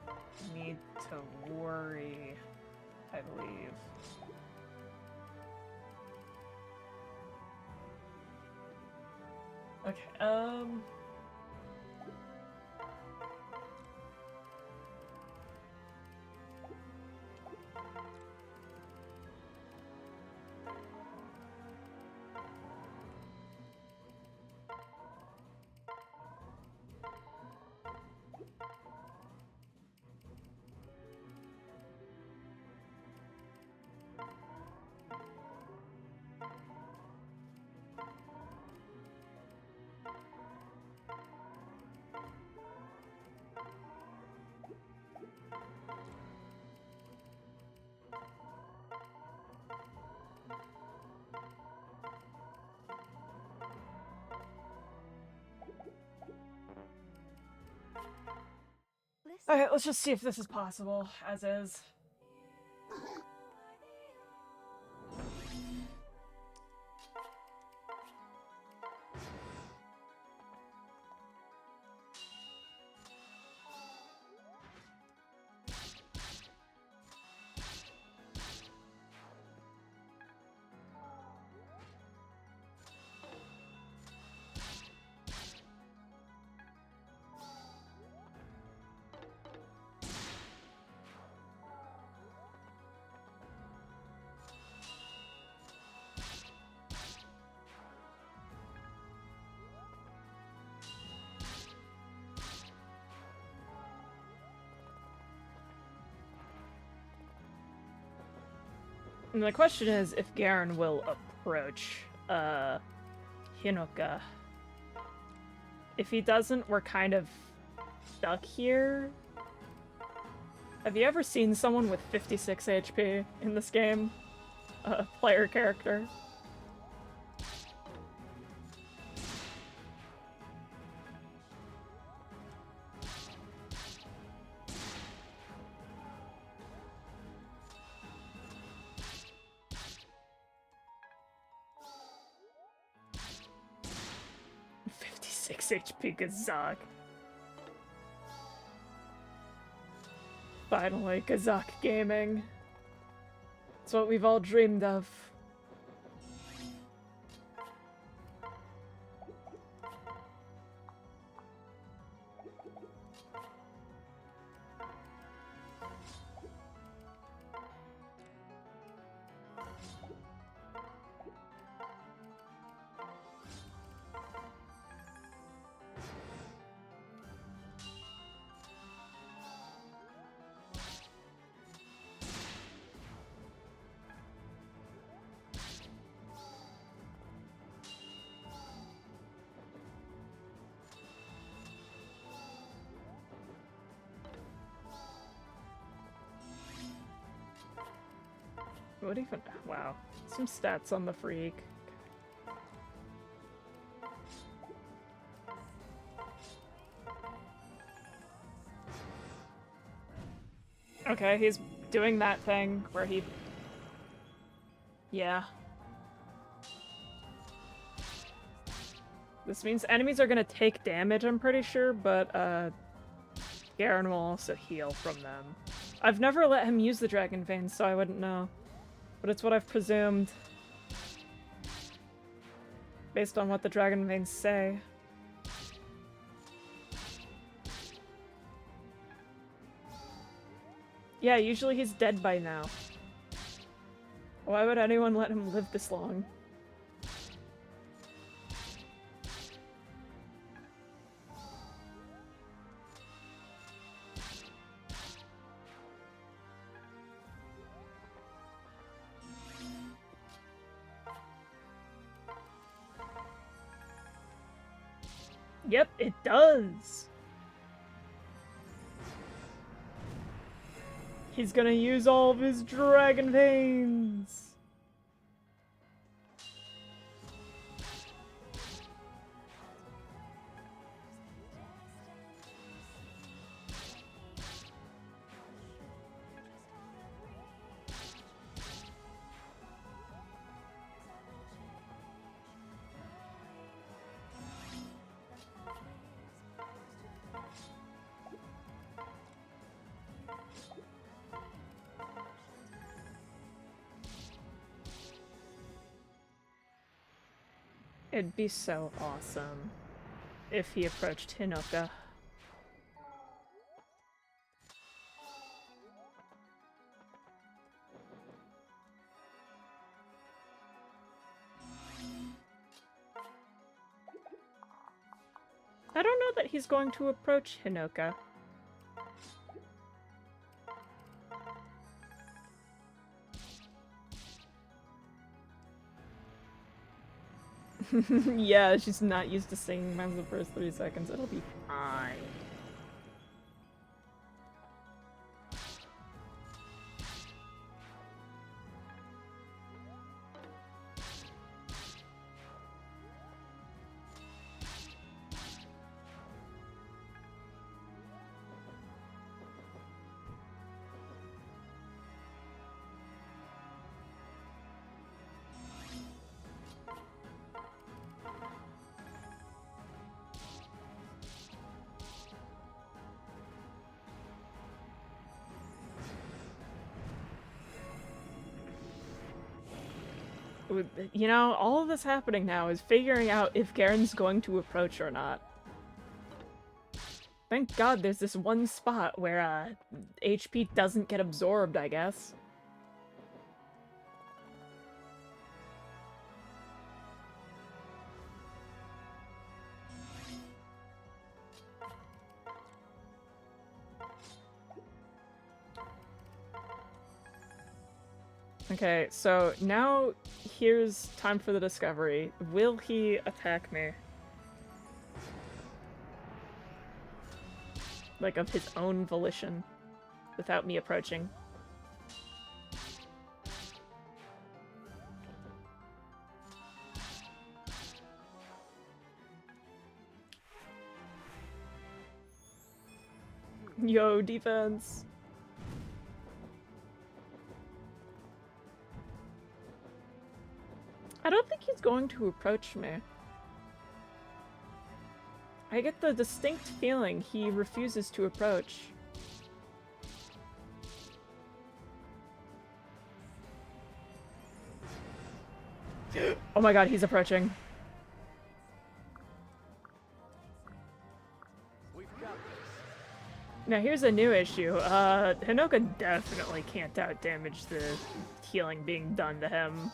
need to worry, I believe. Okay, Listen. okay, let's just see if this is possible, as is. And the question is if Garen will approach, Hinoka. If he doesn't, we're kind of stuck here. Have you ever seen someone with 56 HP in this game? A player character? HP Kazak. Finally, Kazak gaming. It's what we've all dreamed of. What even? Wow. Some stats on the freak. Okay, he's doing that thing where he... Yeah. This means enemies are gonna take damage, I'm pretty sure, but, Garen will also heal from them. I've never let him use the Dragon Veins, so I wouldn't know. But it's what I've presumed. Based on what the Dragon Veins say. Yeah, usually he's dead by now. Why would anyone let him live this long? Yep, it does! He's gonna use all of his Dragon Veins! It'd be so awesome if he approached Hinoka. I don't know that he's going to approach Hinoka. Yeah, she's not used to singing past the first 3 seconds. It'll be fine. You know, all of this happening now is figuring out if Garen's going to approach or not. Thank God there's this one spot where, HP doesn't get absorbed, I guess. Okay, so now here's time for the discovery. Will he attack me? Like, of his own volition, without me approaching. Yo, defense! I don't think he's going to approach me. I get the distinct feeling he refuses to approach. Oh my god, he's approaching. We've got this. Now here's a new issue. Hinoka definitely can't out-damage the healing being done to him.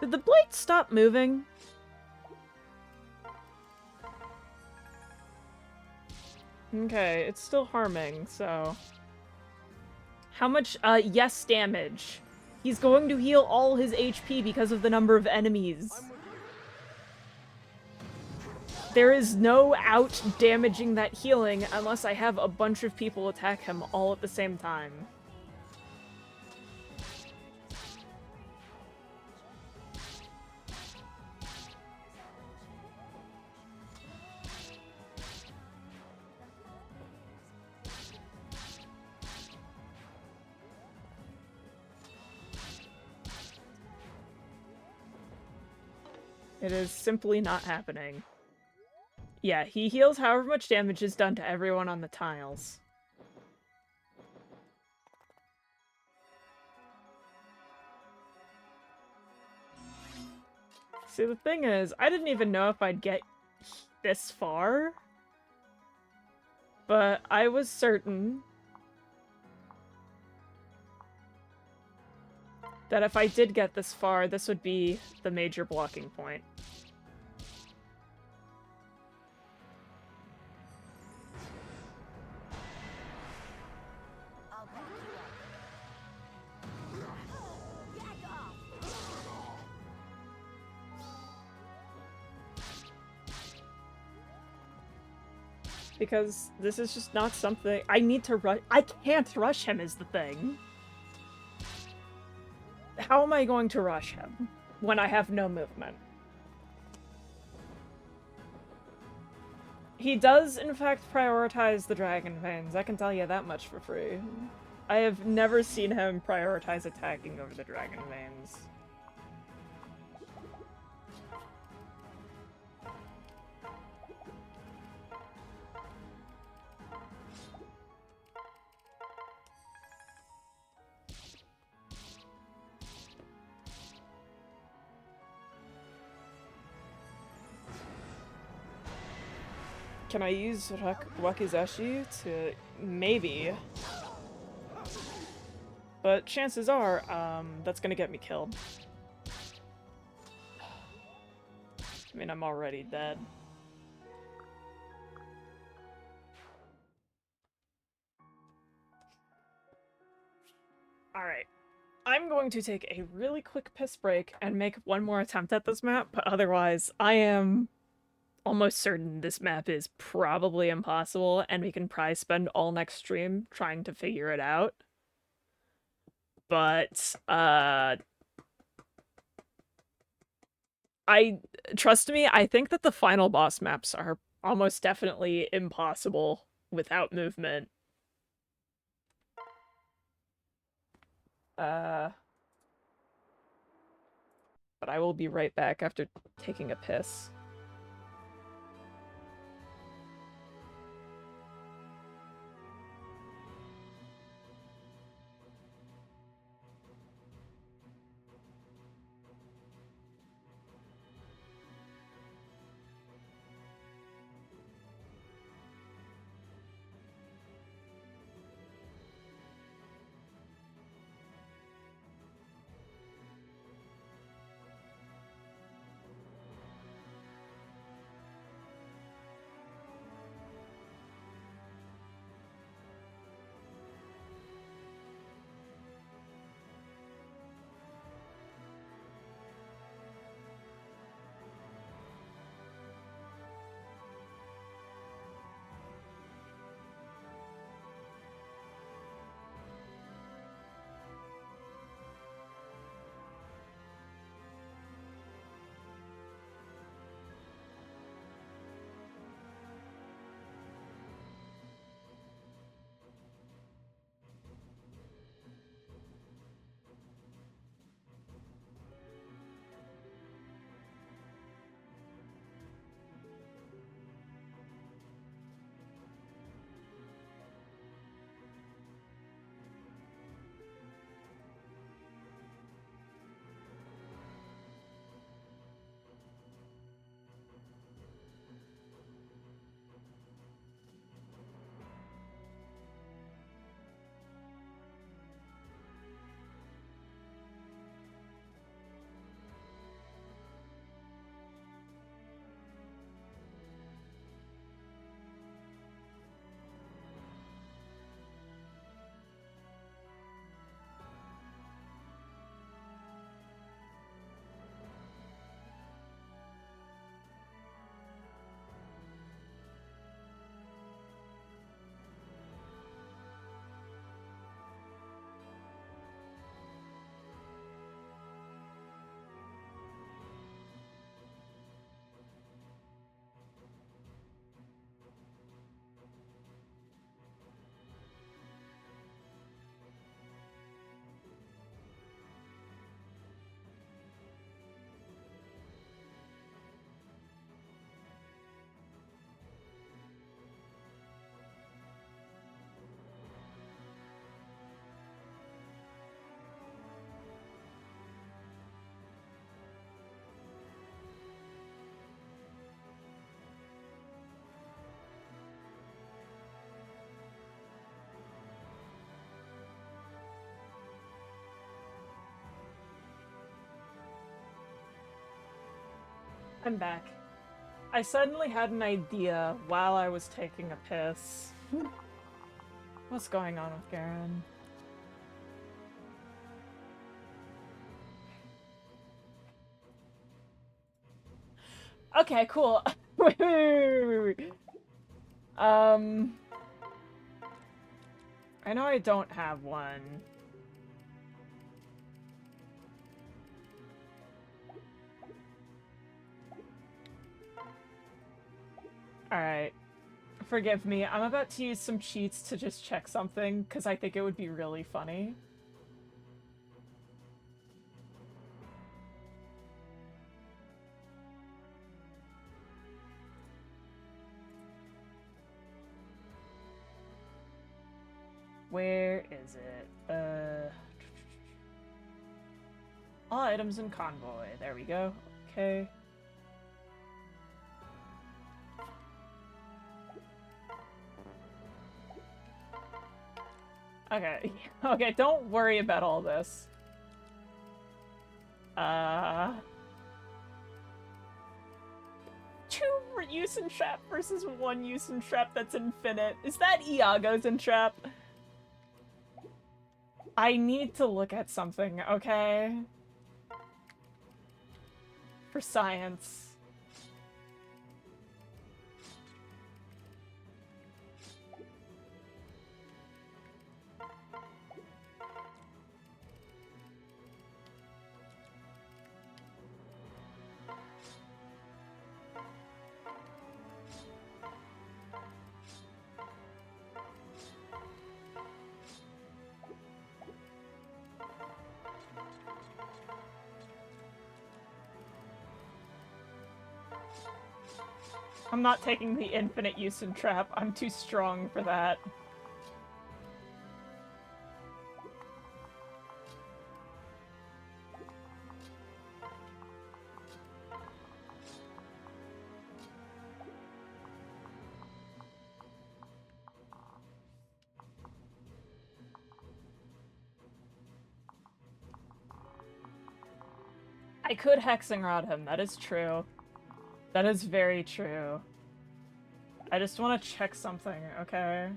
Did the blade stop moving? Okay, it's still harming, so... How much, yes damage. He's going to heal all his HP because of the number of enemies. I'm with you. There is no out-damaging that healing unless I have a bunch of people attack him all at the same time. It is simply not happening. Yeah, he heals however much damage is done to everyone on the tiles. See, the thing is, I didn't even know if I'd get this far. But I was certain that if I did get this far, this would be the major blocking point. I'll back you up. Back off. Because this is just not something I need to rush. I can't rush him is the thing. How am I going to rush him when I have no movement? He does, in fact, prioritize the dragon veins. I can tell you that much for free. I have never seen him prioritize attacking over the dragon veins. Can I use Wakizashi to... maybe. But chances are, that's gonna get me killed. I mean, I'm already dead. Alright. I'm going to take a really quick piss break and make one more attempt at this map, but otherwise, I am almost certain this map is probably impossible, and we can probably spend all next stream trying to figure it out. But, trust me, I think that the final boss maps are almost definitely impossible without movement. But I will be right back after taking a piss. I'm back. I suddenly had an idea while I was taking a piss. What's going on with Garen? Okay, cool. Wait. I know I don't have one. Alright. Forgive me, I'm about to use some cheats to just check something, because I think it would be really funny. Where is it? All items in convoy. There we go. Okay. Okay. Okay, don't worry about all this. Two use and trap versus one use and trap that's infinite. Is that Iago's and trap? I need to look at something, okay? For science. I'm not taking the infinite use and trap. I'm too strong for that. I could hexing rod him, that is true. That is very true. I just want to check something, okay?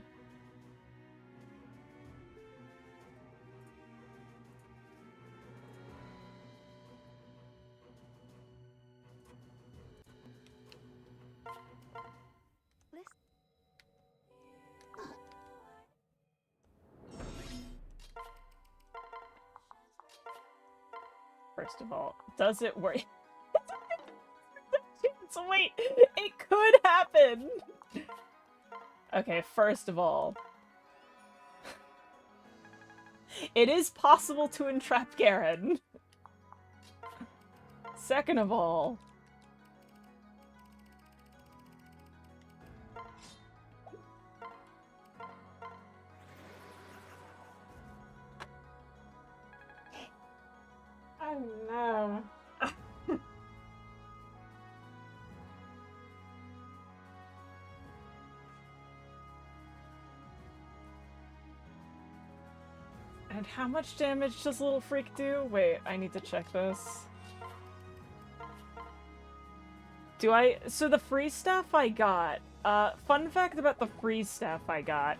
First of all, does it work? So wait, it could happen! Okay, first of all, it is possible to entrap Garen. Second of all, I don't know. And how much damage does Little Freak do? Wait, I need to check this. Do I... So the free staff I got... fun fact about the free staff I got.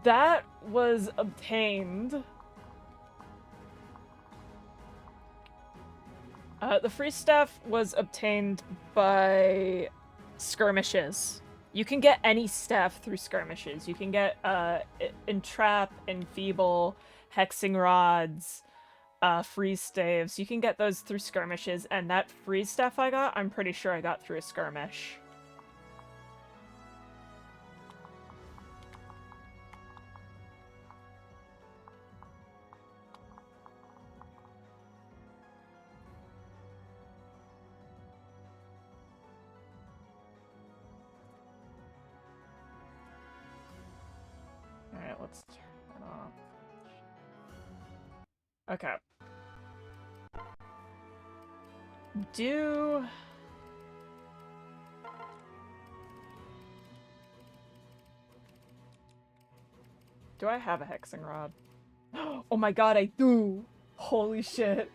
That was obtained... the free staff was obtained by skirmishes. You can get any staff through skirmishes. You can get, Entrap, Enfeeble, Hexing Rods, Freeze Staves. You can get those through skirmishes, and that freeze staff I got, I'm pretty sure I got through a skirmish. Alright, let's turn that off. Okay. Do I have a hexing rod? Oh my god, I do! Holy shit.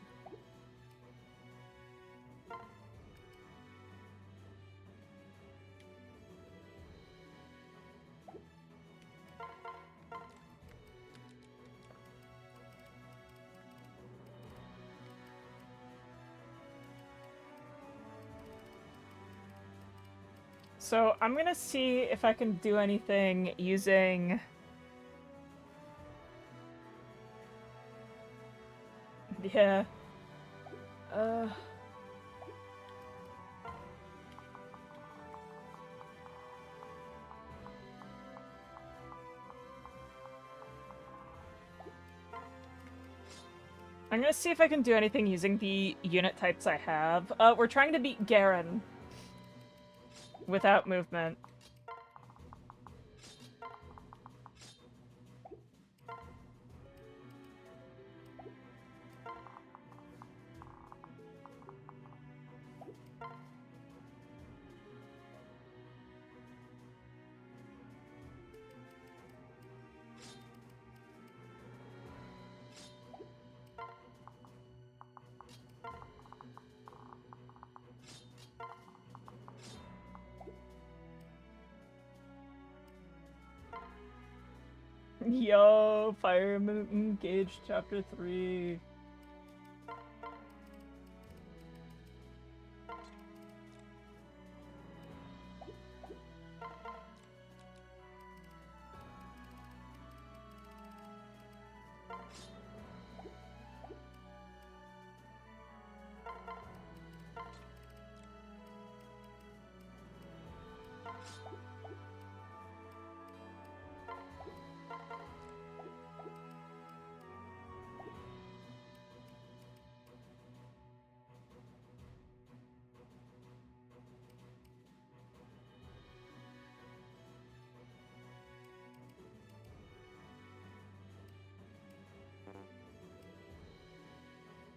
So I'm gonna see if I can do anything using... Yeah. I'm gonna see if I can do anything using the unit types I have. We're trying to beat Garen without movement. Yo, Fire Engage Chapter 3.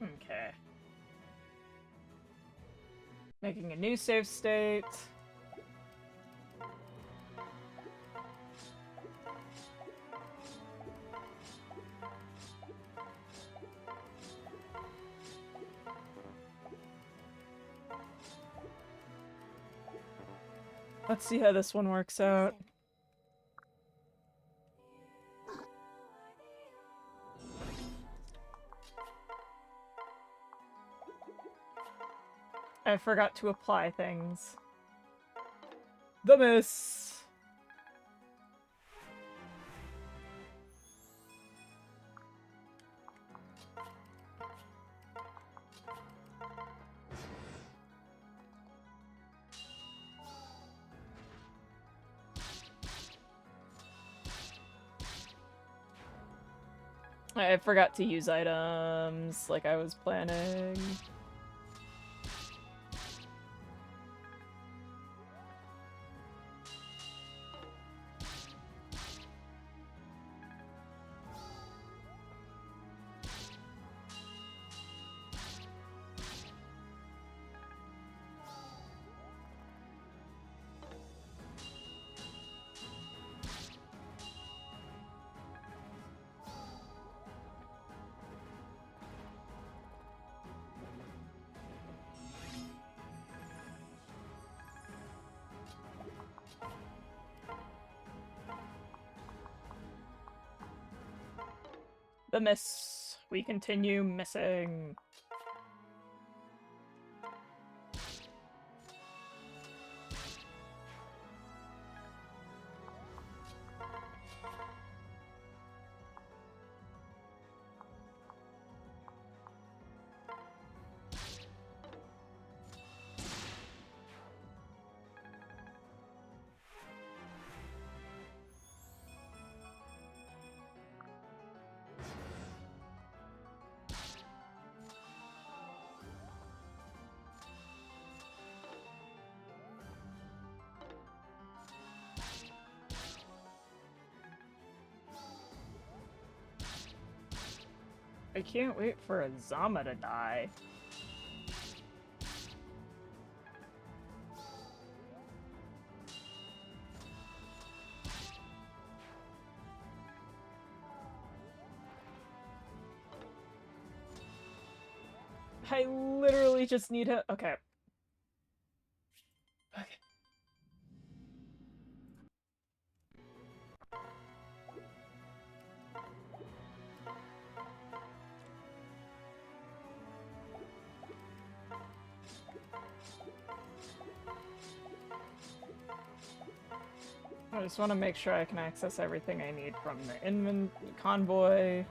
Okay. Making a new save state. Let's see how this one works out. I forgot to apply things. The miss! I forgot to use items like I was planning. The miss. We continue missing. I can't wait for Azama to die. I literally just need to— okay. Okay. I just want to make sure I can access everything I need from the convoy.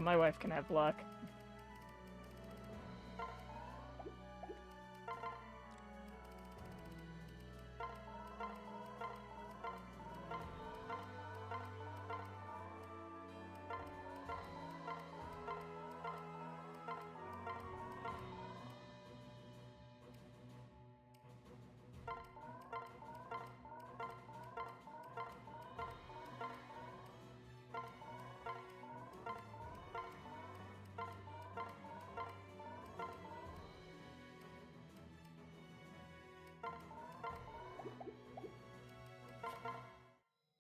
My wife can have luck.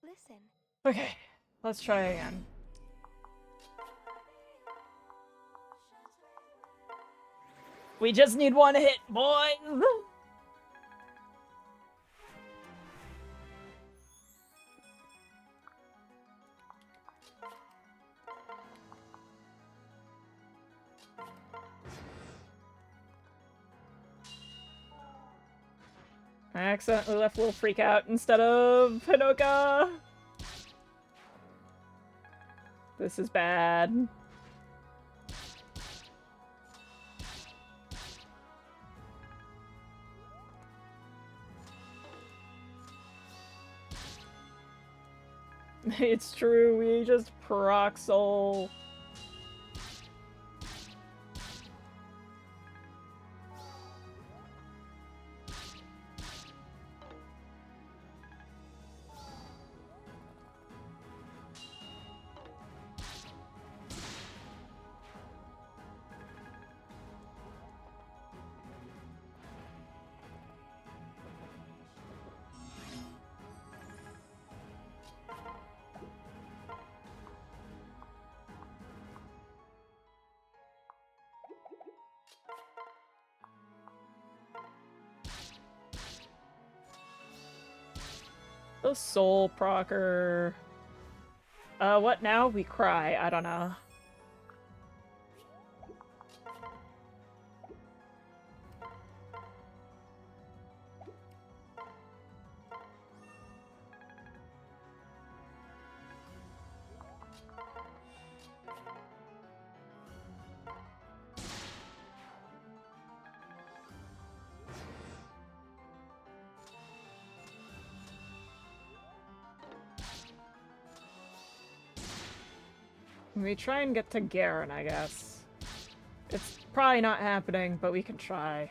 Listen. Okay, let's try again. We just need one hit, boys! I accidentally left Little Freak out instead of Hinoka! This is bad. It's true, we just proc soul. The soul procker. What now? We cry. I don't know. We try and get to Garen, I guess. It's probably not happening, but we can try.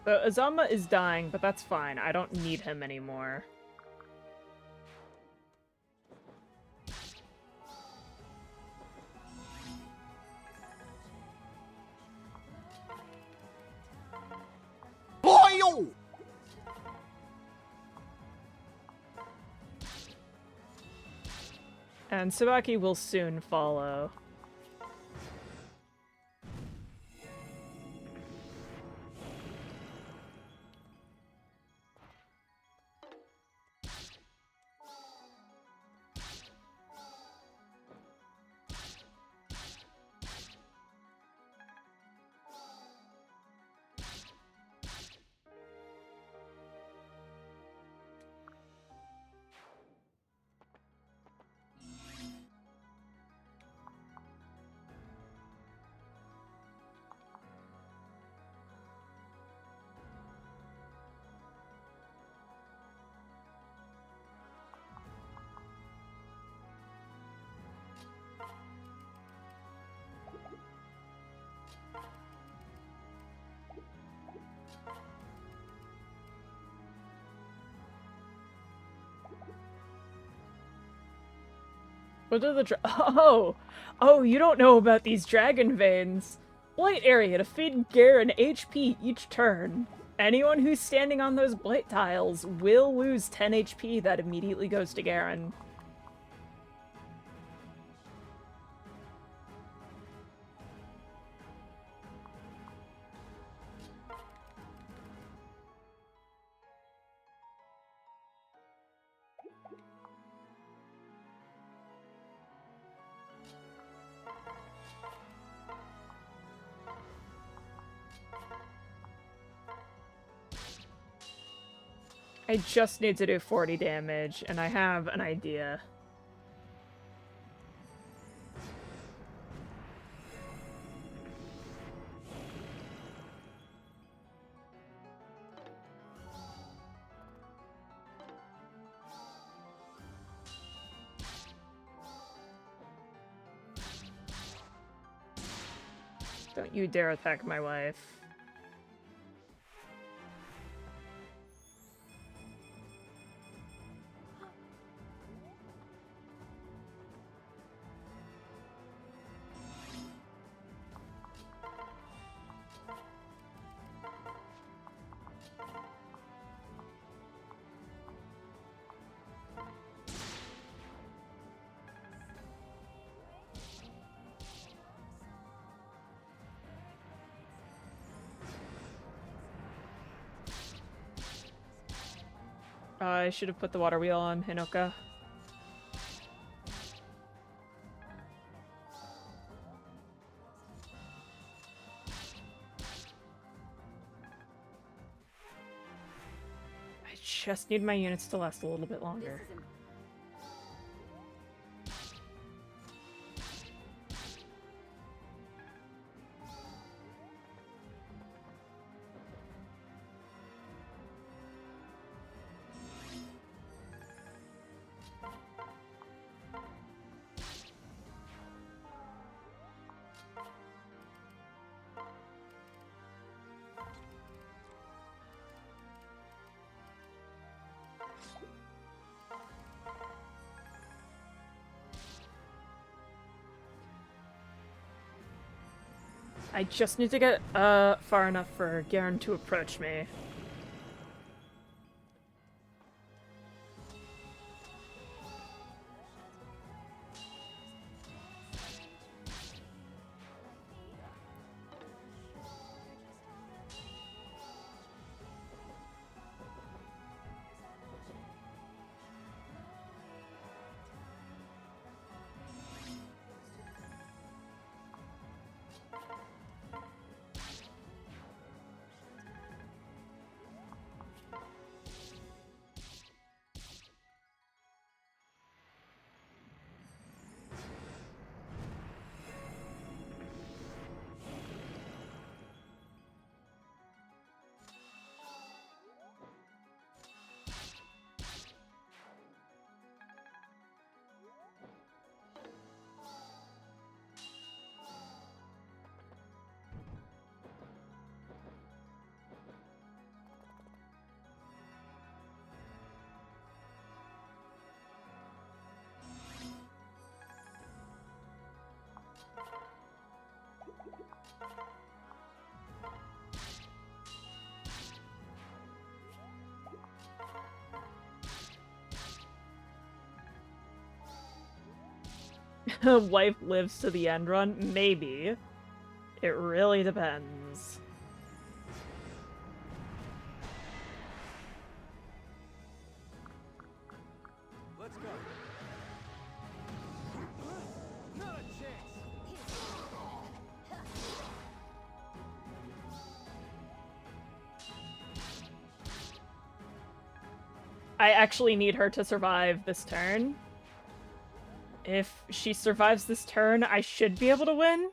The Azama is dying, but that's fine. I don't need him anymore. Boyle! And Sabaki will soon follow. What are the Oh, you don't know about these dragon veins. Blight area to feed Garen HP each turn. Anyone who's standing on those blight tiles will lose 10 HP that immediately goes to Garen. I just need to do 40 damage, and I have an idea. Don't you dare attack my wife. I should have put the water wheel on Hinoka. I just need my units to last a little bit longer. I just need to get far enough for Garen to approach me. Wife lives to the end run? Maybe. It really depends. Let's go. Not a chance. I actually need her to survive this turn. If she survives this turn, I should be able to win.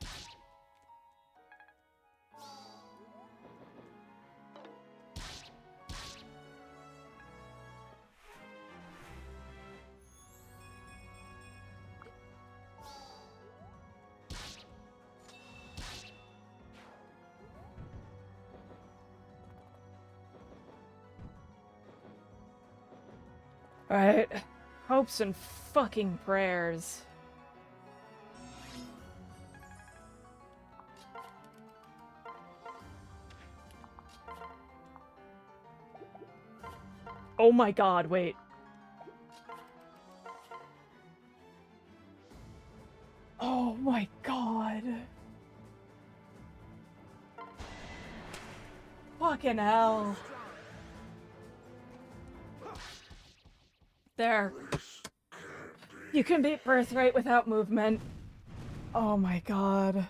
Alright. Hopes and fucking prayers. Oh my god, wait. Oh my god. Fucking hell. There. You can beat Birthright without movement. Oh my god.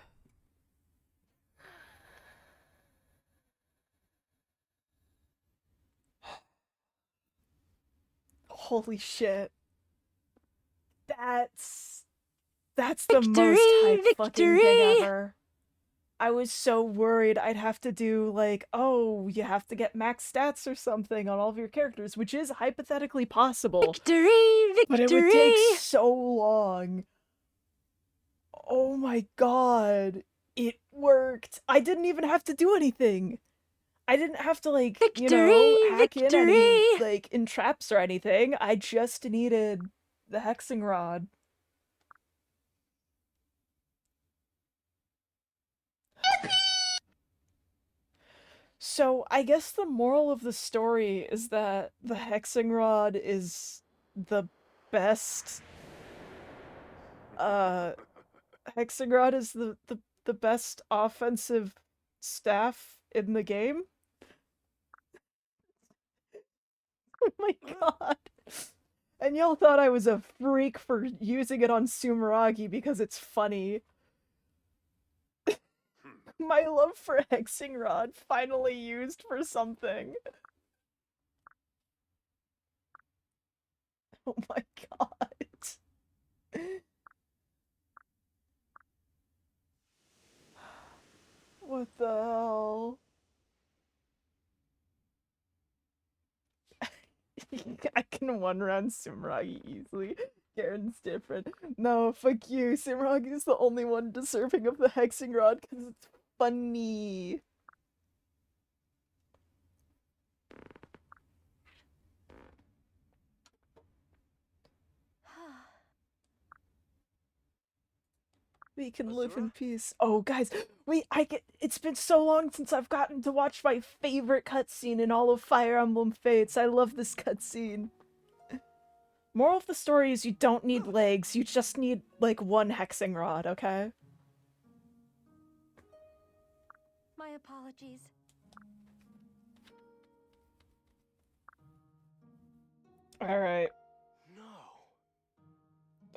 Holy shit. That's the most hype fucking thing ever. I was so worried I'd have to do, like, oh, you have to get max stats or something on all of your characters, which is hypothetically possible. Victory! But it would take so long. Oh my god. It worked. I didn't even have to do anything. I didn't have to, like, you know, hack in any, like, entraps or anything. I just needed the hexing rod. So, I guess the moral of the story is that the hexing rod is the best, hexing rod is the best offensive staff in the game. Oh my god. And y'all thought I was a freak for using it on Sumeragi because it's funny. My love for hexing rod finally used for something. Oh my god. What the hell? I can one-round Sumeragi easily. Garen's different. No, fuck you. Sumeragi's the only one deserving of the hexing rod because it's funny. We can live in peace. Oh, guys, wait, it's been so long since I've gotten to watch my favorite cutscene in all of Fire Emblem Fates. I love this cutscene. Moral of the story is you don't need legs, you just need, like, one hexing rod, okay? My apologies. Alright. No.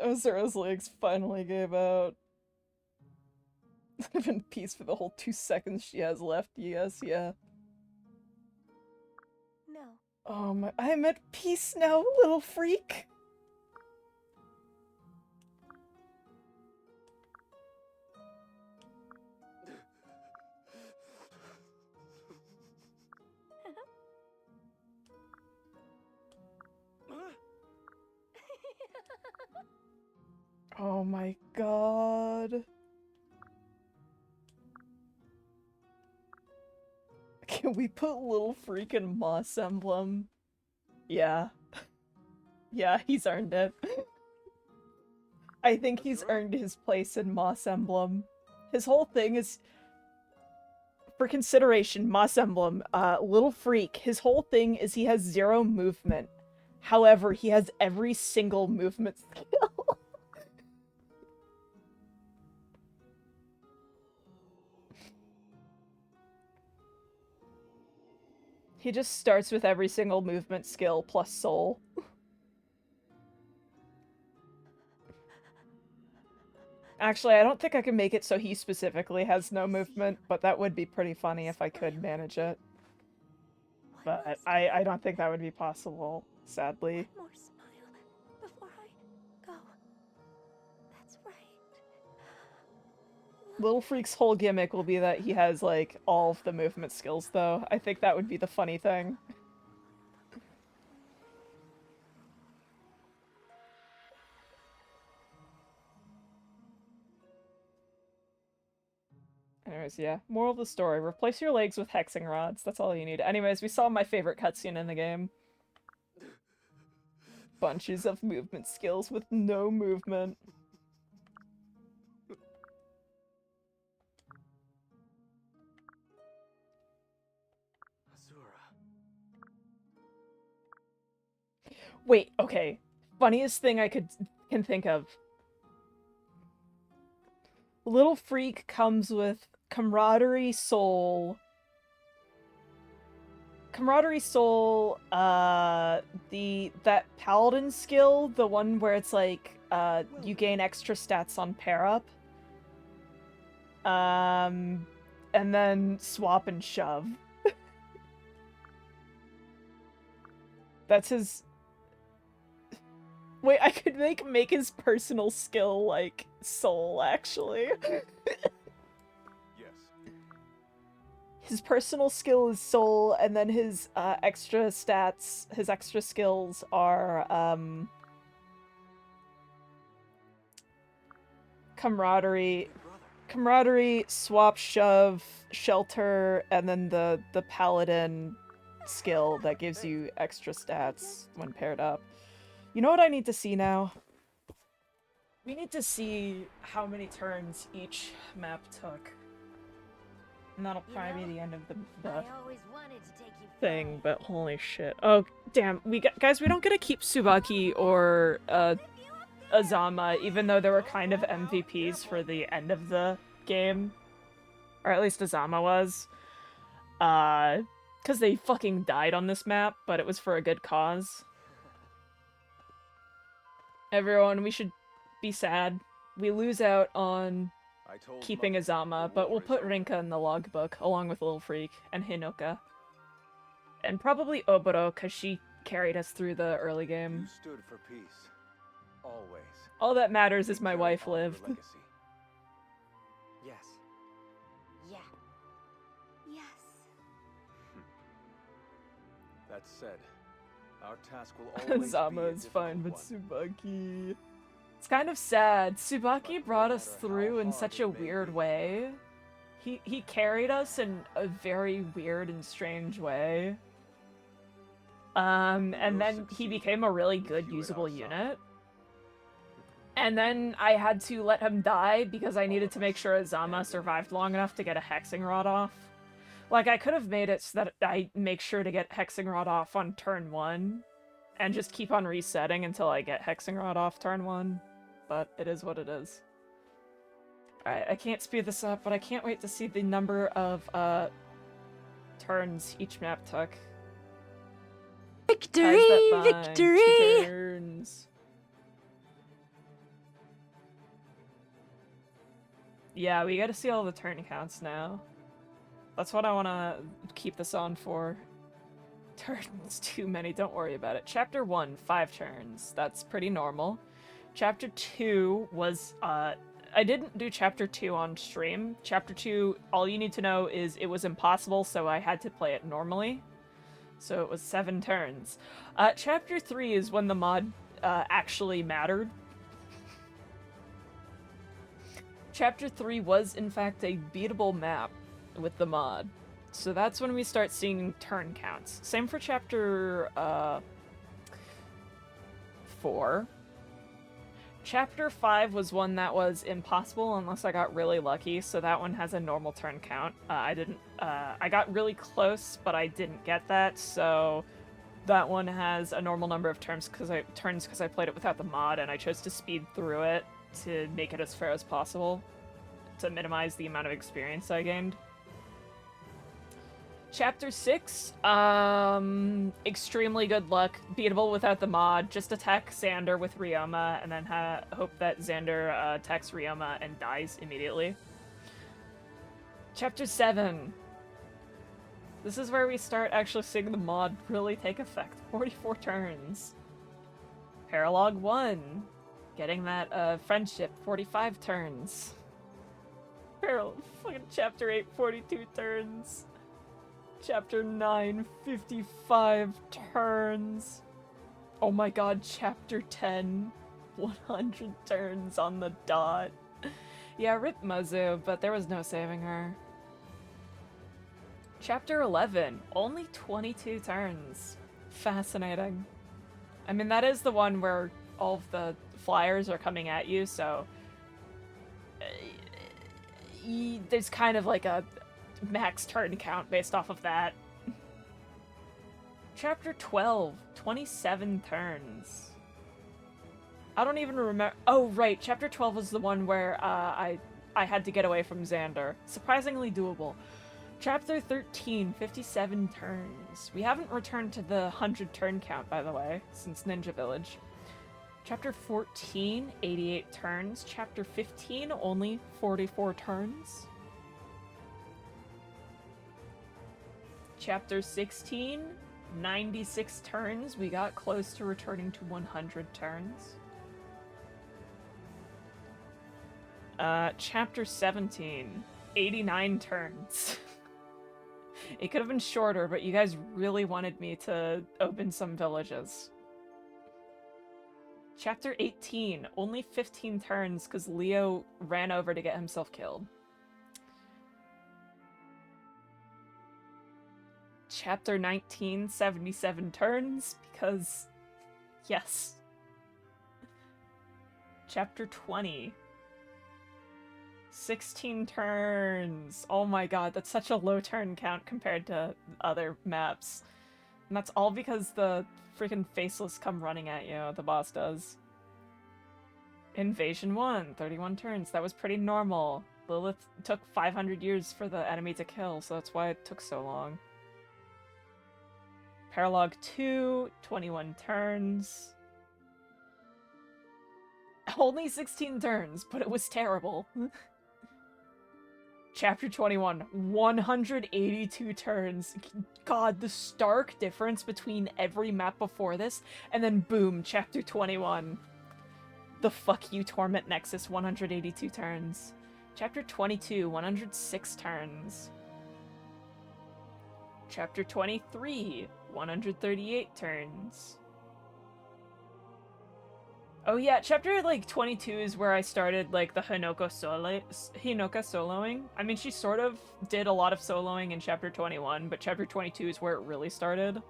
Ozura's legs finally gave out. Live in peace for the whole 2 seconds she has left, yes, yeah. No. I'm at peace now, little freak! Oh my god. Can we put little freaking Moss Emblem? Yeah. Yeah, he's earned it. I think he's earned his place in Moss Emblem. His whole thing is... For consideration, Moss Emblem, little freak, his whole thing is he has 0 movement. However, he has every single movement skill. He just starts with every single movement skill plus soul. Actually, I don't think I can make it so he specifically has no movement, but that would be pretty funny if I could manage it. But I don't think that would be possible, sadly. One more smile before I go. That's right. Little Freak's whole gimmick will be that he has, like, all of the movement skills, though. I think that would be the funny thing. Anyways, yeah. Moral of the story, replace your legs with hexing rods. That's all you need. Anyways, we saw my favorite cutscene in the game. Bunches of movement skills with no movement. Azura. Wait, okay. Funniest thing I can think of. Little Freak comes with Camaraderie Soul. Camaraderie Soul, that Paladin skill, the one where it's like, you gain extra stats on pair up. And then swap and shove. That's his... Wait, I could make his personal skill, like, soul, actually. Yes. His personal skill is soul, and then his extra stats, his extra skills are camaraderie, swap, shove, shelter, and then the paladin skill that gives you extra stats when paired up. You know what I need to see now? We need to see how many turns each map took. And that'll probably be the end of the I always wanted to take you thing, but holy shit. Oh, damn. Guys, we don't get to keep Tsubaki or Azama, even though they were kind of MVPs for the end of the game. Or at least Azama was. Because they fucking died on this map, but it was for a good cause. Everyone, we should be sad. We lose out on keeping Azama, but we'll put Rinka in the logbook, along with Little Freak, and Hinoka. And probably Oboro, because she carried us through the early You game. stood for peace. Always. All that matters is You my carry wife on your lived. legacy. Yes. Yeah. Yes. That said, our task will always be Zama a is fine, but difficult Tsubaki... It's kind of sad. Tsubaki brought us through in such a weird way. He carried us in a very weird and strange way. And then he became a really good usable unit. And then I had to let him die because I needed to make sure Azama survived long enough to get a hexing rod off. Like, I could have made it so that I make sure to get hexing rod off on turn 1. And just keep on resetting until I get hexing rod off turn 1. But it is what it is. Alright, I can't speed this up, but I can't wait to see the number of, turns each map took. Victory! Ties that bind, Victory! 2 turns. Yeah, we gotta see all the turn counts now. That's what I wanna keep this on for. Turns too many, don't worry about it. Chapter 1, 5 turns. That's pretty normal. Chapter 2 was, I didn't do Chapter 2 on stream. Chapter 2, all you need to know is it was impossible, so I had to play it normally. So it was 7 turns. Chapter 3 is when the mod, actually mattered. Chapter 3 was, in fact, a beatable map with the mod. So that's when we start seeing turn counts. Same for Chapter, 4. Chapter 5 was one that was impossible unless I got really lucky, so that one has a normal turn count. I got really close, but I didn't get that, so that one has a normal number of turns because I played it without the mod, and I chose to speed through it to make it as fair as possible, to minimize the amount of experience I gained. Chapter 6, extremely good luck. Beatable without the mod. Just attack Xander with Ryoma, and then hope that Xander attacks Ryoma and dies immediately. Chapter 7. This is where we start actually seeing the mod really take effect. 44 turns. Paralog 1. Getting that friendship. 45 turns. Fucking Chapter 8, 42 turns. Chapter 9, 55 turns. Oh my god, Chapter 10, 100 turns on the dot. Yeah, rip Muzu, but there was no saving her. Chapter 11, only 22 turns. Fascinating. I mean, that is the one where all of the flyers are coming at you, so... there's kind of like a max turn count based off of that. Chapter 12, 27 turns. I don't even remember. Oh, right. Chapter 12 was the one where I had to get away from Xander. Surprisingly doable. Chapter 13, 57 turns. We haven't returned to the 100 turn count, by the way, since Ninja Village. Chapter 14, 88 turns. Chapter 15, only 44 turns. Chapter 16, 96 turns. We got close to returning to 100 turns. Chapter 17, 89 turns. It could have been shorter, but you guys really wanted me to open some villages. Chapter 18, only 15 turns because Leo ran over to get himself killed. Chapter 19, 77 turns, because, yes. Chapter 20, 16 turns. Oh my god, that's such a low turn count compared to other maps. And that's all because the freaking Faceless come running at you, the boss does. Invasion 1, 31 turns. That was pretty normal. Lilith took 500 years for the enemy to kill, so that's why it took so long. Paralog 2, 21 turns. Only 16 turns, but it was terrible. Chapter 21, 182 turns. God, the stark difference between every map before this, and then boom, Chapter 21. The fuck you, Torment Nexus, 182 turns. Chapter 22, 106 turns. Chapter 23, 138 turns. Oh yeah, chapter, 22 is where I started, the Hinoka soloing. I mean, she sort of did a lot of soloing in chapter 21, but chapter 22 is where it really started.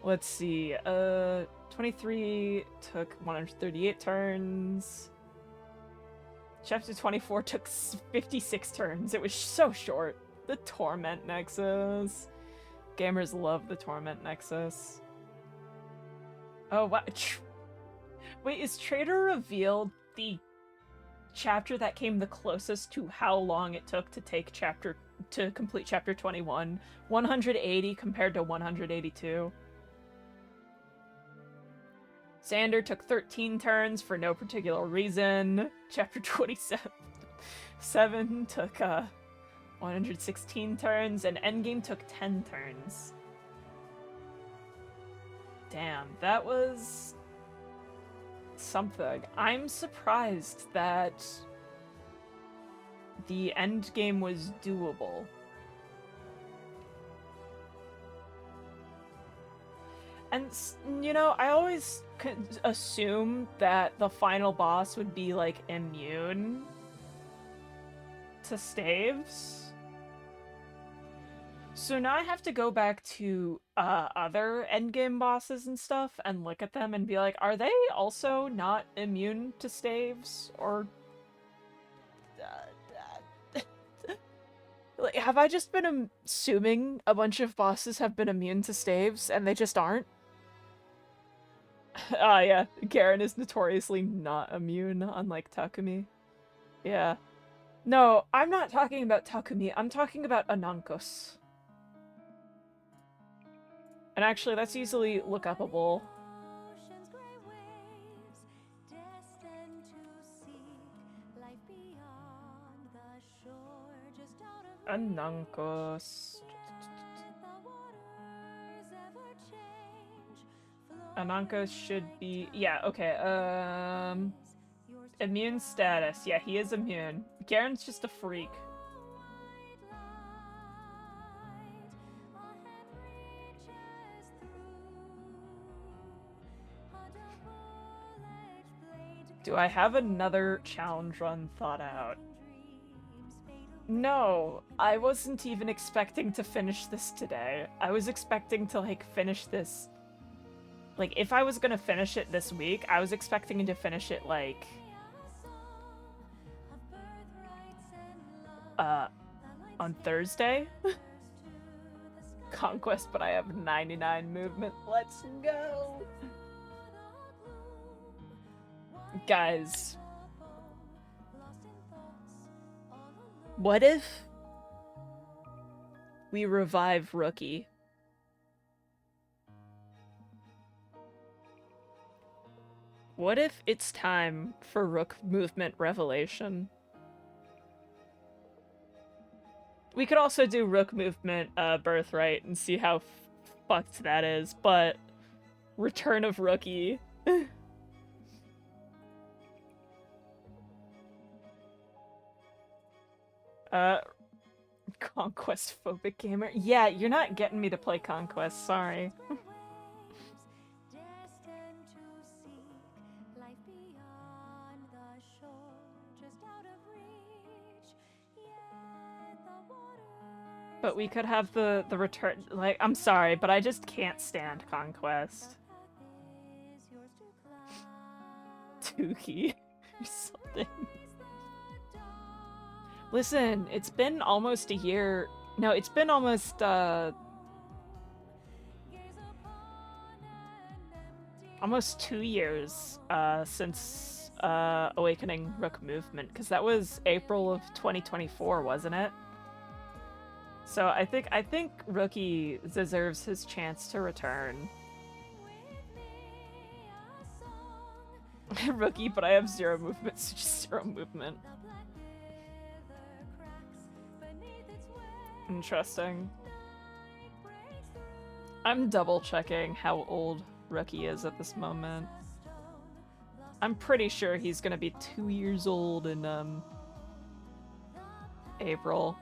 Let's see, 23 took 138 turns. Chapter 24 took 56 turns. It was so short. The Torment Nexus. Gamers love the Torment Nexus. Oh, wow. Wait, is Traitor Revealed the chapter that came the closest to how long it took to complete chapter 21? 180 compared to 182. Xander took 13 turns for no particular reason. Chapter 27 took 116 turns, and Endgame took 10 turns. Damn, that was something. I'm surprised that the Endgame was doable. And, I always assume that the final boss would be, immune to staves. So now I have to go back to other endgame bosses and stuff and look at them and be like, are they also not immune to staves? Or... have I just been assuming a bunch of bosses have been immune to staves and they just aren't? Ah, yeah. Garen is notoriously not immune, unlike Takumi. Yeah. No, I'm not talking about Takumi. I'm talking about Anankos. And actually, that's easily look upable. Ocean's gray waves, destined to seek life beyond the shore, just out of Anankos. let the waters ever change. Anankos should be... Yeah, okay, Yours to immune status. Yeah, he is immune. Garen's just a freak. white light, a hand reaches through, a double-edged blade. Do I have another challenge run thought out? Dreams fade away. No, I wasn't even expecting to finish this today. I was expecting to, like, finish this... Like, if I was gonna finish it this week, I was expecting to finish it, like... on Thursday? Conquest, but I have 99 movement. Let's go! Guys. What if we revive Rookie? What if it's time for Rook movement revelation? We could also do Rook movement Birthright and see how fucked that is, but Return of Rookie. Conquest phobic gamer. Yeah, you're not getting me to play Conquest, sorry. Destined to seek life beyond the shore, just out of reach. Yet the waters But we could have the return, like, I'm sorry, but I just can't stand Conquest. is yours to climb. Dookie or something. Listen, it's been almost a year. No, it's been almost, almost 2 years, since, Awakening Rook Movement, because that was April of 2024, wasn't it? So I think Rookie deserves his chance to return. Rookie, but I have 0 movement, so just 0 movement. Interesting. I'm double checking how old Rookie is at this moment. I'm pretty sure he's gonna be 2 years old in, April.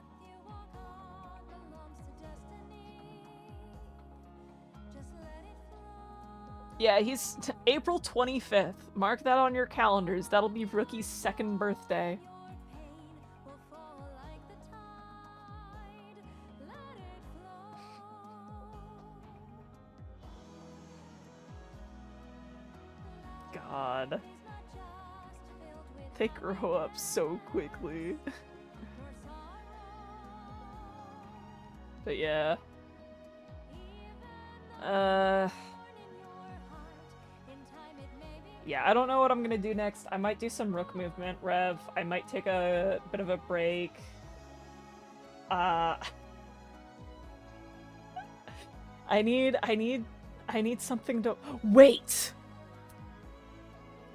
Yeah, he's April 25th. Mark that on your calendars. That'll be Rookie's 2nd birthday. God. They grow up so quickly. But yeah. Yeah, I don't know what I'm gonna do next. I might do some Rook movement, Rev. I might take a bit of a break. I need something to— Wait!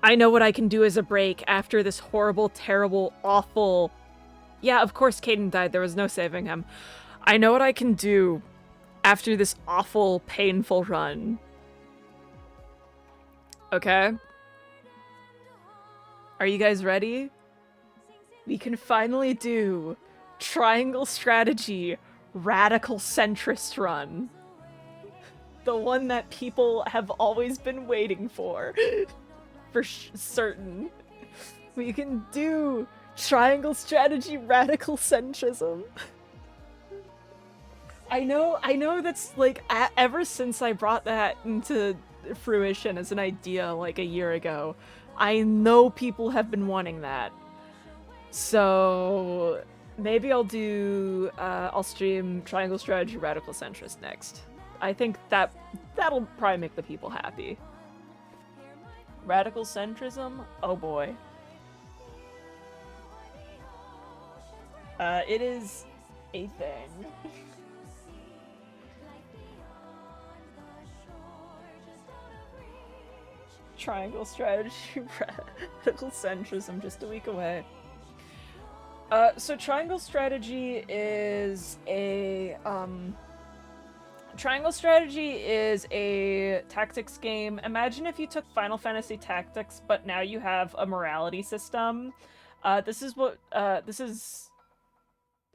I know what I can do as a break after this horrible, terrible, awful— Yeah, of course Caden died. There was no saving him. I know what I can do after this awful, painful run. Okay? Are you guys ready? We can finally do Triangle Strategy Radical Centrist Run. The one that people have always been waiting for. For certain. We can do Triangle Strategy Radical Centrism. I know that's like, ever since I brought that into fruition as an idea like a year ago, I know people have been wanting that. So maybe I'll stream Triangle Strategy Radical Centrist next. I think that'll probably make the people happy. Radical centrism? Oh boy. It is a thing. triangle strategy, radical centrism, just a week away. So triangle strategy is a tactics game. Imagine if you took Final Fantasy Tactics, but now you have a morality system. This is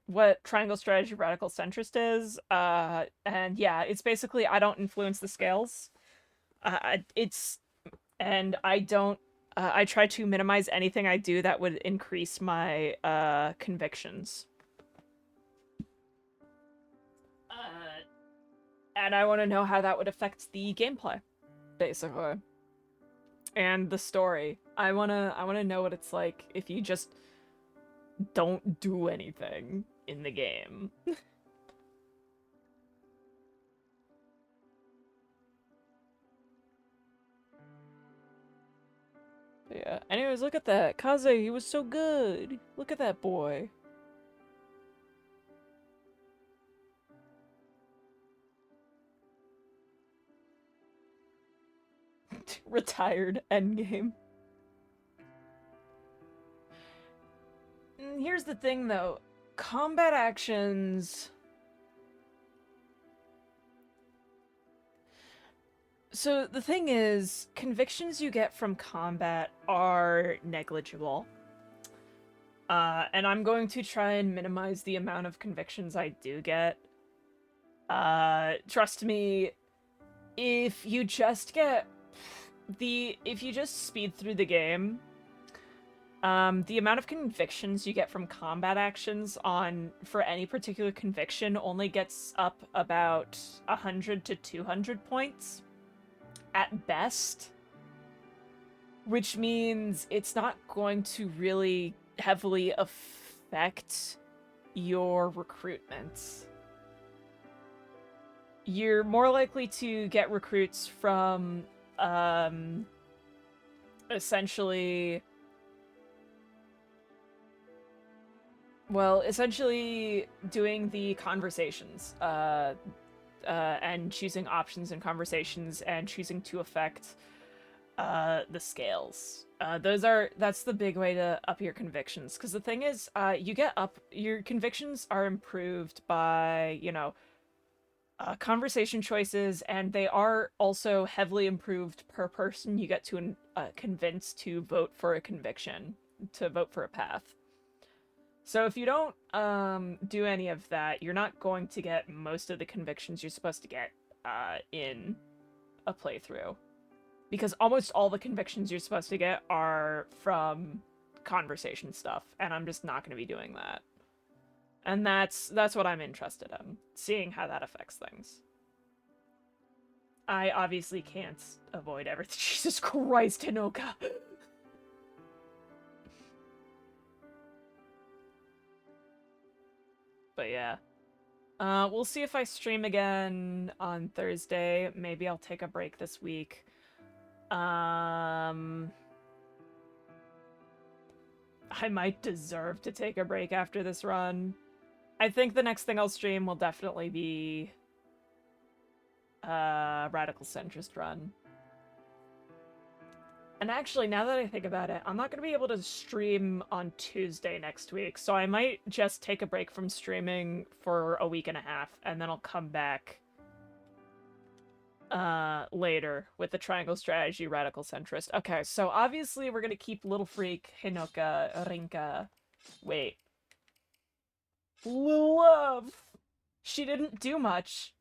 what triangle strategy radical centrist is. And yeah, it's basically I don't influence the scales. I try to minimize anything I do that would increase my convictions. And I want to know how that would affect the gameplay, basically, and the story. I wanna know what it's like if you just don't do anything in the game. Yeah. Anyways, look at that. Kaze, he was so good. Look at that boy. Retired endgame. Here's the thing, though. Combat actions... So the thing is, convictions you get from combat are negligible. And I'm going to try and minimize the amount of convictions I do get. Trust me, if you just speed through the game, the amount of convictions you get from combat actions for any particular conviction only gets up about 100 to 200 points. At best, which means it's not going to really heavily affect your recruitment. You're more likely to get recruits from essentially doing the conversations and choosing options in conversations and choosing to affect the scales. That's the big way to up your convictions. Because the thing is, your convictions are improved by, conversation choices, and they are also heavily improved per person you get to convince to vote for a conviction, to vote for a path. So if you don't do any of that, you're not going to get most of the convictions you're supposed to get in a playthrough. Because almost all the convictions you're supposed to get are from conversation stuff, and I'm just not going to be doing that. And that's what I'm interested in, seeing how that affects things. I obviously can't avoid everything. Jesus Christ, Hinoka! But yeah. We'll see if I stream again on Thursday. Maybe I'll take a break this week. I might deserve to take a break after this run. I think the next thing I'll stream will definitely be Radical Centrist run. And actually, now that I think about it, I'm not going to be able to stream on Tuesday next week, so I might just take a break from streaming for a week and a half, and then I'll come back later with the Triangle Strategy Radical Centrist. Okay, so obviously we're going to keep Little Freak, Hinoka, Rinka. Wait. Love! She didn't do much.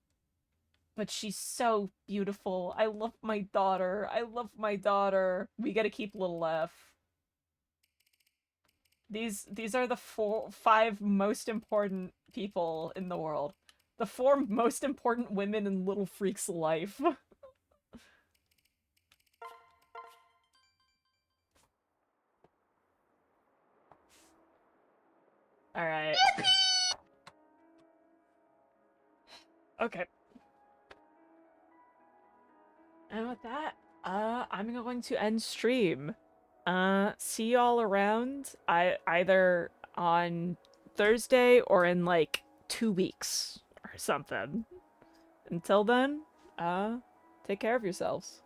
But she's so beautiful. I love my daughter. I love my daughter. We gotta keep Little F. These are the 5 most important people in the world. The 4 most important women in Little Freak's life. Alright. Okay. And with that, I'm going to end stream. See y'all around, either on Thursday or in, like, 2 weeks or something. Until then, take care of yourselves.